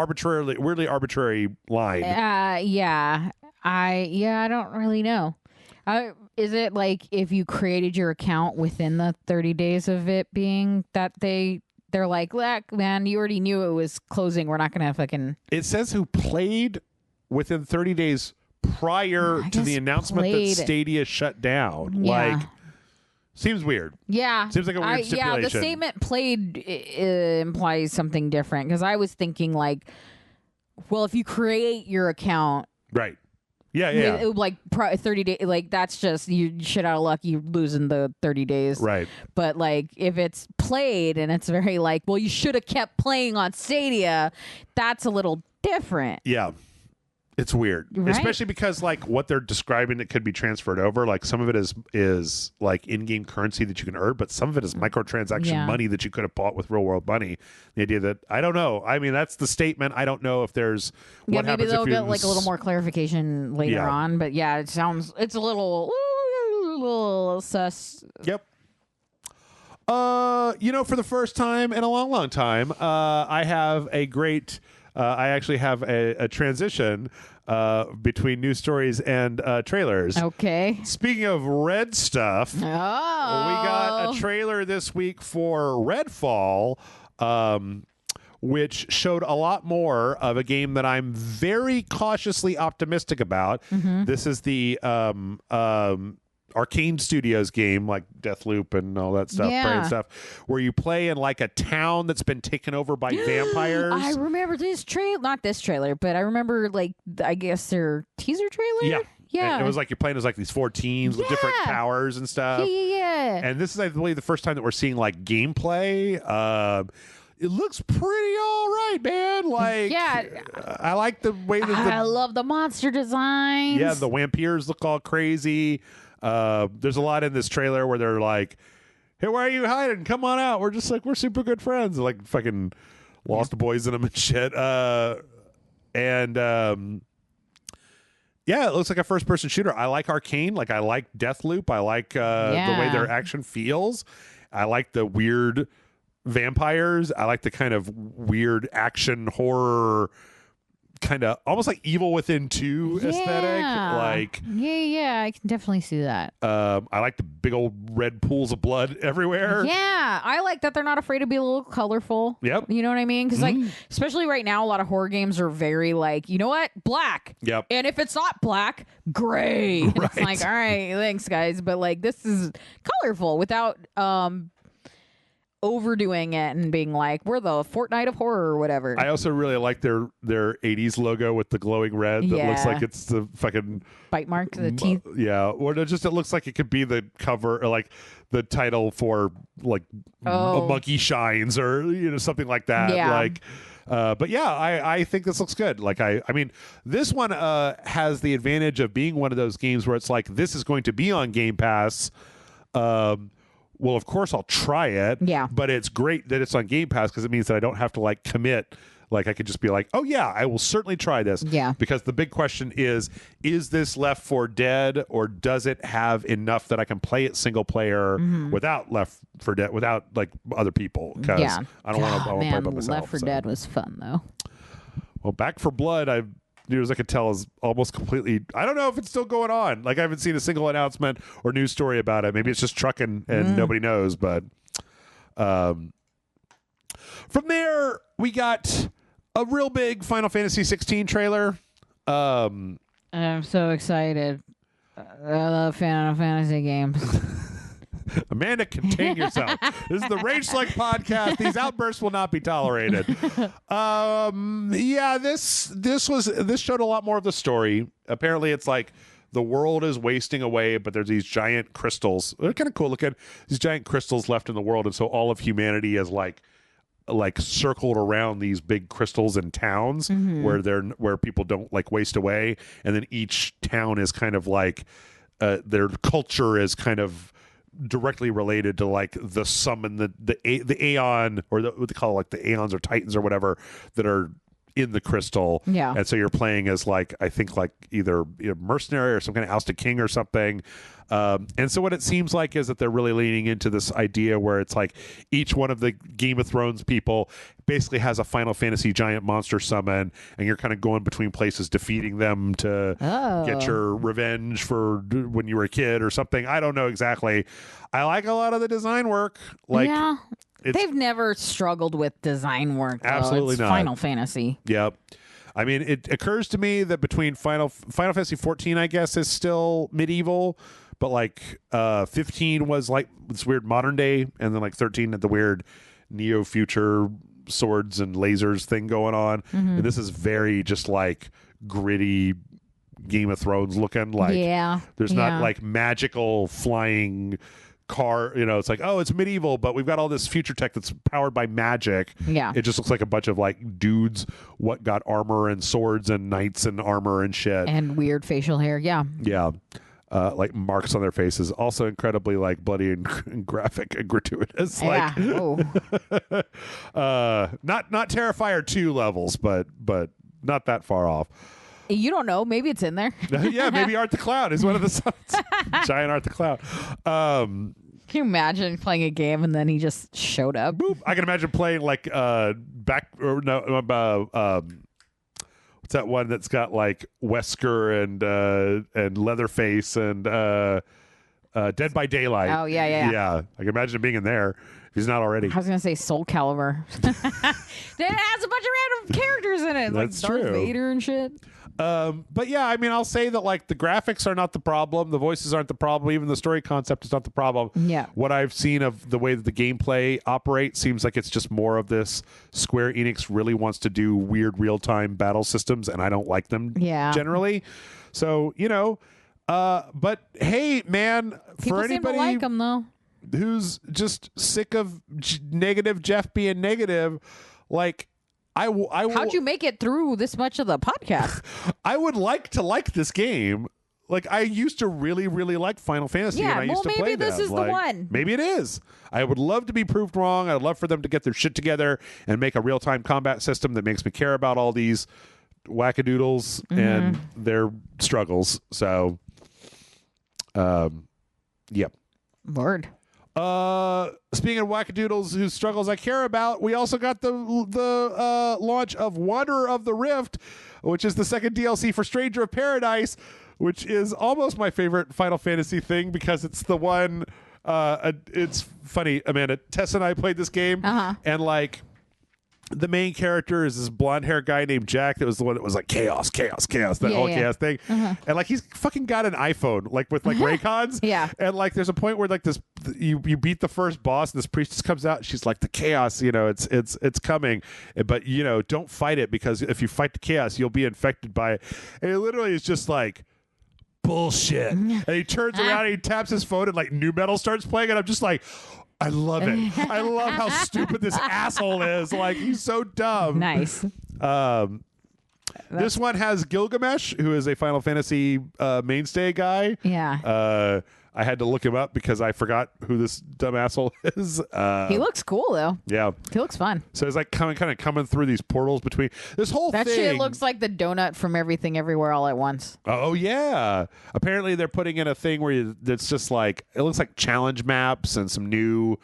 arbitrary line. Yeah. I don't really know. Is it like if you created your account within the 30 days of it being that they're like, look, man, you already knew it was closing. We're not going to fucking... It says who played within 30 days prior to the announcement that Stadia shut down. Yeah. Like, seems weird. Yeah. Seems like a weird stipulation. Yeah, the statement played implies something different because I was thinking like, well, if you create your account. Right. Yeah. Like 30 days, like that's just you shit out of luck. You losing the 30 days. Right. But like if it's played and it's very like, well, you should have kept playing on Stadia. That's a little different. Yeah. It's weird, right? Especially because like what they're describing that could be transferred over. Like some of it is like in-game currency that you can earn, but some of it is microtransaction money that you could have bought with real-world money. The idea that I don't know. I mean, that's the statement. I don't know if there's what maybe happens they'll if get like a little more clarification later on. But yeah, it's a little sus. Yep. For the first time in a long, long time, I have a great. I actually have a transition between news stories and trailers. Okay. Speaking of red stuff, we got a trailer this week for Redfall, which showed a lot more of a game that I'm very cautiously optimistic about. Mm-hmm. This is the Arcane Studios game, like Deathloop and all that stuff, brain stuff, where you play in like a town that's been taken over by vampires. I remember this trailer, not this trailer, but I remember like I guess their teaser trailer. Yeah. And it was like you're playing as like these 4 teams with different powers and stuff. Yeah. And this is, I believe, the first time that we're seeing like gameplay. It looks pretty all right, man. Like, I like the way that I love the monster designs. Yeah, the vampires look all crazy. There's a lot in this trailer where they're like, hey, why are you hiding? Come on out. We're super good friends. Like fucking lost boys in them and shit. It looks like a first person shooter. I like Arcane. Like I like Deathloop. I like the way their action feels. I like the weird vampires. I like the kind of weird action horror, kind of almost like Evil Within 2 aesthetic. Like I can definitely see that. I like the big old red pools of blood everywhere. Yeah, I like that they're not afraid to be a little colorful. Yep. You know what I mean? Because like, especially right now, a lot of horror games are very like, you know what, black. Yep. And if it's not black, gray. Right. It's like, all right, thanks guys, but like this is colorful without overdoing it and being like, we're the Fortnite of horror or whatever. I also really like their 80s logo with the glowing red that looks like it's the fucking bite mark, the teeth. Yeah, or it looks like it could be the cover or like the title for like a Monkey Shines or something like that. Yeah. Like but yeah, I think this looks good. Like I mean, this one has the advantage of being one of those games where it's like this is going to be on Game Pass. Well, of course I'll try it. Yeah. But it's great that it's on Game Pass because it means that I don't have to like commit. Like I could just be like, oh yeah, I will certainly try this. Yeah. Because the big question is this Left 4 Dead or does it have enough that I can play it single player without Left 4 Dead, without like other people? Because I don't want to play by myself. Left 4 Dead was fun though. Well, Back 4 Blood, news I could tell is almost completely. I don't know if it's still going on. Like I haven't seen a single announcement or news story about it. Maybe it's just trucking and nobody knows. But from there, we got a real big Final Fantasy 16 trailer. I'm so excited. I love Final Fantasy games. Amanda, contain yourself. This is the RageSelect podcast. These outbursts will not be tolerated. Yeah, this showed a lot more of the story. Apparently, it's like the world is wasting away, but there's these giant crystals. They're kind of cool looking. These giant crystals left in the world, and so all of humanity is like circled around these big crystals in towns where people don't like waste away, and then each town is kind of like their culture is kind of directly related to like the summon the Aeon or what they call it, like the Aeons or Titans or whatever that are in the crystal. Yeah. And so you're playing as like I think like either a mercenary or some kind of ousted king or something. And so what it seems like is that they're really leaning into this idea where it's like each one of the Game of Thrones people basically has a Final Fantasy giant monster summon, and you're kind of going between places defeating them to get your revenge for when you were a kid or something. I don't know exactly. I like a lot of the design work. Like, yeah. They've never struggled with design work, though. Absolutely it's not. Final Fantasy. Yep. I mean, it occurs to me that between Final Fantasy 14, I guess, is still medieval, but like 15 was like this weird modern day, and then like 13 had the weird neo future swords and lasers thing going on. And this is very just like gritty Game of Thrones looking. Like, there's not like magical flying car, it's like, oh, it's medieval, but we've got all this future tech that's powered by magic. Yeah. It just looks like a bunch of like dudes what got armor and swords and knights and armor and shit. And weird facial hair. Yeah. Yeah. Like marks on their faces, also incredibly like bloody and graphic and gratuitous. Like, not Terrifier 2 levels, but not that far off. You don't know. Maybe it's in there. Yeah, maybe Art the Clown is one of the songs. Giant Art the Clown. Can you imagine playing a game and then he just showed up? Boop. I can imagine playing like what's that one that's got like Wesker and Leatherface and Dead by Daylight. Oh yeah. Yeah, I can imagine him being in there if he's not already. I was gonna say Soul Calibur. That has a bunch of random characters in it, That's like Darth true. Vader and shit. But yeah, I mean, I'll say that like the graphics are not the problem, the voices aren't the problem, even the story concept is not the problem. Yeah. What I've seen of the way that the gameplay operates seems like it's just more of this. Square Enix really wants to do weird real-time battle systems, and I don't like them generally. So, but hey, man, People for seem to anybody like them though. who's just sick of negative Jeff being negative, like How'd you make it through this much of the podcast? I would like to like this game. Like, I used to really, really like Final Fantasy, and I used to play maybe this is like, the one. Maybe it is. I would love to be proved wrong. I'd love for them to get their shit together and make a real-time combat system that makes me care about all these wackadoodles and their struggles. So, yep. Word. Speaking of wackadoodles whose struggles I care about, we also got the launch of Wanderer of the Rift, which is the second DLC for Stranger of Paradise, which is almost my favorite Final Fantasy thing because it's the one. It's funny, Amanda. Tess and I played this game, and like the main character is this blonde hair guy named Jack that was the one that was like chaos, that whole chaos thing. And like he's fucking got an iPhone, like with like Raycons. Yeah. And like there's a point where like this you beat the first boss and this priestess comes out and she's like, the chaos, it's coming. But don't fight it because if you fight the chaos, you'll be infected by it. And it literally is just like bullshit. And he turns around and he taps his phone and like new metal starts playing and I'm just like, I love it. I love how stupid this asshole is. Like, he's so dumb. Nice. This one has Gilgamesh, who is a Final Fantasy mainstay guy. Yeah. I had to look him up because I forgot who this dumb asshole is. He looks cool, though. Yeah. He looks fun. So it's like kind of coming through these portals between this whole that thing. That shit looks like the donut from Everything Everywhere All at Once. Oh, yeah. Apparently they're putting in a thing where it's just like, it looks like challenge maps and some new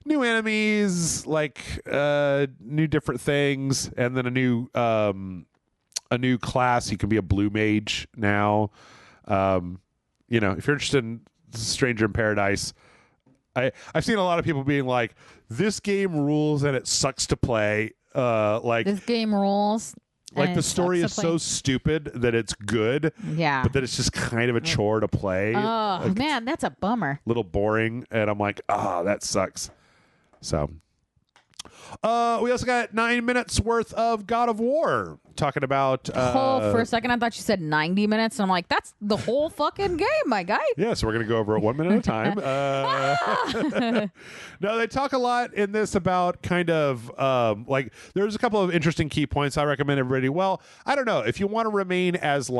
enemies, like new different things, and then a new a new class. You can be a blue mage now. You know, if you're interested in Stranger in Paradise, I've seen a lot of people being like, this game rules and it sucks to play. Like this game rules. Like the story is so stupid that it's good. Yeah. But that it's just kind of a chore to play. Oh, like, man, that's a bummer. Little boring. And I'm like, that sucks. So we also got 9 minutes worth of God of War. Talking about for a second I thought you said 90 minutes. And I'm like, that's the whole fucking game, my guy. Yeah, so we're gonna go over it 1 minute at a time. No, they talk a lot in this about kind of like there's a couple of interesting key points I recommend everybody. Well, I don't know if you want to remain as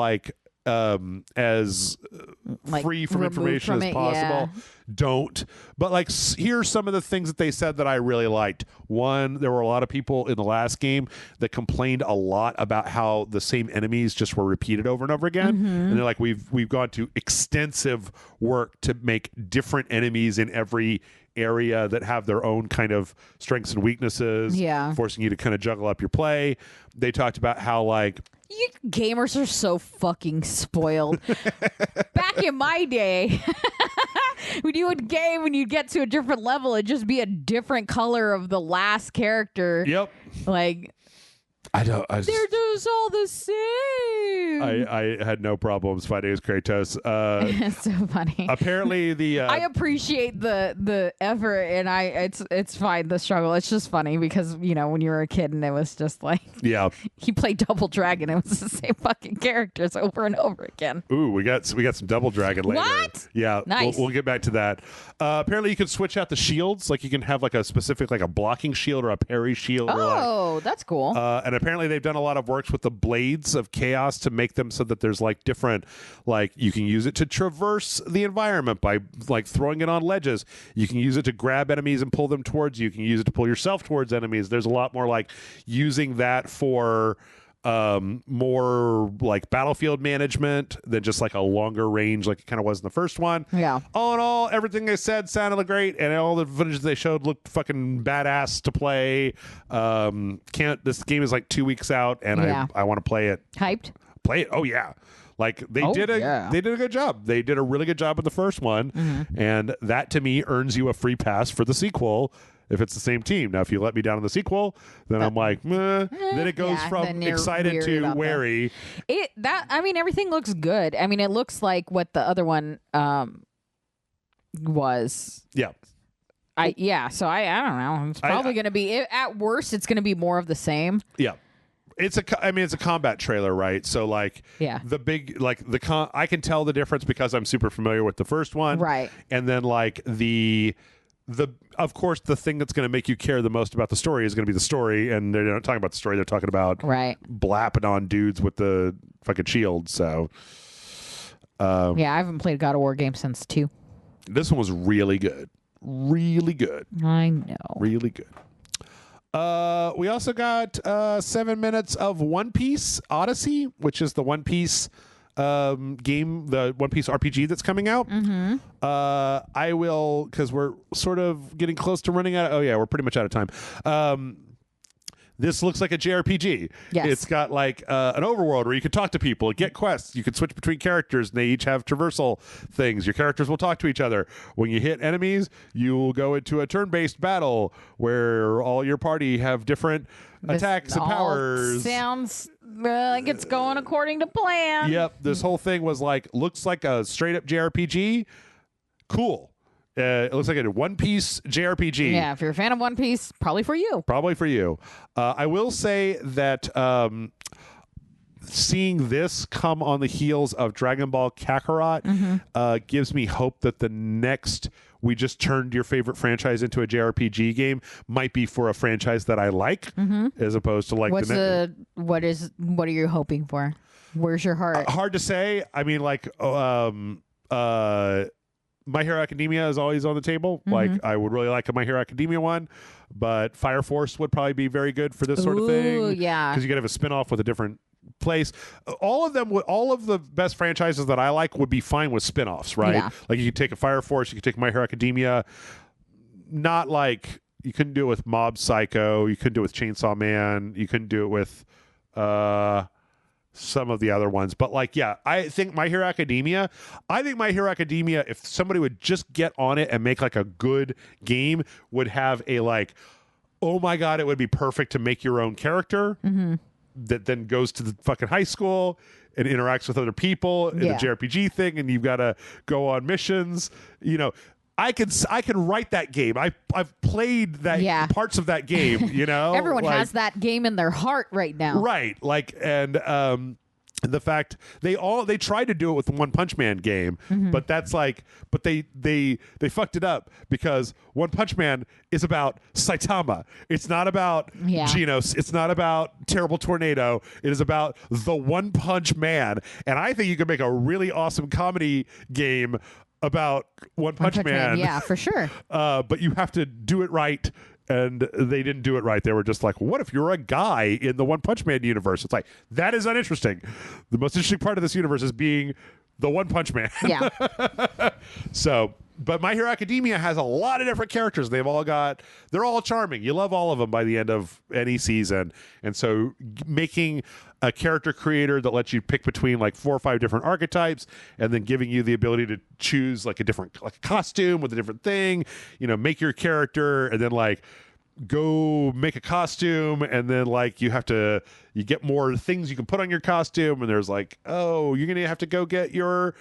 as free from information as possible. Yeah. Don't. But like, here's some of the things that they said that I really liked. One, there were a lot of people in the last game that complained a lot about how the same enemies just were repeated over and over again. Mm-hmm. And they're like, we've gone to extensive work to make different enemies in every area that have their own kind of strengths and weaknesses, forcing you to kind of juggle up your play. They talked about how like you gamers are so fucking spoiled. Back in my day, when you would game, when you get to a different level, it'd just be a different color of the last character. Yep. Like, they're just all the same. I had no problems fighting as Kratos. It's so funny. Apparently, I appreciate the effort, and it's fine, the struggle. It's just funny because you know when you were a kid and it was just like you played Double Dragon, it was the same fucking characters over and over again. Ooh, we got some Double Dragon later. What? Yeah, nice. We'll get back to that. Apparently, you can switch out the shields. Like you can have like a specific like a blocking shield or a parry shield. Oh, that's cool. And apparently they've done a lot of works with the blades of chaos to make them so that there's like different, like you can use it to traverse the environment by like throwing it on ledges. You can use it to grab enemies and pull them towards you. You can use it to pull yourself towards enemies. There's a lot more like using that for more like battlefield management than just like a longer range like it kind of was in the first one. Yeah. All in all, everything they said sounded great, and all the footage they showed looked fucking badass to play. This game is like 2 weeks out, and I want to play it. Hyped? Play it. Oh yeah. Like they did a good job. They did a really good job with the first one, and that to me earns you a free pass for the sequel. If it's the same team. Now, if you let me down in the sequel, then I'm like, meh. Then it goes from excited to wary. Everything looks good. I mean, it looks like what the other one was. Yeah. So I don't know. It's probably going to be, at worst, it's going to be more of the same. Yeah. It's a combat trailer, right? So like the big I can tell the difference because I'm super familiar with the first one. Right. And then like of course, the thing that's going to make you care the most about the story is going to be the story, and they're not talking about the story; they're talking about blapping on dudes with the fucking shield. So, I haven't played a God of War game since 2. This one was really good, really good. I know, really good. We also got 7 minutes of One Piece Odyssey, which is the One Piece game, the One Piece RPG that's coming out. I will, because we're sort of getting close to running out. We're pretty much out of time. This looks like a JRPG. Yes. It's got like an overworld where you can talk to people, get quests. You can switch between characters, and they each have traversal things. Your characters will talk to each other. When you hit enemies, you will go into a turn-based battle where all your party have different attacks and powers. Sounds like it's going according to plan. Yep. This whole thing was like, looks like a straight-up JRPG. Cool. It looks like a One Piece JRPG. Yeah, if you're a fan of One Piece, probably for you. Probably for you. I will say that seeing this come on the heels of Dragon Ball Kakarot gives me hope that the next we just turned your favorite franchise into a JRPG game might be for a franchise that I like, as opposed to like what are you hoping for? Where's your heart? Hard to say. I mean, like My Hero Academia is always on the table. Like, I would really like a My Hero Academia one, but Fire Force would probably be very good for this sort of thing. Yeah. Because you could have a spinoff with a different place. All of the best franchises that I like would be fine with spinoffs, right? Yeah. Like, you could take a Fire Force, you could take My Hero Academia. Not like, you couldn't do it with Mob Psycho, you couldn't do it with Chainsaw Man, you couldn't do it with, some of the other ones. But like, yeah, I think My Hero Academia, if somebody would just get on it and make like a good game, would have a like, oh my God, it would be perfect to make your own character that then goes to the fucking high school and interacts with other people in the JRPG thing, and you've got to go on missions. You know, I can write that game. I've played that parts of that game. You know, everyone has that game in their heart right now, right? Like, and the fact they tried to do it with the One Punch Man game, but that's like, but they fucked it up because One Punch Man is about Saitama. It's not about Genos. It's not about Terrible Tornado. It is about the One Punch Man. And I think you could make a really awesome comedy game about One Punch Man. Yeah, for sure. But you have to do it right. And they didn't do it right. They were just like, what if you're a guy in the One Punch Man universe? It's like, that is uninteresting. The most interesting part of this universe is being the One Punch Man. Yeah. So, but My Hero Academia has a lot of different characters. They're all charming. You love all of them by the end of any season. And so making a character creator that lets you pick between like 4 or 5 different archetypes and then giving you the ability to choose like a different like costume with a different thing, you know, make your character and then like go make a costume and then like you get more things you can put on your costume and there's like, oh, you're going to have to go get your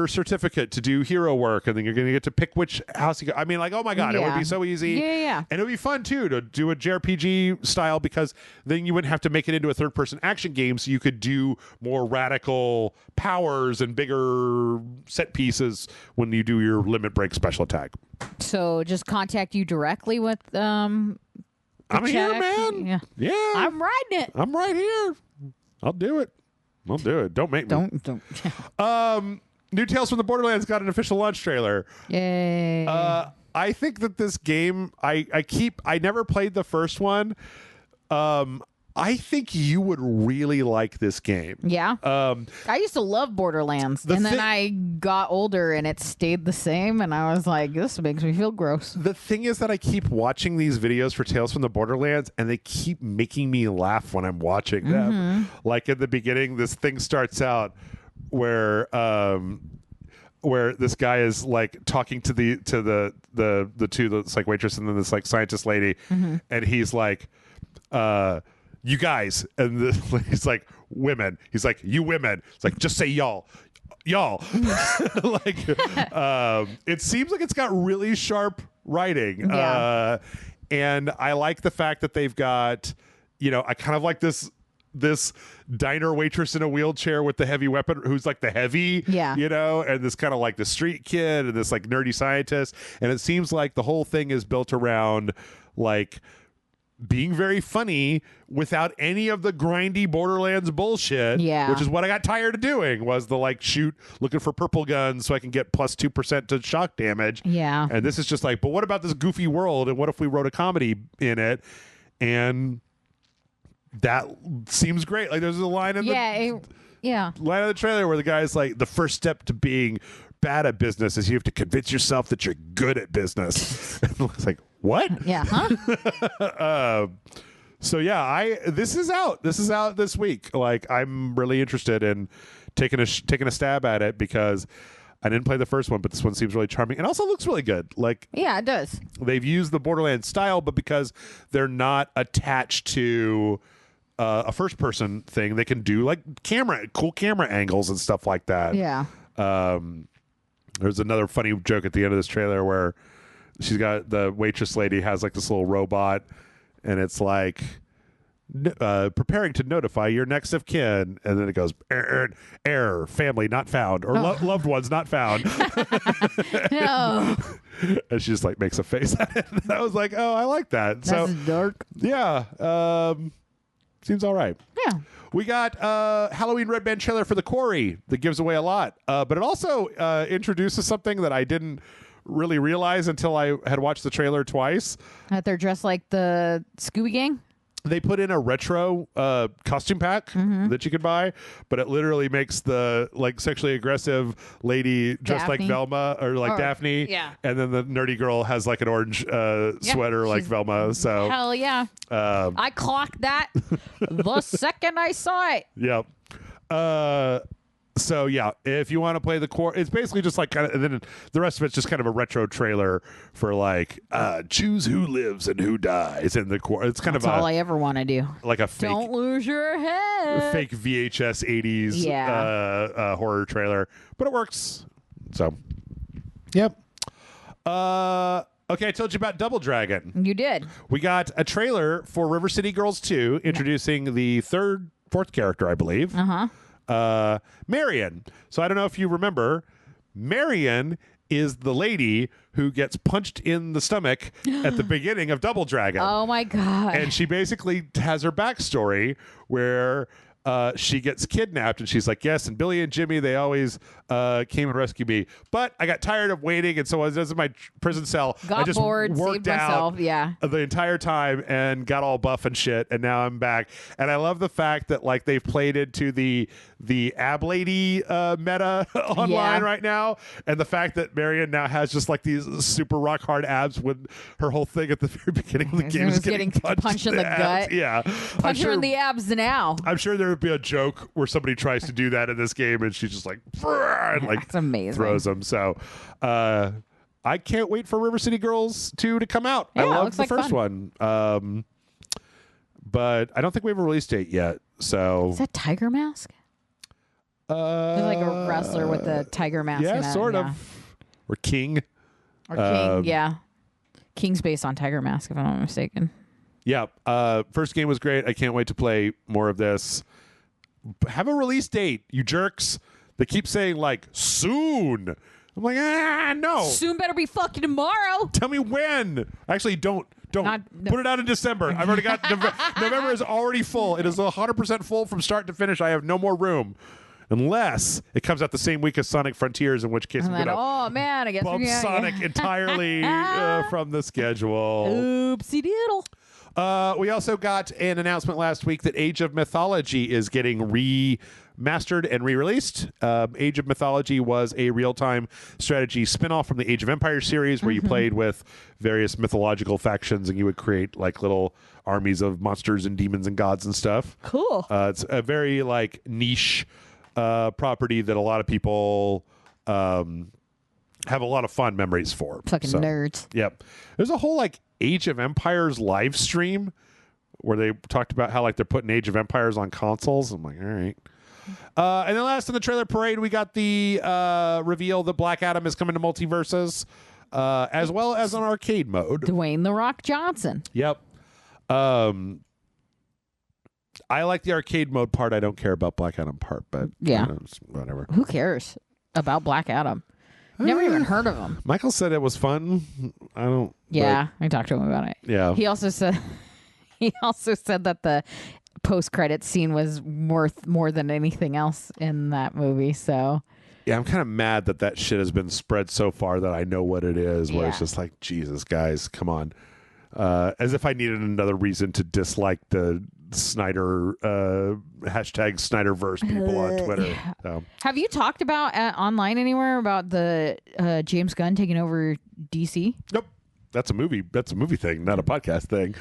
certificate to do hero work and then you're going to get to pick which house you go. I mean, like, oh my God, it would be so easy. Yeah. And it would be fun too to do a JRPG style because then you wouldn't have to make it into a third person action game. So you could do more radical powers and bigger set pieces when you do your limit break special attack. So just contact you directly with I'm here, man. Yeah. I'm riding it. I'm right here. I'll do it. Don't make me. Don't. New Tales from the Borderlands got an official launch trailer. Yay. I think that this game, I never played the first one. I think you would really like this game. Yeah. I used to love Borderlands, and then I got older and it stayed the same, and I was like, this makes me feel gross. The thing is that I keep watching these videos for Tales from the Borderlands, and they keep making me laugh when I'm watching them. Like in the beginning, this thing starts out where this guy is like talking to the two, this like waitress and then this like scientist lady, and he's like, you guys, and the lady's like, women. He's like, you women. It's like, just say y'all. Like, it seems like it's got really sharp writing. And I like the fact that they've got, you know, I kind of like this diner waitress in a wheelchair with the heavy weapon who's like the heavy, you know, and this kind of like the street kid and this like nerdy scientist. And it seems like the whole thing is built around like being very funny without any of the grindy Borderlands bullshit, which is what I got tired of doing, was the like shoot looking for purple guns so I can get plus 2% to shock damage. And this is just like, but what about this goofy world, and what if we wrote a comedy in it? And that seems great. Like there's a line in line of the trailer where the guy's like, the first step to being bad at business is you have to convince yourself that you're good at business. It's like, what? So yeah, this is out this week. Like I'm really interested in taking a stab at it because I didn't play the first one, but this one seems really charming and also looks really good. Like, yeah, it does. They've used the Borderlands style, but because they're not attached to a first person thing, they can do like cool camera angles and stuff like that. There's another funny joke at the end of this trailer where she's got the waitress lady has like this little robot, and it's like preparing to notify your next of kin, and then it goes error, family not found, or loved ones not found. No. And she just like makes a face at it. And I was like, oh, I like that. That's so dark. Yeah. Seems all right. Yeah. We got Halloween Red Band trailer for The Quarry that gives away a lot. But it also introduces something that I didn't really realize until I had watched the trailer twice. That they're dressed like the Scooby Gang? They put in a retro costume pack that you could buy, but it literally makes the like sexually aggressive lady dressed like Velma or like Daphne. Yeah. And then the nerdy girl has like an orange sweater like Velma. So hell yeah. I clocked that the second I saw it. Yep. So yeah, if you want to play the core, it's basically just like kind of, and then the rest of it's just kind of a retro trailer for like choose who lives and who dies in the core. It's kind That's of all I ever want to do. like a fake, Don't lose your head. fake VHS 80s horror trailer, but it works. So, yep. Okay, I told you about Double Dragon. You did. We got a trailer for River City Girls 2, introducing the fourth character, I believe. Marion. So I don't know if you remember, Marion is the lady who gets punched in the stomach at the beginning of Double Dragon. Oh my God. And she basically has her backstory where she gets kidnapped, and she's like, yes, and Billy and Jimmy, they always came and rescued me. But I got tired of waiting, and so I was in my prison cell. Got I just bored, worked saved myself, out the entire time and got all buff and shit, and now I'm back. And I love the fact that like they've played into the ab lady meta online right now, and the fact that Marion now has just like these super rock hard abs when her whole thing at the very beginning of the game is getting punched in the gut. Yeah. Punch her in the abs now. I'm sure there would be a joke where somebody tries to do that in this game, and she's just like, and like that's amazing. Throws them. So I can't wait for River City Girls 2 to come out. Yeah, I love the like first fun. one. But I don't think we have a release date yet. So is that Tiger Mask? There's like a wrestler with a tiger mask. Yeah, in it, sort of. Or King. Or King, yeah. King's based on Tiger Mask, if I'm not mistaken. Yeah. First game was great. I can't wait to play more of this. Have a release date, you jerks. They keep saying like soon. I'm like, no. Soon better be fucking tomorrow. Tell me when. Actually, don't. No. Put it out in December. I've already got November is already full. It is 100% full from start to finish. I have no more room. Unless it comes out the same week as Sonic Frontiers, in which case I'm going to I guess bump Sonic entirely from the schedule. Oopsie doodle. We also got an announcement last week that Age of Mythology is getting remastered and re-released. Age of Mythology was a real-time strategy spin-off from the Age of Empires series, where you played with various mythological factions and you would create like little armies of monsters and demons and gods and stuff. Cool. It's a very like niche property that a lot of people have a lot of fun memories for. Fucking nerds. Yep. There's a whole like Age of Empires live stream where they talked about how like they're putting Age of Empires on consoles. I'm like, all right. And then last in the trailer parade, we got the reveal that Black Adam is coming to multiverses, as well as an arcade mode. Dwayne The Rock Johnson. Yep. I like the arcade mode part. I don't care about Black Adam part, but yeah, whatever. Who cares about Black Adam? Never even heard of him. Michael said it was fun. I don't. Yeah, I talked to him about it. Yeah. He also said that the post-credits scene was worth more than anything else in that movie. So. Yeah, I'm kind of mad that shit has been spread so far that I know what it is. Where it's just like, Jesus, guys, come on. As if I needed another reason to dislike the Snyder hashtag Snyderverse people on Twitter. So. Have you talked about online anywhere about the James Gunn taking over DC? Nope. That's a movie. That's a movie thing, not a podcast thing.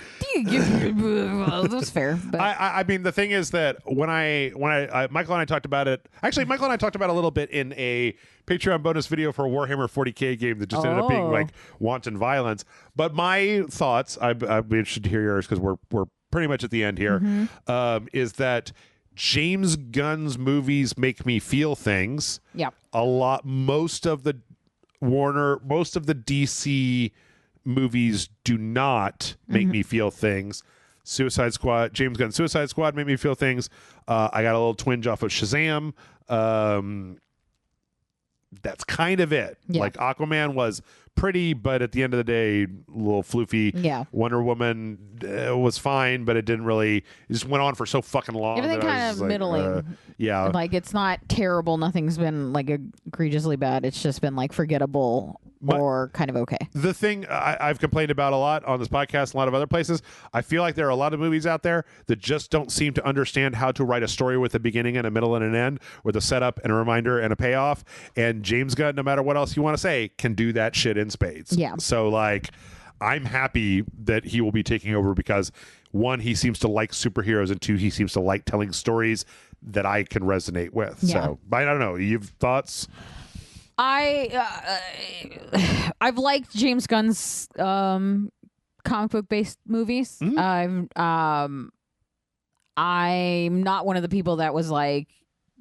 Well, that's fair. But. I mean, the thing is that when Michael and I talked about it. Actually, Michael and I talked about it a little bit in a Patreon bonus video for a Warhammer 40K game that just ended up being like wanton violence. But my thoughts, I'd be interested to hear yours because we're pretty much at the end here. Is that James Gunn's movies make me feel things. Yeah. A lot. Most of the DC movies do not make me feel things. James Gunn's Suicide Squad made me feel things. I got a little twinge off of Shazam. That's kind of it. Yeah. Like Aquaman was pretty, but at the end of the day, a little floofy. Yeah. Wonder Woman was fine, but it didn't really. It just went on for so fucking long. Everything kind of middling. Yeah. Like it's not terrible. Nothing's been like egregiously bad. It's just been like forgettable or kind of okay. The thing I've complained about a lot on this podcast, a lot of other places, I feel like there are a lot of movies out there that just don't seem to understand how to write a story with a beginning and a middle and an end, with a setup and a reminder and a payoff. And James Gunn, no matter what else you want to say, can do that shit in spades. Yeah. So like, I'm happy that he will be taking over because one, he seems to like superheroes, and two, he seems to like telling stories that I can resonate with. Yeah. So I don't know. You've thoughts? I've liked James Gunn's comic book based movies. I'm not one of the people that was like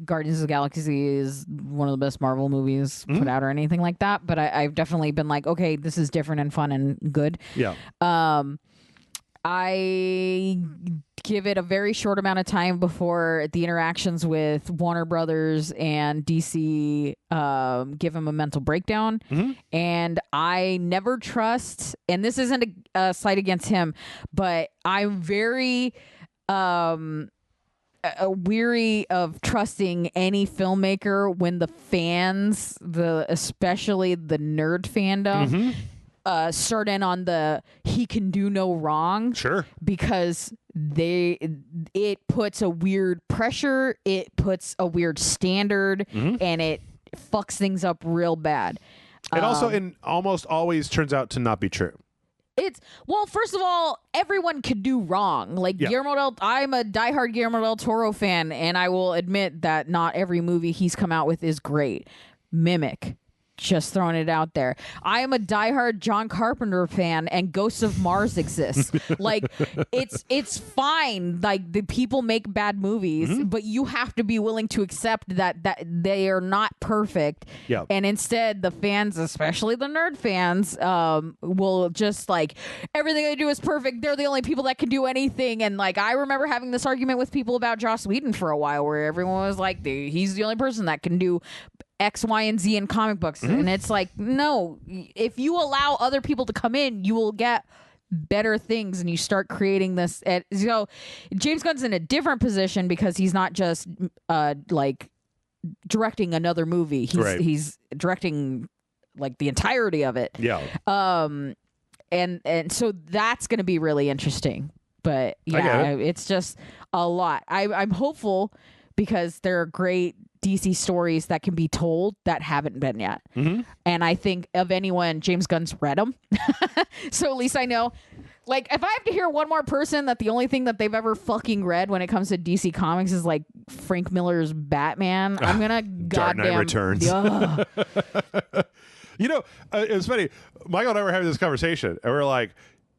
Guardians of the Galaxy is one of the best Marvel movies put out or anything like that. But I've definitely been like, okay, this is different and fun and good. Yeah. I give it a very short amount of time before the interactions with Warner Brothers and DC give him a mental breakdown. And I never trust, and this isn't a slight against him, but I'm very weary of trusting any filmmaker when the fans, especially the nerd fandom, start in on the he can do no wrong. Sure. Because it puts a weird pressure, it puts a weird standard, and it fucks things up real bad. It also almost always turns out to not be true. Well, first of all, everyone could do wrong. Like I'm a diehard Guillermo del Toro fan, and I will admit that not every movie he's come out with is great. Mimic. Just throwing it out there. I am a diehard John Carpenter fan, and Ghosts of Mars exists. Like, it's fine. Like, the people make bad movies, but you have to be willing to accept that they are not perfect. Yeah. And instead, the fans, especially the nerd fans, will just like everything they do is perfect. They're the only people that can do anything. And like, I remember having this argument with people about Joss Whedon for a while, where everyone was like, he's the only person that can do X, Y, and Z in comic books. And it's like, no, if you allow other people to come in, you will get better things, and you start creating this. So James Gunn's in a different position because he's not just like directing another movie. He's directing like the entirety of it. Yeah. And so that's going to be really interesting. But yeah, it's just a lot. I'm hopeful because there are great DC stories that can be told that haven't been yet. And I think of anyone, James Gunn's read them. So at least I know. Like, if I have to hear one more person that the only thing that they've ever fucking read when it comes to DC Comics is like Frank Miller's Batman, I'm gonna Dark Knight Returns. You know, it's funny. Michael and I were having this conversation, and we're like,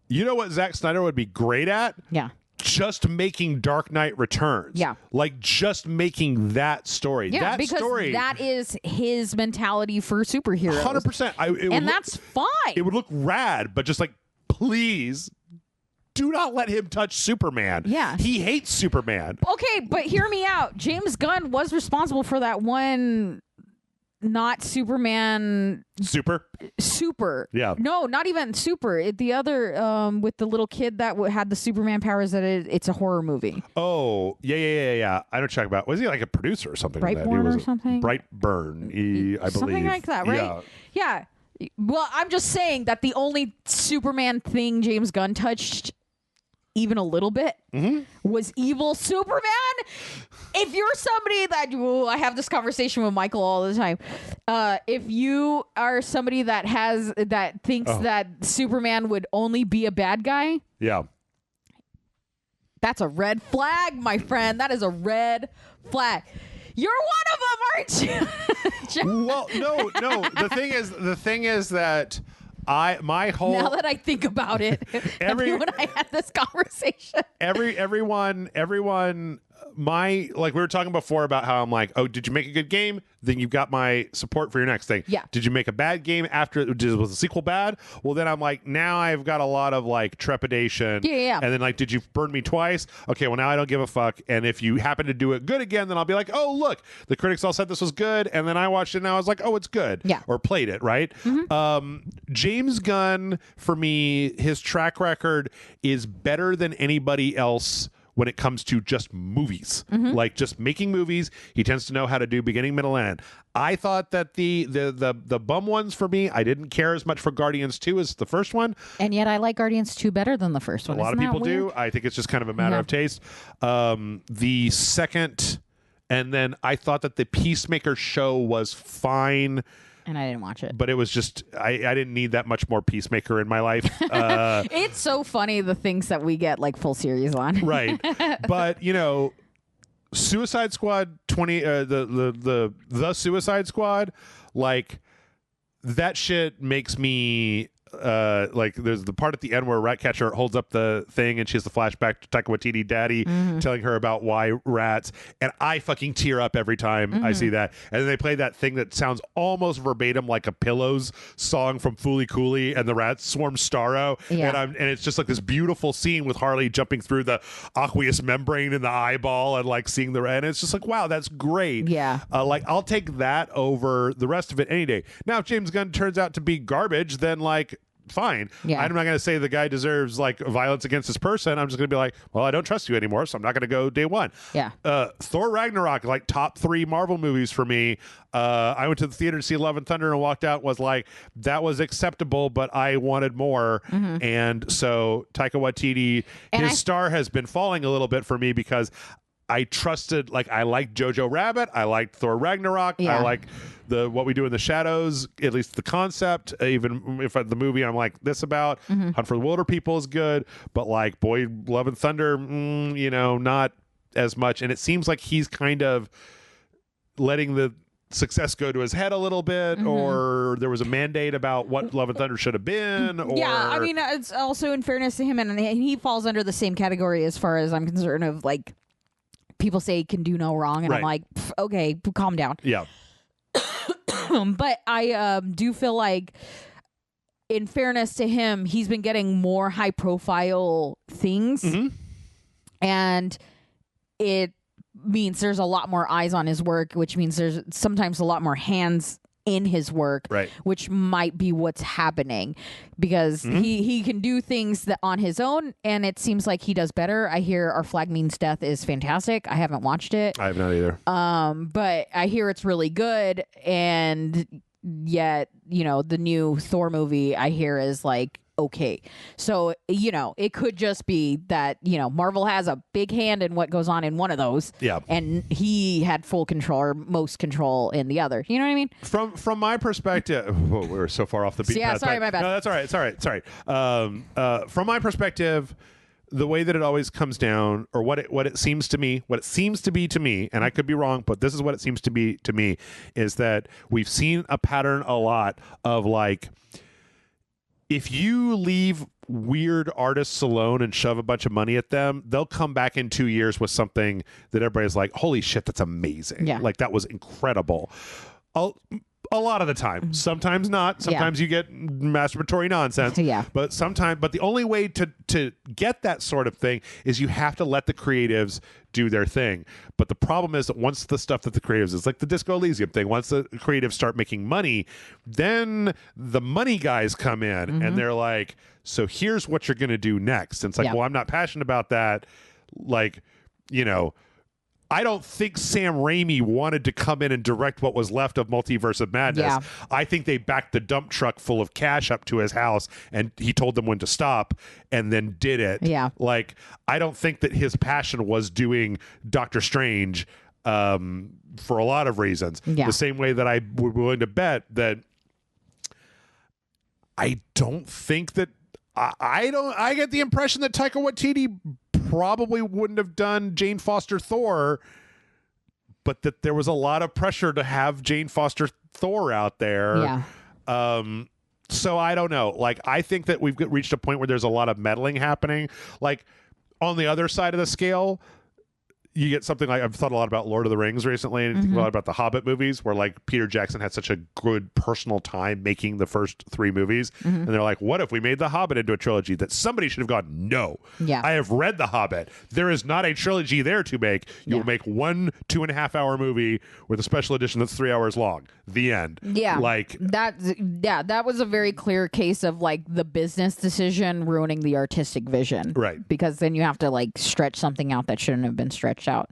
you know what Zack Snyder would be great at? Yeah. Just making Dark Knight Returns. Yeah. Like, just making that story. Yeah, because that is his mentality for superheroes. 100%. And that's fine. It would look rad, but just like, please do not let him touch Superman. Yeah. He hates Superman. Okay, but hear me out. James Gunn was responsible for that one not Superman super. Yeah. No, not even super. The other with the little kid that had the Superman powers, that it's a horror movie. Oh, yeah. I don't check about. Was he like a producer or something? Brightburn or something? Brightburn, I believe. Something like that, right? Yeah. Well, I'm just saying that the only Superman thing James Gunn touched even a little bit was evil Superman. If you're somebody that I have this conversation with Michael all the time, if you are somebody that thinks that Superman would only be a bad guy, that's a red flag, my friend. That is a red flag. You're one of them, aren't you? Well, no. The thing is that my whole, now that I think about it, when I had this conversation, everyone, like we were talking before about how I'm like, oh, did you make a good game? Then you've got my support for your next thing. Yeah. Did you make a bad game after? Was the sequel bad? Well, then I'm like, now I've got a lot of like trepidation. Yeah. And then like, did you burn me twice? Okay, well now I don't give a fuck. And if you happen to do it good again, then I'll be like, oh look, the critics all said this was good, and then I watched it and I was like, oh, it's good. Yeah. Or played it, right? James Gunn, for me, his track record is better than anybody else when it comes to just movies, like just making movies. He tends to know how to do beginning, middle, and end. I thought that the bum ones for me, I didn't care as much for Guardians 2 as the first one. And yet I like Guardians 2 better than the first one. A lot of people do. I think it's just kind of a matter of taste. The second, and then I thought that the Peacemaker show was fine. And I didn't watch it. But it was just, I didn't need that much more Peacemaker in my life. It's so funny, the things that we get like full series on. Right. But, you know, Suicide Squad 20 the Suicide Squad, like that shit makes me like there's the part at the end where Ratcatcher holds up the thing and she has the flashback to Taika Waititi daddy telling her about why rats, and I fucking tear up every time I see that. And then they play that thing that sounds almost verbatim like a Pillows song from Foolie Cooley and the Rats Swarm Starro, and it's just like this beautiful scene with Harley jumping through the aqueous membrane in the eyeball and like seeing the, and it's just like, wow, that's great. Like I'll take that over the rest of it any day. Now if James Gunn turns out to be garbage, then like fine. I'm not going to say the guy deserves like violence against his person. I'm just going to be like, well, I don't trust you anymore, so I'm not going to go day one. Thor Ragnarok, like top 3 Marvel movies for me. I went to the theater to see Love and Thunder and walked out, was like, that was acceptable, but I wanted more. And so Taika Waititi, his star has been falling a little bit for me because I trusted, like, I liked Jojo Rabbit, I liked Thor Ragnarok, I like the What We Do in the Shadows, at least the concept. Even if the movie I'm like this about, Hunt for the Wilder People is good, but like, boy, Love and Thunder, you know, not as much. And it seems like he's kind of letting the success go to his head a little bit, or there was a mandate about what Love and Thunder should have been. Or... Yeah, I mean, it's also in fairness to him, and he falls under the same category as far as I'm concerned of like, people say he can do no wrong, and I'm like, okay, calm down. But I do feel like, in fairness to him, he's been getting more high profile things, and it means there's a lot more eyes on his work, which means there's sometimes a lot more hands in his work, which might be what's happening, because he can do things that on his own, and it seems like he does better. I hear Our Flag Means Death is fantastic. I haven't watched it. I have not either. But I hear it's really good, and yet, you know, the new Thor movie I hear is like okay. So, you know, it could just be that, you know, Marvel has a big hand in what goes on in one of those. And he had full control, or most control, in the other. You know what I mean? From my perspective, whoa, we were so far off the beat path. Sorry, my bad. No, that's all right. It's all right. Sorry. From my perspective, the way that it always comes down, or what it seems to be to me, and I could be wrong, but this is what it seems to be to me, is that we've seen a pattern a lot of like, if you leave weird artists alone and shove a bunch of money at them, they'll come back in 2 years with something that everybody's like, holy shit, that's amazing. Like, that was incredible. A lot of the time. Sometimes not. Sometimes you get masturbatory nonsense. But the only way to get that sort of thing is you have to let the creatives do their thing. But the problem is that once the stuff that the creatives, it's like the Disco Elysium thing, once the creatives start making money, then the money guys come in and they're like, so here's what you're going to do next. And it's like, well, I'm not passionate about that. Like, you know, I don't think Sam Raimi wanted to come in and direct what was left of Multiverse of Madness. I think they backed the dump truck full of cash up to his house, and he told them when to stop, and then did it. Like, I don't think that his passion was doing Doctor Strange for a lot of reasons. The same way that I would be willing to bet that I don't think that I get the impression that Taika Waititi probably wouldn't have done Jane Foster Thor, but that there was a lot of pressure to have Jane Foster Thor out there. So I don't know. Like, I think that we've reached a point where there's a lot of meddling happening. Like, on the other side of the scale, you get something like, I've thought a lot about Lord of the Rings recently, and think a lot about the Hobbit movies, where like Peter Jackson had such a good personal time making the first 3 movies. And they're like, what if we made the Hobbit into a trilogy? That somebody should have gone, no. I have read the Hobbit. There is not a trilogy there to make. You will make 1 2.5 hour movie with a special edition that's 3 hours long. The end. Like that was a very clear case of like the business decision ruining the artistic vision. Because then you have to like stretch something out that shouldn't have been stretched out.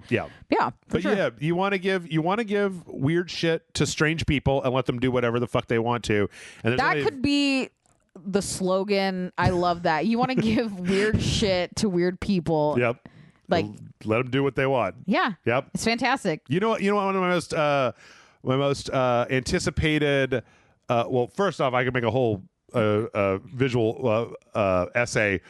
But sure. you want to give weird shit to strange people and let them do whatever the fuck they want to. And that could be the slogan. I love that. You want to give weird shit to weird people. Like, let them do what they want. It's fantastic. You know what? One of my most anticipated. Well, first off, I could make a whole visual essay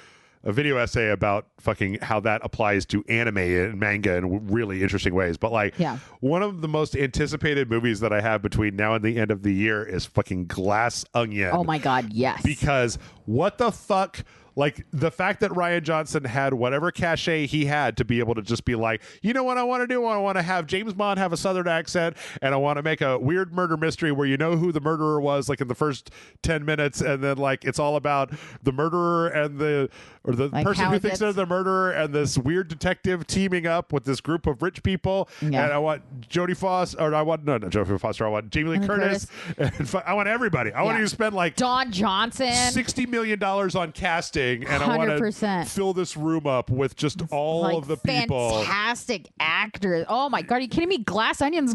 a video essay about fucking how that applies to anime and manga in really interesting ways. But like, one of the most anticipated movies that I have between now and the end of the year is fucking Glass Onion. Oh my God, yes. Because what the fuck? Like, the fact that Rian Johnson had whatever cachet he had to be able to just be like, you know what I want to do? I want to have James Bond have a Southern accent, and I want to make a weird murder mystery where you know who the murderer was, like in the first 10 minutes, and then like it's all about the murderer and the like person who thinks they're the murderer and this weird detective teaming up with this group of rich people. And I want Jodie Foster, or I want not Jodie Foster. I want Jamie Lee Curtis. And I want everybody. I want you to spend like Don Johnson, $60 million on casting, and 100%. I want to fill this room up with just all like of the people. Fantastic actors. Oh my God, are you kidding me? Glass Onion's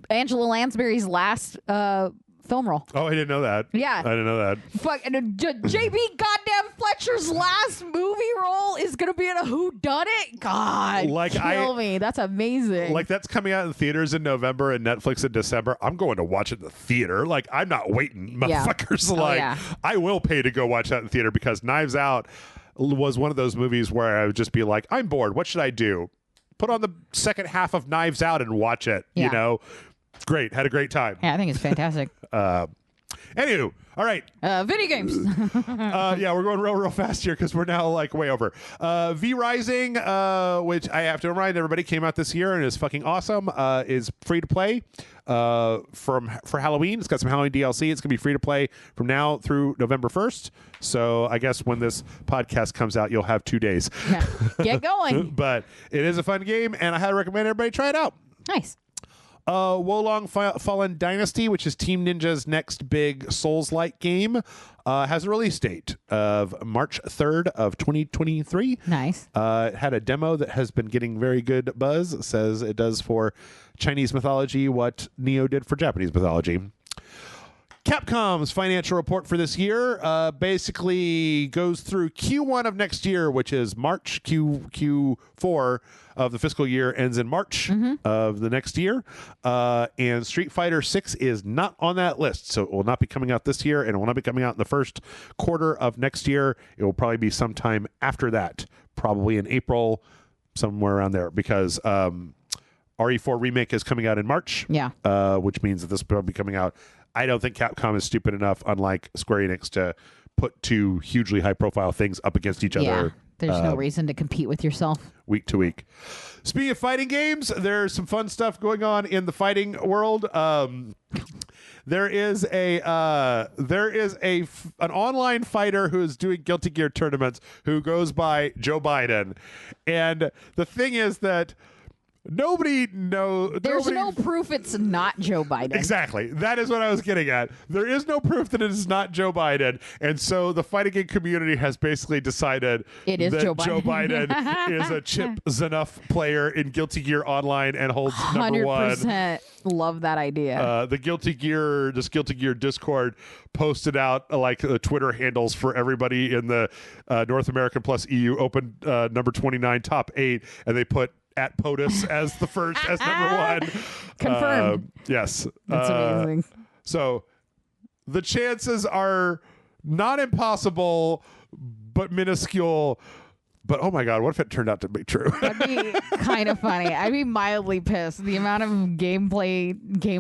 Angela Lansbury's last film role. Oh, I didn't know that. Yeah. I didn't know that. Fuck, and J.B. goddamn Fletcher's last movie role is going to be in a whodunit? God, like, kill me. That's amazing. Like, that's coming out in theaters in November and Netflix in December. I'm going to watch it in the theater. Like, I'm not waiting, motherfuckers. I will pay to go watch that in theater because Knives Out was one of those movies where I would just be like, I'm bored. What should I do? Put on the second half of Knives Out and watch it, you know? Great. Had a great time. Yeah, I think it's fantastic. Anywho, all right. Video games. Yeah, we're going real fast here because we're now like way over. V Rising, which I have to remind everybody came out this year and is fucking awesome, is free to play for Halloween. It's got some Halloween DLC. It's going to be free to play from now through November 1st. So I guess when this podcast comes out, you'll have 2 days. Yeah. Get going. But it is a fun game, and I highly recommend everybody try it out. Nice. Wolong Fallen Dynasty, which is Team Ninja's next big Souls-like game, has a release date of March 3rd of 2023. Nice. It had a demo that has been getting very good buzz. It says it does for Chinese mythology what Neo did for Japanese mythology. Capcom's financial report for this year basically goes through Q1 of next year, which is March. Q4 of the fiscal year ends in March of the next year. And Street Fighter 6 is not on that list. So it will not be coming out this year, and it will not be coming out in the first quarter of next year. It will probably be sometime after that, probably in April, somewhere around there, because RE4 Remake is coming out in March. Yeah. Which means that this will be coming out. I don't think Capcom is stupid enough, unlike Square Enix, to put two hugely high-profile things up against each other. There's no reason to compete with yourself. Week to week. Speaking of fighting games, there's some fun stuff going on in the fighting world. There is an online fighter who is doing Guilty Gear tournaments who goes by Joe Biden, and the thing is that nobody knows. There's no proof it's not Joe Biden. Exactly. That is what I was getting at. There is no proof that it is not Joe Biden. And so the fighting game community has basically decided it is that Joe Biden is a Chip Zanoff player in Guilty Gear Online and holds number 1. 100% love that idea. The Guilty Gear Discord posted out like Twitter handles for everybody in the North American plus EU Open number 29 top 8, and they put at POTUS as the first, as number 1. Confirmed. Yes. That's amazing. So the chances are not impossible, but minuscule. But oh my God, what if it turned out to be true? That'd be kind of funny. I'd be mildly pissed. The amount of game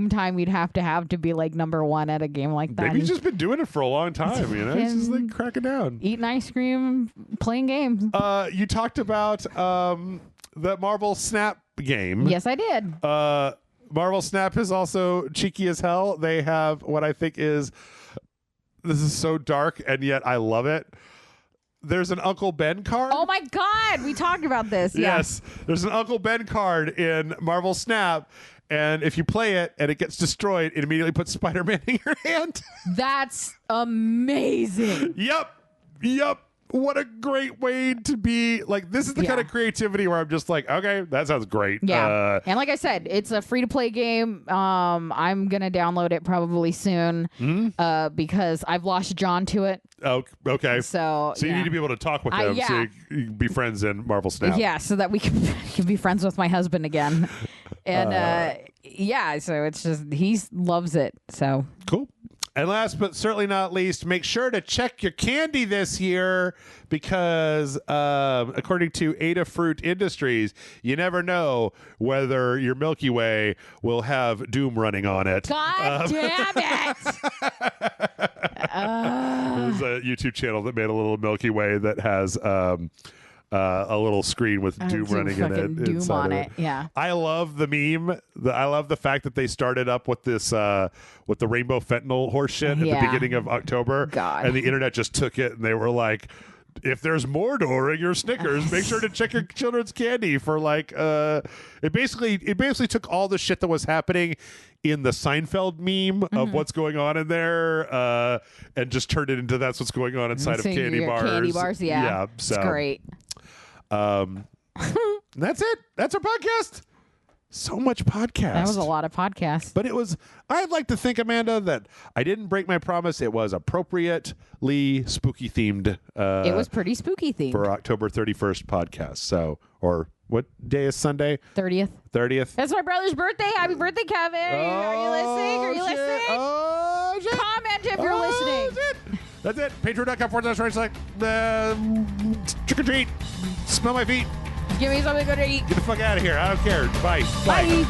time we'd have to be like number 1 at a game like that. Maybe he's just been doing it for a long time, you know? He's just like cracking down. Eating ice cream, playing games. You talked about the Marvel Snap game. Yes, I did. Marvel Snap is also cheeky as hell. They have what I think is, this is so dark and yet I love it. There's an Uncle Ben card. Oh my God, we talked about this. Yes, there's an Uncle Ben card in Marvel Snap, and if you play it and it gets destroyed, it immediately puts Spider-Man in your hand. That's amazing. Yep. What a great way to be. Like, this is the kind of creativity where I'm just like, okay, that sounds great. Yeah. And like I said, it's a free-to-play game. I'm going to download it probably soon because I've lost John to it. Oh, okay. So you need to be able to talk with him so you can be friends in Marvel Snap. Yeah, so that we can be friends with my husband again. And so it's just, he loves it. So cool. And last but certainly not least, make sure to check your candy this year because according to Adafruit Industries, you never know whether your Milky Way will have Doom running on it. God damn it! There's a YouTube channel that made a little Milky Way that has a little screen with Doom running in it. Doom on it. Yeah. I love the meme. I love the fact that they started up with this with the rainbow fentanyl horse shit at the beginning of October. God. And the internet just took it and they were like, if there's Mordor in your Snickers, make sure to check your children's candy for like it basically took all the shit that was happening in the Seinfeld meme of what's going on in there and just turned it into that's what's going on inside of candy bars. Candy bars, yeah. So it's great. That's it. That's our podcast. So much podcast. That was a lot of podcasts. But it was, I'd like to think, Amanda, that I didn't break my promise. It was appropriately spooky themed. It was pretty spooky themed. For October 31st podcast. So, or what day is Sunday? 30th. 30th. That's my brother's birthday. Happy birthday, Kevin. Are you listening? Are you listening? Oh, shit. Comment if you're listening. Shit. That's it. Patreon.com/RageSelect. Trick or treat. Smell my feet. Give me something good to eat. Get the fuck out of here. I don't care. Bye. Bye.